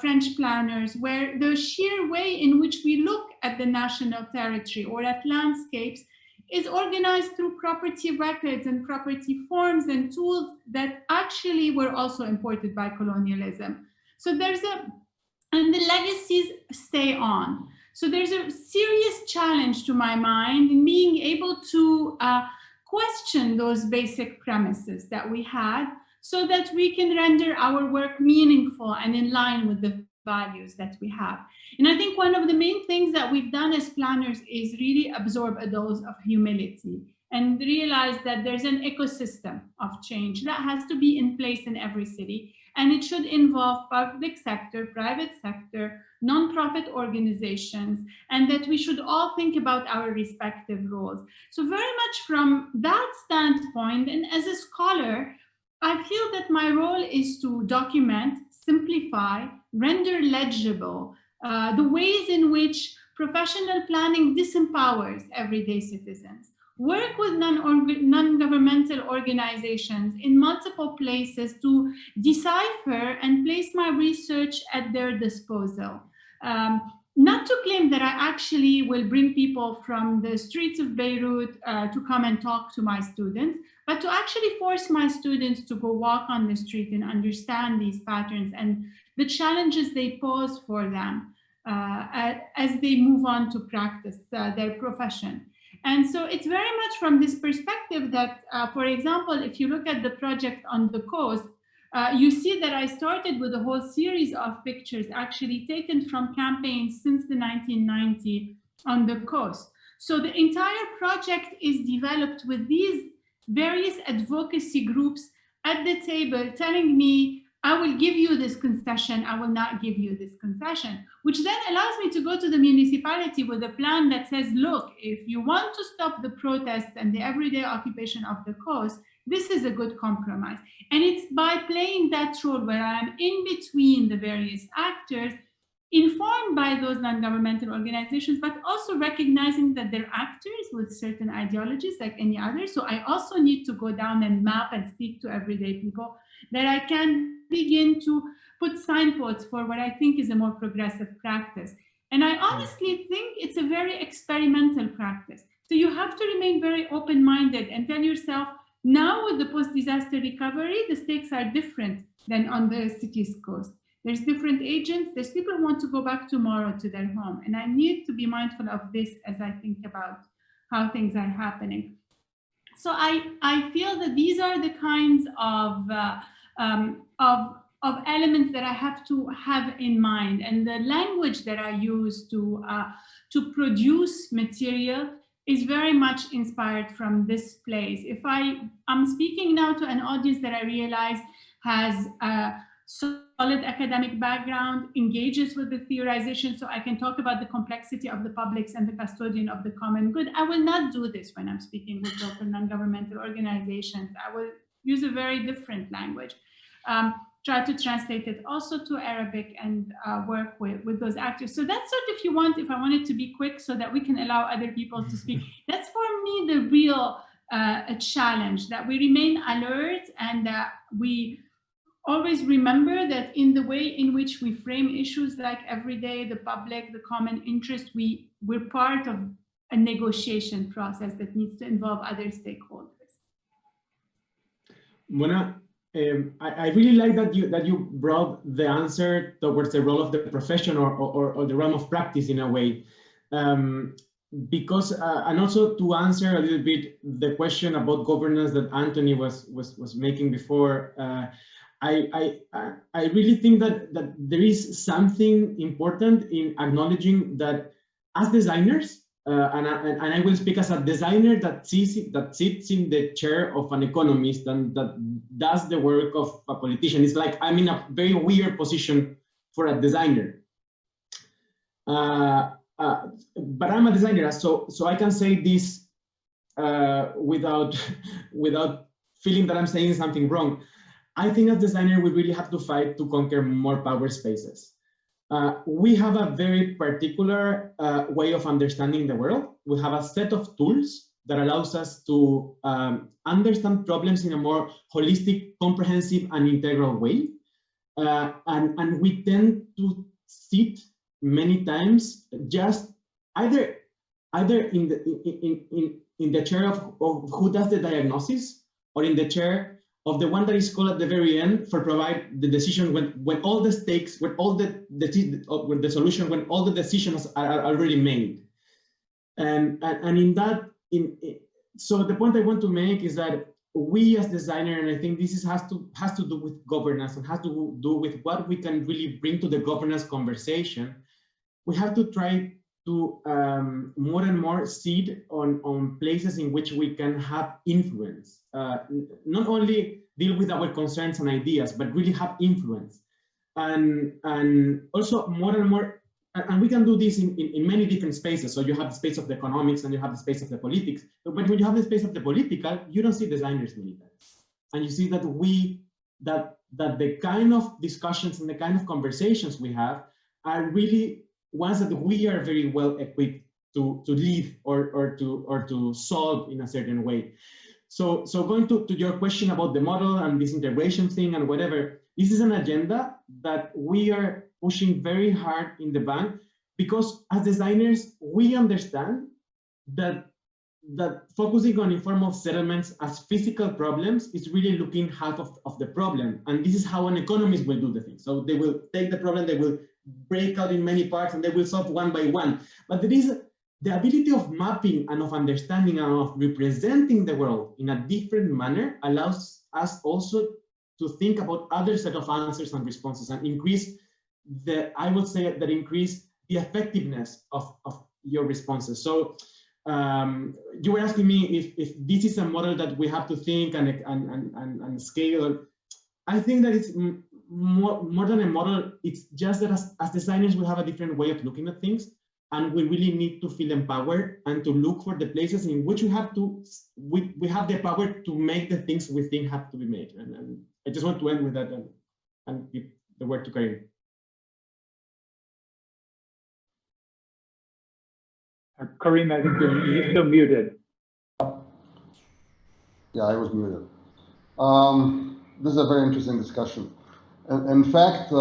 S2: French planners, where the sheer way in which we look at the national territory or at landscapes is organized through property records and property forms and tools that actually were also imported by colonialism. So and the legacies stay on. So there's a serious challenge to my mind in being able to question those basic premises that we had so that we can render our work meaningful and in line with the values that we have. And I think one of the main things that we've done as planners is really absorb a dose of humility and realize that there's an ecosystem of change that has to be in place in every city. And it should involve public sector, private sector, nonprofit organizations, and that we should all think about our respective roles. So very much from that standpoint, and as a scholar, I feel that my role is to document, simplify, render legible the ways in which professional planning disempowers everyday citizens. Work with non-governmental organizations in multiple places to decipher and place my research at their disposal. Not to claim that I actually will bring people from the streets of Beirut to come and talk to my students, but to actually force my students to go walk on the street and understand these patterns and the challenges they pose for them as they move on to practice their profession. And so it's very much from this perspective that, for example, if you look at the project on the coast, you see that I started with a whole series of pictures actually taken from campaigns since the 1990s on the coast. So the entire project is developed with these various advocacy groups at the table telling me, I will give you this concession, I will not give you this concession, which then allows me to go to the municipality with a plan that says, look, if you want to stop the protests and the everyday occupation of the coast, this is a good compromise. And it's by playing that role where I am in between the various actors, informed by those non-governmental organizations, but also recognizing that they're actors with certain ideologies like any other. So I also need to go down and map and speak to everyday people, that I can begin to put signposts for what I think is a more progressive practice. And I honestly think it's a very experimental practice. So you have to remain very open-minded and tell yourself, now with the post-disaster recovery, the stakes are different than on the city's coast. There's different agents, there's people who want to go back tomorrow to their home. And I need to be mindful of this as I think about how things are happening. So I feel that these are the kinds of elements that I have to have in mind, and the language that I use to produce material is very much inspired from this place. If I'm speaking now to an audience that I realize has solid academic background, engages with the theorization, so I can talk about the complexity of the publics and the custodian of the common good. I will not do this when I'm speaking with local non-governmental organizations. I will use a very different language. Try to translate it also to Arabic and work with those actors. So that's sort of, if I wanted to be quick so that we can allow other people to speak, that's for me the real a challenge, that we remain alert and that we always remember that in the way in which we frame issues like everyday, the public, the common interest, we're part of a negotiation process that needs to involve other stakeholders.
S4: Mona, I really like that you brought the answer towards the role of the profession or the realm of practice in a way, because and also to answer a little bit the question about governance that Anthony was making before. I really think that there is something important in acknowledging that as designers, and I will speak as a designer that sits in the chair of an economist and that does the work of a politician. It's like I'm in a very weird position for a designer. But I'm a designer, so I can say this without feeling that I'm saying something wrong. I think as designer, we really have to fight to conquer more power spaces. We have a very particular way of understanding the world. We have a set of tools that allows us to understand problems in a more holistic, comprehensive, and integral way. And we tend to sit many times just either in the chair of who does the diagnosis, or in the chair of the one that is called at the very end for provide the decision when all the stakes, when all the solution, when all the decisions are already made. And in that, so the point I want to make is that we as designer, and I think this has to do with governance and has to do with what we can really bring to the governance conversation. We have to try to more and more seed on places in which we can have influence, not only deal with our concerns and ideas, but really have influence. And also more and more, and we can do this in many different spaces. So you have the space of the economics and you have the space of the politics. But when you have the space of the political, you don't see designers many times. And you see that that the kind of discussions and the kind of conversations we have are really ones that we are very well equipped to lead or to solve in a certain way. So going to your question about the model and this integration thing and whatever, this is an agenda that we are pushing very hard in the bank, because as designers, we understand that focusing on informal settlements as physical problems is really looking half of the problem. And this is how an economist will do the thing. So they will take the problem, they will break out in many parts, and they will solve one by one. But there is the ability of mapping and of understanding and of representing the world in a different manner allows us also to think about other set of answers and responses and increase I would say that increase the effectiveness of your responses. So you were asking me if this is a model that we have to think and scale. I think that it's more than a model. It's just that as designers, we have a different way of looking at things, and we really need to feel empowered and to look for the places in which we have the power to make the things we think have to be made. And I just want to end with that and give the word to Kareem.
S6: Kareem, I think you're still muted.
S5: Yeah, I was muted. This is a very interesting discussion. In fact,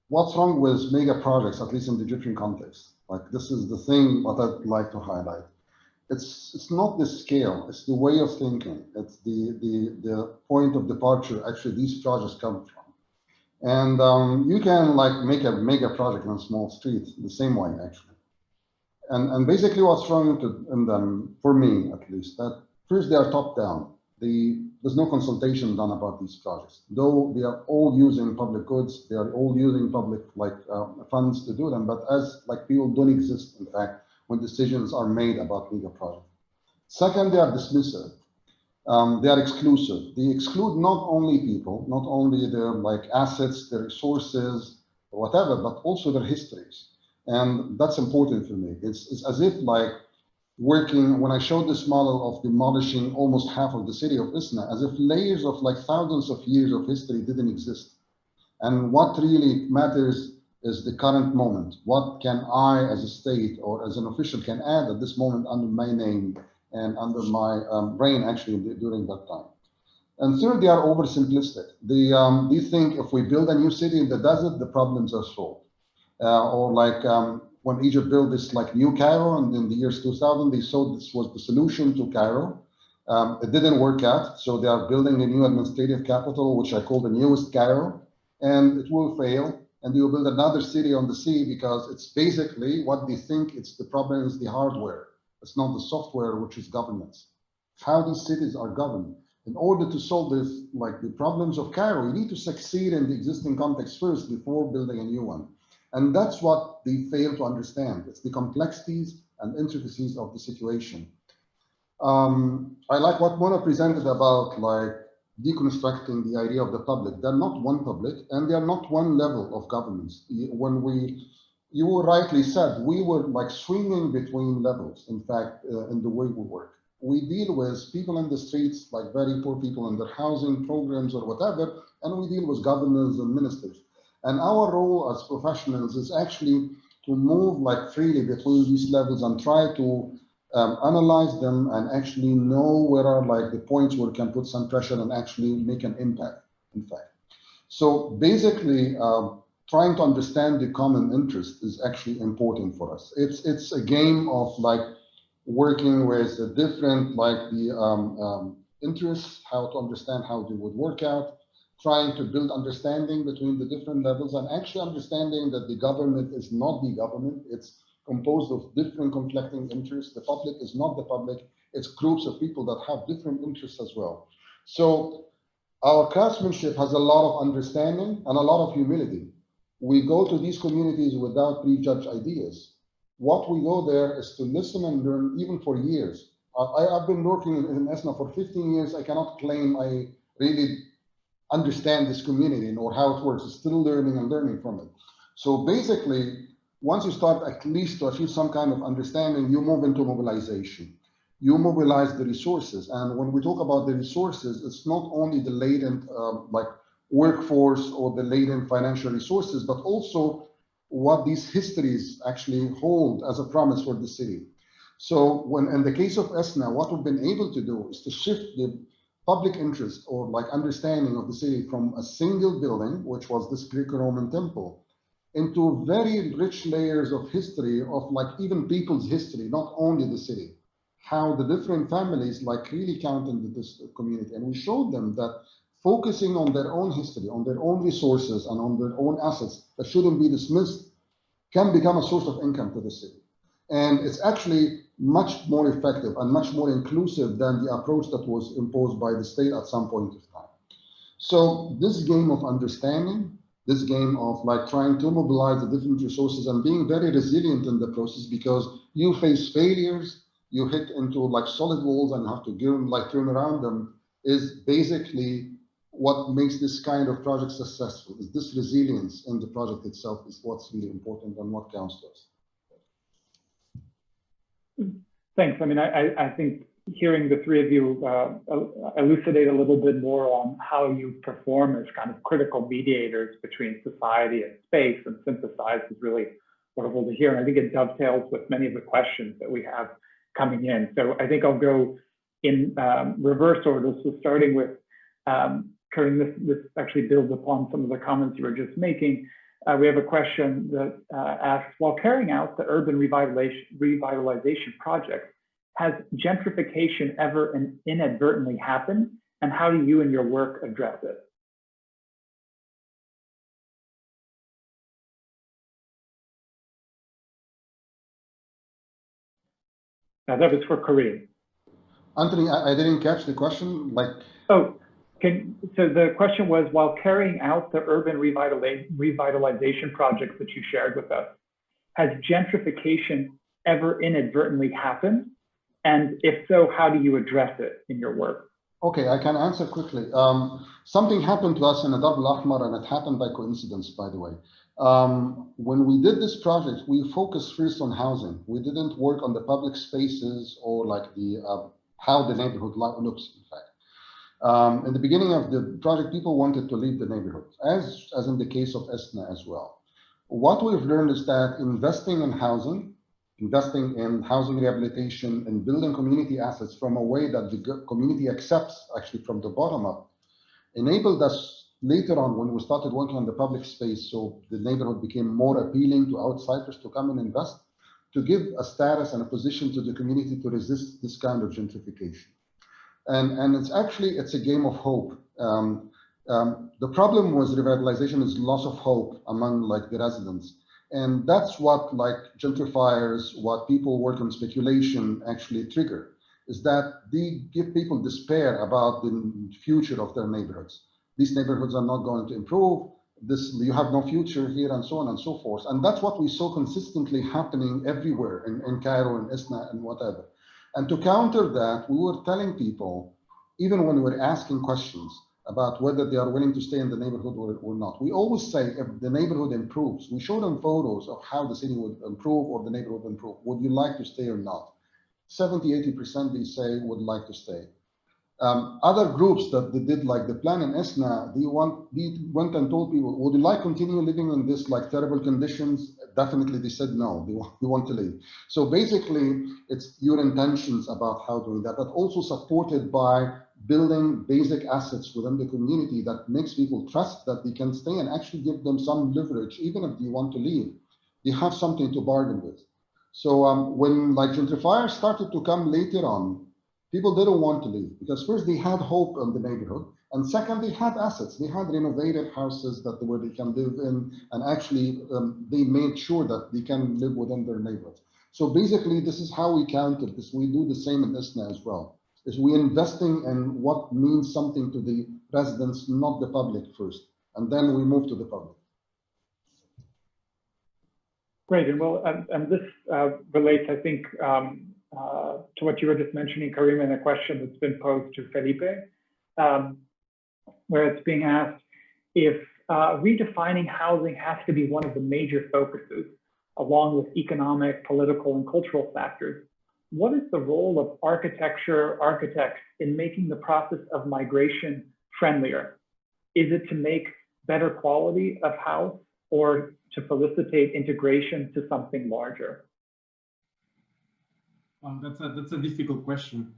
S5: what's wrong with mega projects, at least in the Egyptian context? Like, this is the thing that I'd like to highlight. It's not the scale, it's the way of thinking. It's the point of departure actually these projects come from. And you can like make a mega project in a small street the same way actually. And basically what's wrong in them, for me at least, that first they are top down. There's no consultation done about these projects. Though they are all using public goods, they are all using public funds to do them, but as like people don't exist in fact when decisions are made about mega projects. Second, they are dismissive. they are exclusive. They exclude not only people, not only their like assets, their resources, or whatever, but also their histories. And that's important for me. It's as if like working, when I showed this model of demolishing almost half of the city of Isna, as if layers of like thousands of years of history didn't exist. And what really matters is the current moment. What can I, as a state or as an official, can add at this moment under my name and under my brain, actually, during that time. And third, they are oversimplistic. They think if we build a new city in the desert, the problems are solved. Or like when Egypt built this like new Cairo, and in the years 2000, they thought this was the solution to Cairo. It didn't work out, so they are building a new administrative capital, which I call the newest Cairo, and it will fail. And they will build another city on the sea because it's basically what they think it's the problem is the hardware. It's not the software, which is governance. How these cities are governed. In order to solve this, like the problems of Cairo, you need to succeed in the existing context first before building a new one. And that's what they fail to understand. It's the complexities and intricacies of the situation. I like what Mona presented about like deconstructing the idea of the public. They're not one public and they are not one level of governance. When you rightly said, we were like swinging between levels, in fact, in the way we work. We deal with people in the streets, like very poor people in their housing programs or whatever, and we deal with governors and ministers. And our role as professionals is actually to move like freely between these levels and try to analyze them and actually know where are like the points where we can put some pressure and actually make an impact, in fact. So basically, trying to understand the common interest is actually important for us. It's a game of like working with the different like the interests, how to understand how they would work out, trying to build understanding between the different levels and actually understanding that the government is not the government. It's composed of different conflicting interests. The public is not the public. It's groups of people that have different interests as well. So our craftsmanship has a lot of understanding and a lot of humility. We go to these communities without prejudged ideas. What we go there is to listen and learn, even for years. I've been working in ESNA for 15 years. I cannot claim I really understand this community or how it works. It's still learning and learning from it. So basically, once you start at least to achieve some kind of understanding, you move into mobilization. You mobilize the resources. And when we talk about the resources, it's not only the latent like workforce or the latent financial resources, but also what these histories actually hold as a promise for the city. So when in the case of ESNA, what we've been able to do is to shift the public interest or like understanding of the city from a single building, which was this Greco-Roman temple, into very rich layers of history of like even people's history, not only the city, how the different families like really count into this community. And we showed them that focusing on their own history, on their own resources and on their own assets that shouldn't be dismissed can become a source of income to the city. And it's actually much more effective and much more inclusive than the approach that was imposed by the state at some point of time. So this game of understanding, this game of like trying to mobilize the different resources and being very resilient in the process, because you face failures, you hit into like solid walls and have to turn around them, is basically what makes this kind of project successful. Is this resilience in the project itself is what's really important and what counts to us.
S6: Thanks. I mean, I think hearing the three of you elucidate a little bit more on how you perform as kind of critical mediators between society and space and synthesize is really wonderful to hear. And I think it dovetails with many of the questions that we have coming in. So I think I'll go in reverse order. So starting with Kareem, this actually builds upon some of the comments you were just making. We have a question that asks, while carrying out the urban revitalization project, has gentrification ever inadvertently happened? And how do you and your work address it? Now that was for Kareem.
S5: Anthony, I didn't catch the question. Like,
S6: oh, so the question was, while carrying out the urban revitalization projects that you shared with us, has gentrification ever inadvertently happened? And if so, how do you address it in your work?
S5: Okay, I can answer quickly. Something happened to us in a double Ahmar, and it happened by coincidence, by the way. When we did this project, we focused first on housing. We didn't work on the public spaces or like the how the neighborhood looks, in fact. In the beginning of the project, people wanted to leave the neighborhood, as in the case of ESNA as well. What we've learned is that investing in housing rehabilitation, and building community assets from a way that the community accepts, actually from the bottom up, enabled us later on when we started working on the public space, so the neighborhood became more appealing to outsiders to come and invest, to give a status and a position to the community to resist this kind of gentrification. And it's a game of hope. The problem with revitalization is loss of hope among like the residents. And that's what like gentrifiers, what people work on speculation actually trigger, is that they give people despair about the future of their neighborhoods. These neighborhoods are not going to improve. You have no future here, and so on and so forth. And that's what we saw consistently happening everywhere in Cairo and Isna and whatever. And to counter that, we were telling people, even when we were asking questions about whether they are willing to stay in the neighborhood or not, we always say, if the neighborhood improves, we show them photos of how the city would improve or the neighborhood would improve. Would you like to stay or not? 70, 80% they say would like to stay. Other groups that they did like the plan in Esna, they went and told people, would you like to continue living in this like terrible conditions? Definitely they said no, they want to leave. So basically it's your intentions about how doing that, but also supported by building basic assets within the community that makes people trust that they can stay and actually give them some leverage, even if they want to leave, they have something to bargain with. So when like gentrifiers started to come later on, people didn't want to leave because first they had hope in the neighborhood, and second they had assets. They had renovated houses where they can live in, and actually they made sure that they can live within their neighborhood. So basically, this is how we counter this. We do the same in ISNA as well. Is we investing in what means something to the residents, not the public first, and then we move to the public.
S6: Great, and well, and this relates, I think, to what you were just mentioning, Kareem, in a question that's been posed to Felipe, where it's being asked if redefining housing has to be one of the major focuses, along with economic, political, and cultural factors. What is the role of architects in making the process of migration friendlier? Is it to make better quality of house or to facilitate integration to something larger?
S4: That's a difficult question.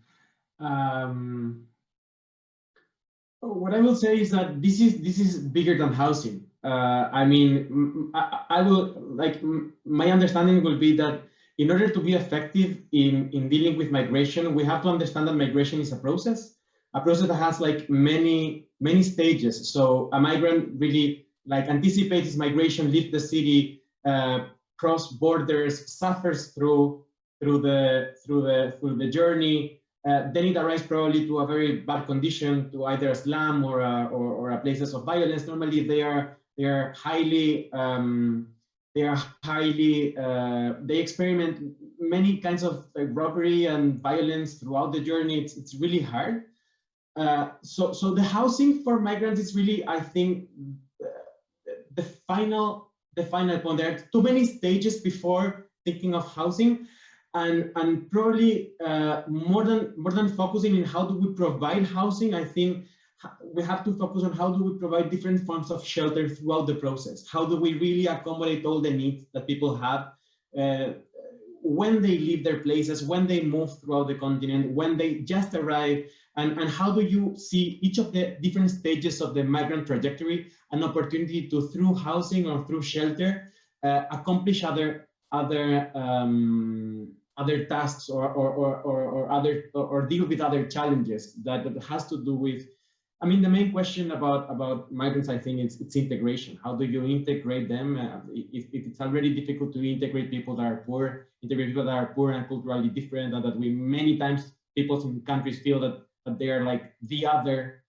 S4: What I will say is that this is bigger than housing. I mean, I will like my understanding will be that in order to be effective in dealing with migration, we have to understand that migration is a process that has like many stages. So a migrant really like anticipates migration, leaves the city, cross borders, suffers through the journey. Then it arrives probably to a very bad condition, to either a slum or a places of violence. Normally they experiment many kinds of robbery and violence throughout the journey. It's really hard. So the housing for migrants is really, I think, the final point. There are too many stages before thinking of housing, and probably more than focusing on how do we provide housing, I think we have to focus on how do we provide different forms of shelter throughout the process. How do we really accommodate all the needs that people have when they leave their places, when they move throughout the continent, when they just arrive, and how do you see each of the different stages of the migrant trajectory an opportunity to, through housing or through shelter, accomplish other tasks or deal with other challenges that has to do with. I mean, the main question about migrants, I think, it's integration. How do you integrate them? If it's already difficult to integrate people that are poor, and culturally different, and that we many times people in countries feel that they are like the other,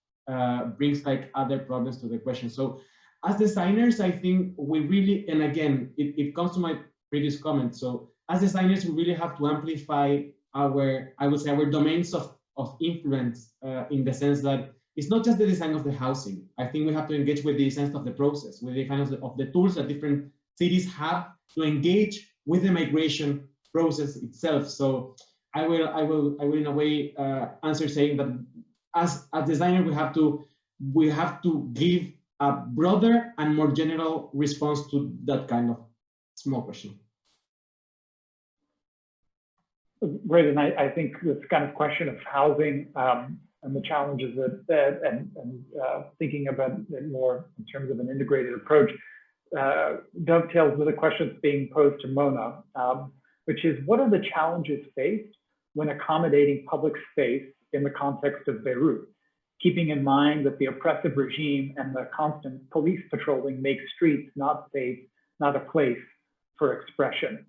S4: brings like other problems to the question. So as designers, I think we really, and again, it comes to my previous comment. So as designers, we really have to amplify our, I would say, our domains of of influence in the sense that it's not just the design of the housing. I think we have to engage with the design of the process, with the design of the tools that different cities have to engage with the migration process itself. So I will in a way answer saying that as a designer we have to give a broader and more general response to that kind of small question.
S6: Great, and I think this kind of question of housing and the challenges and thinking about it more in terms of an integrated approach dovetails with the question that's being posed to Mona, which is, what are the challenges faced when accommodating public space in the context of Beirut, keeping in mind that the oppressive regime and the constant police patrolling make streets not safe, not a place for expression?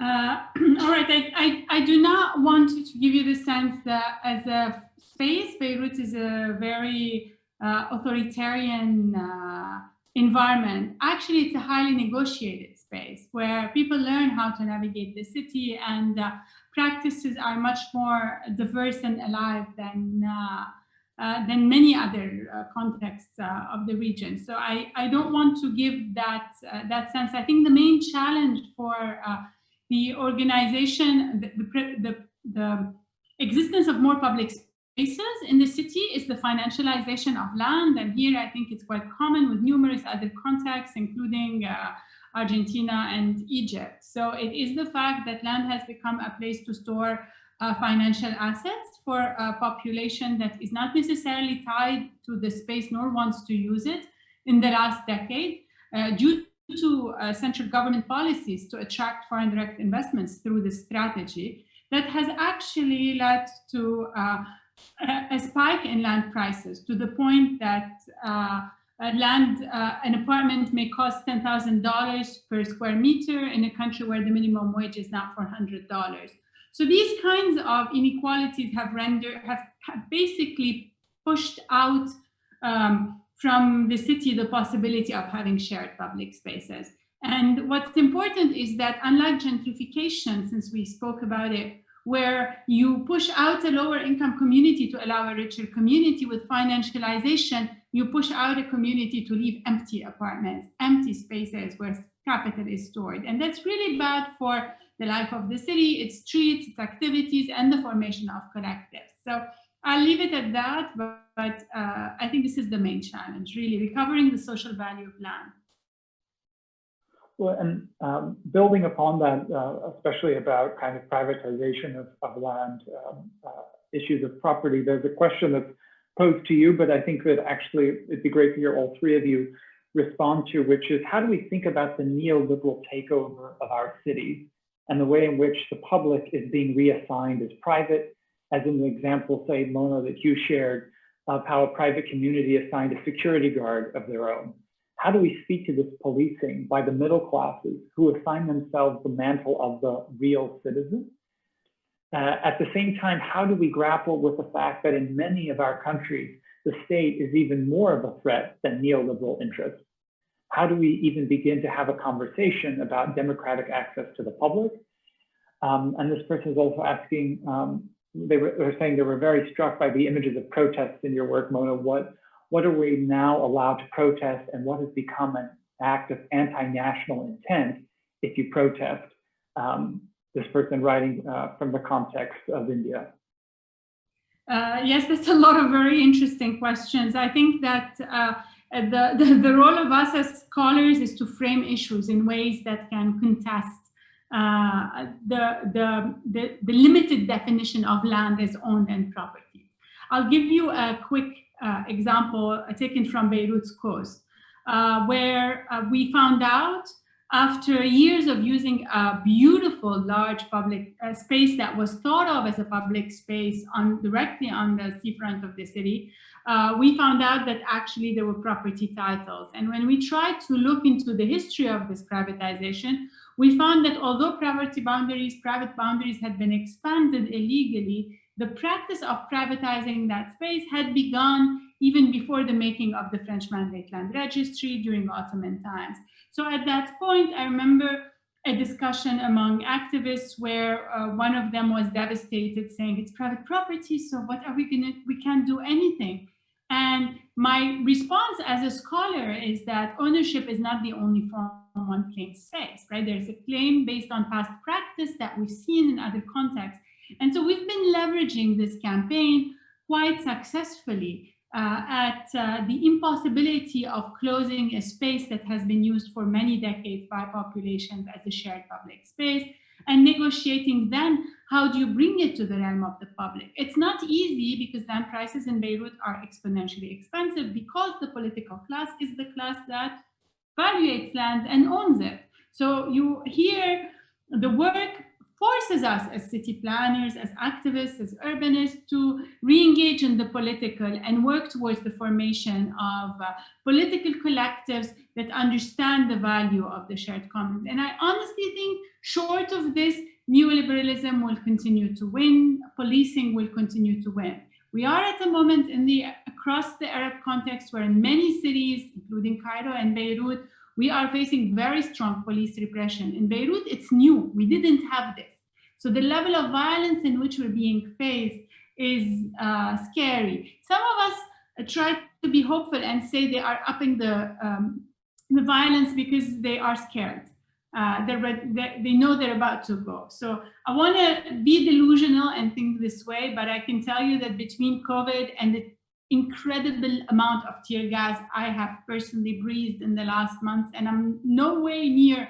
S2: All right, I do not want to give you the sense that as a space, Beirut is a very authoritarian environment. Actually, it's a highly negotiated space where people learn how to navigate the city, and practices are much more diverse and alive than many other contexts of the region. So I don't want to give that sense. I think the main challenge for the organization, the existence of more public spaces in the city is the financialization of land. And here I think it's quite common with numerous other contexts, including Argentina and Egypt. So it is the fact that land has become a place to store financial assets for a population that is not necessarily tied to the space nor wants to use it in the last decade, due to central government policies to attract foreign direct investments through this strategy that has actually led to a spike in land prices, to the point that an apartment may cost $10,000 per square meter in a country where the minimum wage is now $400. So these kinds of inequalities have basically pushed out from the city the possibility of having shared public spaces. And what's important is that, unlike gentrification, since we spoke about it, where you push out a lower income community to allow a richer community, with financialization, you push out a community to leave empty apartments, empty spaces where capital is stored. And that's really bad for the life of the city, its streets, its activities, and the formation of collectives. So I'll leave it at that, but I think this is the main challenge, really, recovering the social value of land.
S6: Well, and building upon that, especially about kind of privatization of land, issues of property, there's a question that's posed to you, but I think that actually it'd be great to hear all three of you respond to, which is, how do we think about the neoliberal takeover of our cities and the way in which the public is being reassigned as private, as in the example, say, Mona, that you shared, of how a private community assigned a security guard of their own? How do we speak to this policing by the middle classes who assign themselves the mantle of the real citizen? At the same time, how do we grapple with the fact that in many of our countries, the state is even more of a threat than neoliberal interests? How do we even begin to have a conversation about democratic access to the public? And this person is also asking, they were saying they were very struck by the images of protests in your work, Mona. What are we now allowed to protest, and what has become an act of anti-national intent if you protest? This person writing from the context of India.
S2: Yes, that's a lot of very interesting questions. I think that the role of us as scholars is to frame issues in ways that can contest the limited definition of land as owned and property. I'll give you a quick example taken from Beirut's coast, where we found out, after years of using a beautiful large public space that was thought of as a public space directly on the seafront of the city, we found out that actually there were property titles. And when we tried to look into the history of this privatization, we found that although private boundaries had been expanded illegally, the practice of privatizing that space had begun even before the making of the French Mandate Land Registry during Ottoman times. So at that point, I remember a discussion among activists where one of them was devastated, saying it's private property, so what are we gonna, we can't do anything. And my response as a scholar is that ownership is not the only form one claim space, right? There's a claim based on past practice that we've seen in other contexts. And so we've been leveraging this campaign quite successfully at the impossibility of closing a space that has been used for many decades by populations as a shared public space, and negotiating then how do you bring it to the realm of the public. It's not easy because land prices in Beirut are exponentially expensive because the political class is the class that valuates land and owns it. So you hear the work forces us as city planners, as activists, as urbanists to re-engage in the political and work towards the formation of political collectives that understand the value of the shared commons. And I honestly think short of this, neoliberalism will continue to win, policing will continue to win. We are at a moment across the Arab context where in many cities, including Cairo and Beirut, we are facing very strong police repression. In Beirut, it's new. We didn't have this. So the level of violence in which we're being faced is scary. Some of us try to be hopeful and say they are upping the violence because they are scared. They know they're about to go. So I want to be delusional and think this way, but I can tell you that between COVID and the incredible amount of tear gas I have personally breathed in the last months, and I'm no way near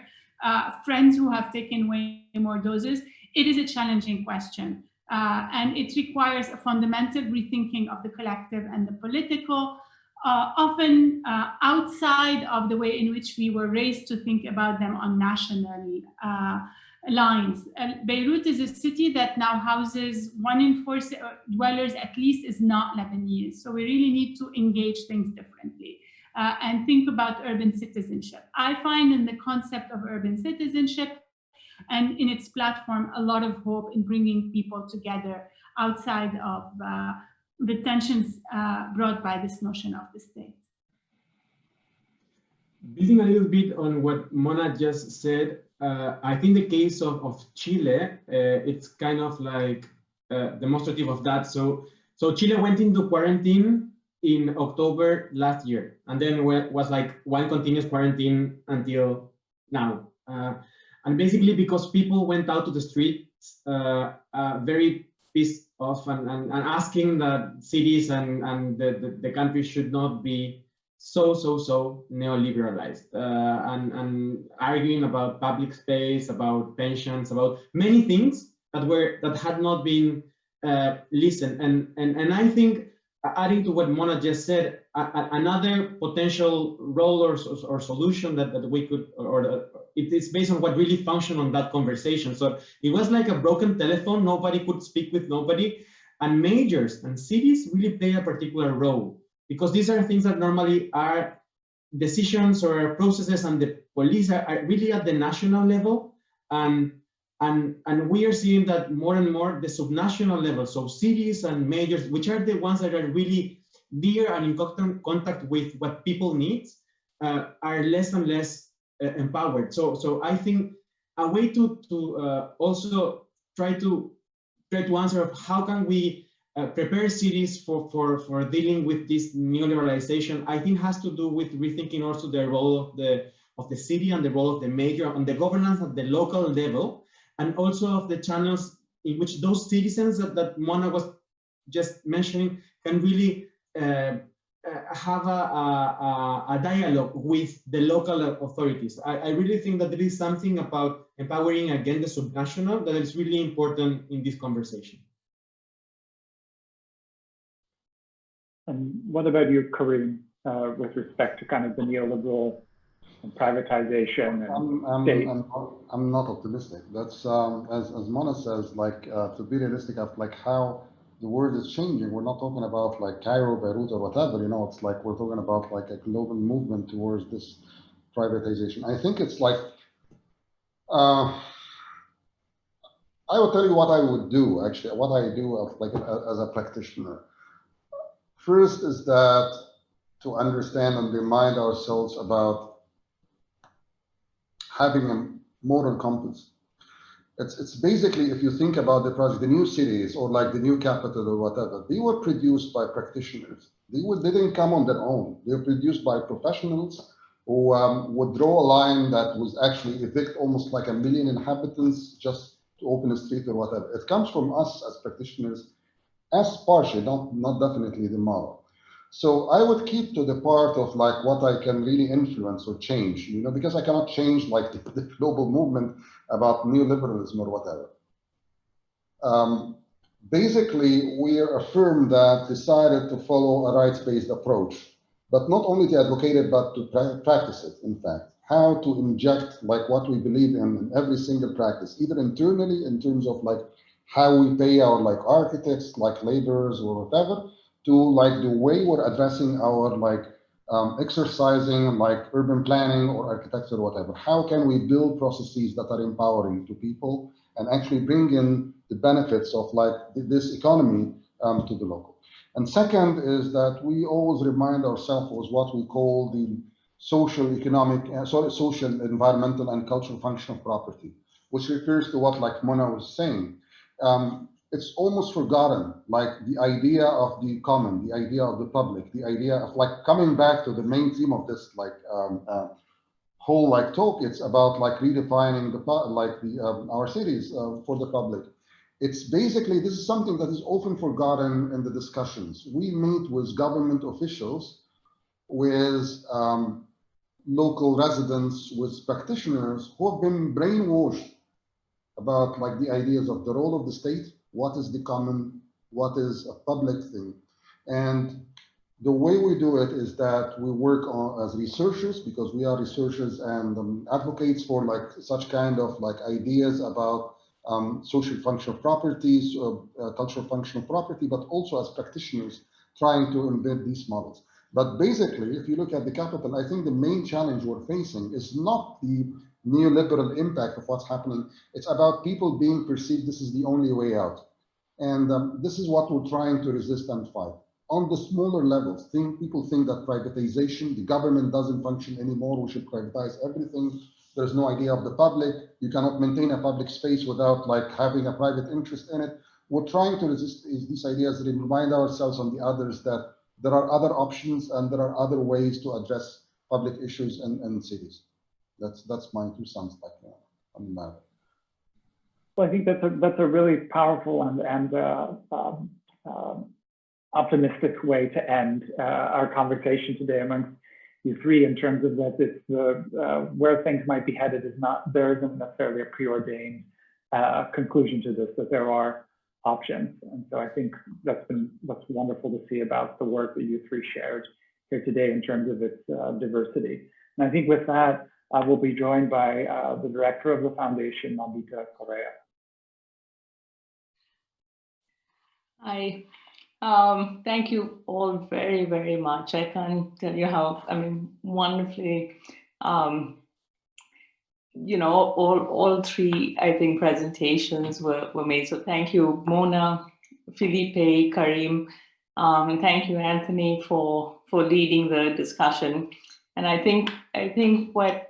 S2: friends who have taken way more doses, it is a challenging question. And it requires a fundamental rethinking of the collective and the political, often outside of the way in which we were raised to think about them on national lines. Beirut is a city that now houses 1 in 4 dwellers at least is not Lebanese. So we really need to engage things differently and think about urban citizenship. I find in the concept of urban citizenship and in its platform a lot of hope in bringing people together outside of the tensions brought by this notion of the state.
S4: Building a little bit on what Mona just said, I think the case of Chile, it's kind of like demonstrative of that. So Chile went into quarantine in October last year, and then was like one continuous quarantine until now. And basically because people went out to the streets very pissed off and asking that cities and the country should not be so neoliberalized and arguing about public space, about pensions, about many things that had not been listened. And I think, adding to what Mona just said, another potential role or solution that we could, it is based on what really functioned on that conversation. So it was like a broken telephone, nobody could speak with nobody, and majors and cities really play a particular role, because these are things that normally are decisions or processes, and the police are really at the national level, and we are seeing that more and more the subnational level, so cities and majors, which are the ones that are really near and in contact with what people need, are less and less empowered. So I think a way to also try to answer of how can we prepare cities for dealing with this neoliberalization, I think has to do with rethinking also the role of the city and the role of the major and the governance at the local level, and also of the channels in which those citizens that Mona was just mentioning can really have a dialogue with the local authorities. I really think that there is something about empowering again the subnational that is really important in this conversation.
S6: And what about you, Kareem, with respect to kind of the neoliberal and privatization and state?
S5: I'm not optimistic. That's as Mona says, like to be realistic of like how the world is changing. We're not talking about like Cairo, Beirut, or whatever. You know, it's like we're talking about like a global movement towards this privatization. I think it's like I will tell you what I would do. Actually, what I do like as a practitioner. First is that to understand and remind ourselves about having more encompassed. It's basically, if you think about the project, the new cities or like the new capital or whatever, they were produced by practitioners. They didn't come on their own. They were produced by professionals who would draw a line that was actually evict almost like 1 million inhabitants just to open a street or whatever. It comes from us as practitioners, as partially, not definitely the model. So I would keep to the part of like what I can really influence or change, you know, because I cannot change like the global movement about neoliberalism or whatever. Basically, we are a firm that decided to follow a rights-based approach, but not only to advocate it, but to practice it, in fact. How to inject like what we believe in every single practice, either internally in terms of like how we pay our like architects, like laborers or whatever, to like the way we're addressing our like exercising like urban planning or architecture or whatever. How can we build processes that are empowering to people and actually bring in the benefits of like this economy to the local? And second is that we always remind ourselves of what we call the social, economic, social, environmental, and cultural function of property, which refers to what like Mona was saying. It's almost forgotten, like the idea of the common, the idea of the public, the idea of like coming back to the main theme of this like whole like talk. It's about like redefining the our cities for the public. It's basically, this is something that is often forgotten in the discussions. We meet with government officials, with local residents, with practitioners who have been brainwashed about like the ideas of the role of the state, what is the common, what is a public thing. And the way we do it is that we work on as researchers, because we are researchers and advocates for like such kind of like ideas about social functional properties, cultural functional property, but also as practitioners trying to embed these models. But basically, if you look at the capital, I think the main challenge we're facing is not the neoliberal impact of what's happening. It's about people being perceived this is the only way out. And this is what we're trying to resist and fight. On the smaller levels, people think that privatization, the government doesn't function anymore, we should privatize everything. There's no idea of the public. You cannot maintain a public space without like having a private interest in it. We're trying to resist these ideas and remind ourselves on the others that there are other options and there are other ways to address public issues in cities. That's my 2 cents like on the matter.
S6: Well, I think that's a really powerful and optimistic way to end our conversation today amongst you 3, in terms of that it's where things might be headed is not, there isn't necessarily a preordained conclusion to this, that there are options. And so I think that's wonderful to see about the work that you 3 shared here today in terms of its diversity. And I think with that, we'll be joined by the director of the foundation, Nabita Correa.
S1: Hi. Thank you all very, very much. I can't tell you how, I mean, wonderfully, you know, all 3, I think, presentations were made. So thank you, Mona, Felipe, Kareem, and thank you, Anthony, for leading the discussion. And I think what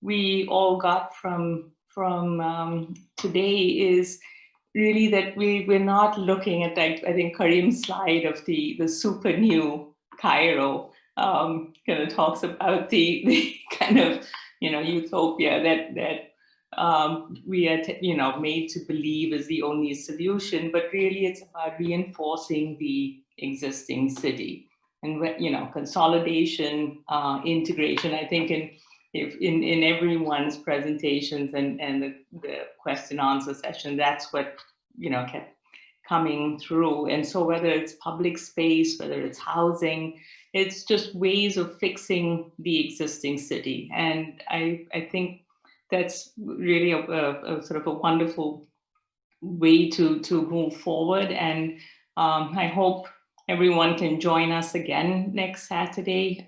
S1: we all got from today is really that we're not looking at, like, I think Kareem's slide of the super new Cairo kind of talks about the kind of, you know, utopia that we are, you know, made to believe is the only solution, but really it's about reinforcing the existing city and, you know, consolidation, integration. I think in everyone's presentations and the question answer session, that's what, you know, kept coming through. And so whether it's public space, whether it's housing, it's just ways of fixing the existing city. And I think that's really a sort of a wonderful way to move forward. And I hope everyone can join us again next Saturday,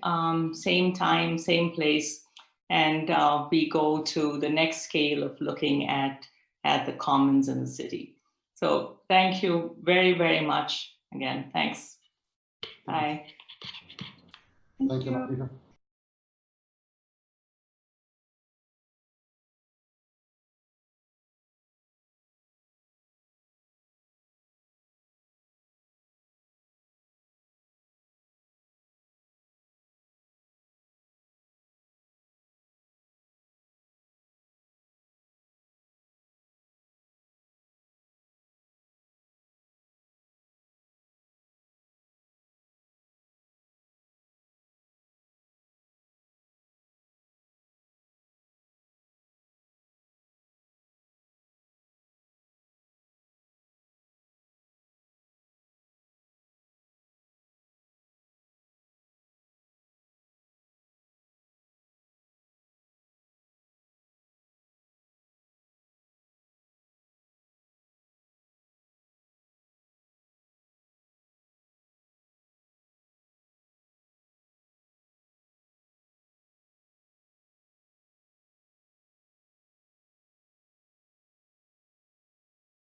S1: same time, same place. And we go to the next scale of looking at the commons in the city. So thank you very, very much again. Thanks. Bye.
S5: Thank you, Nabita.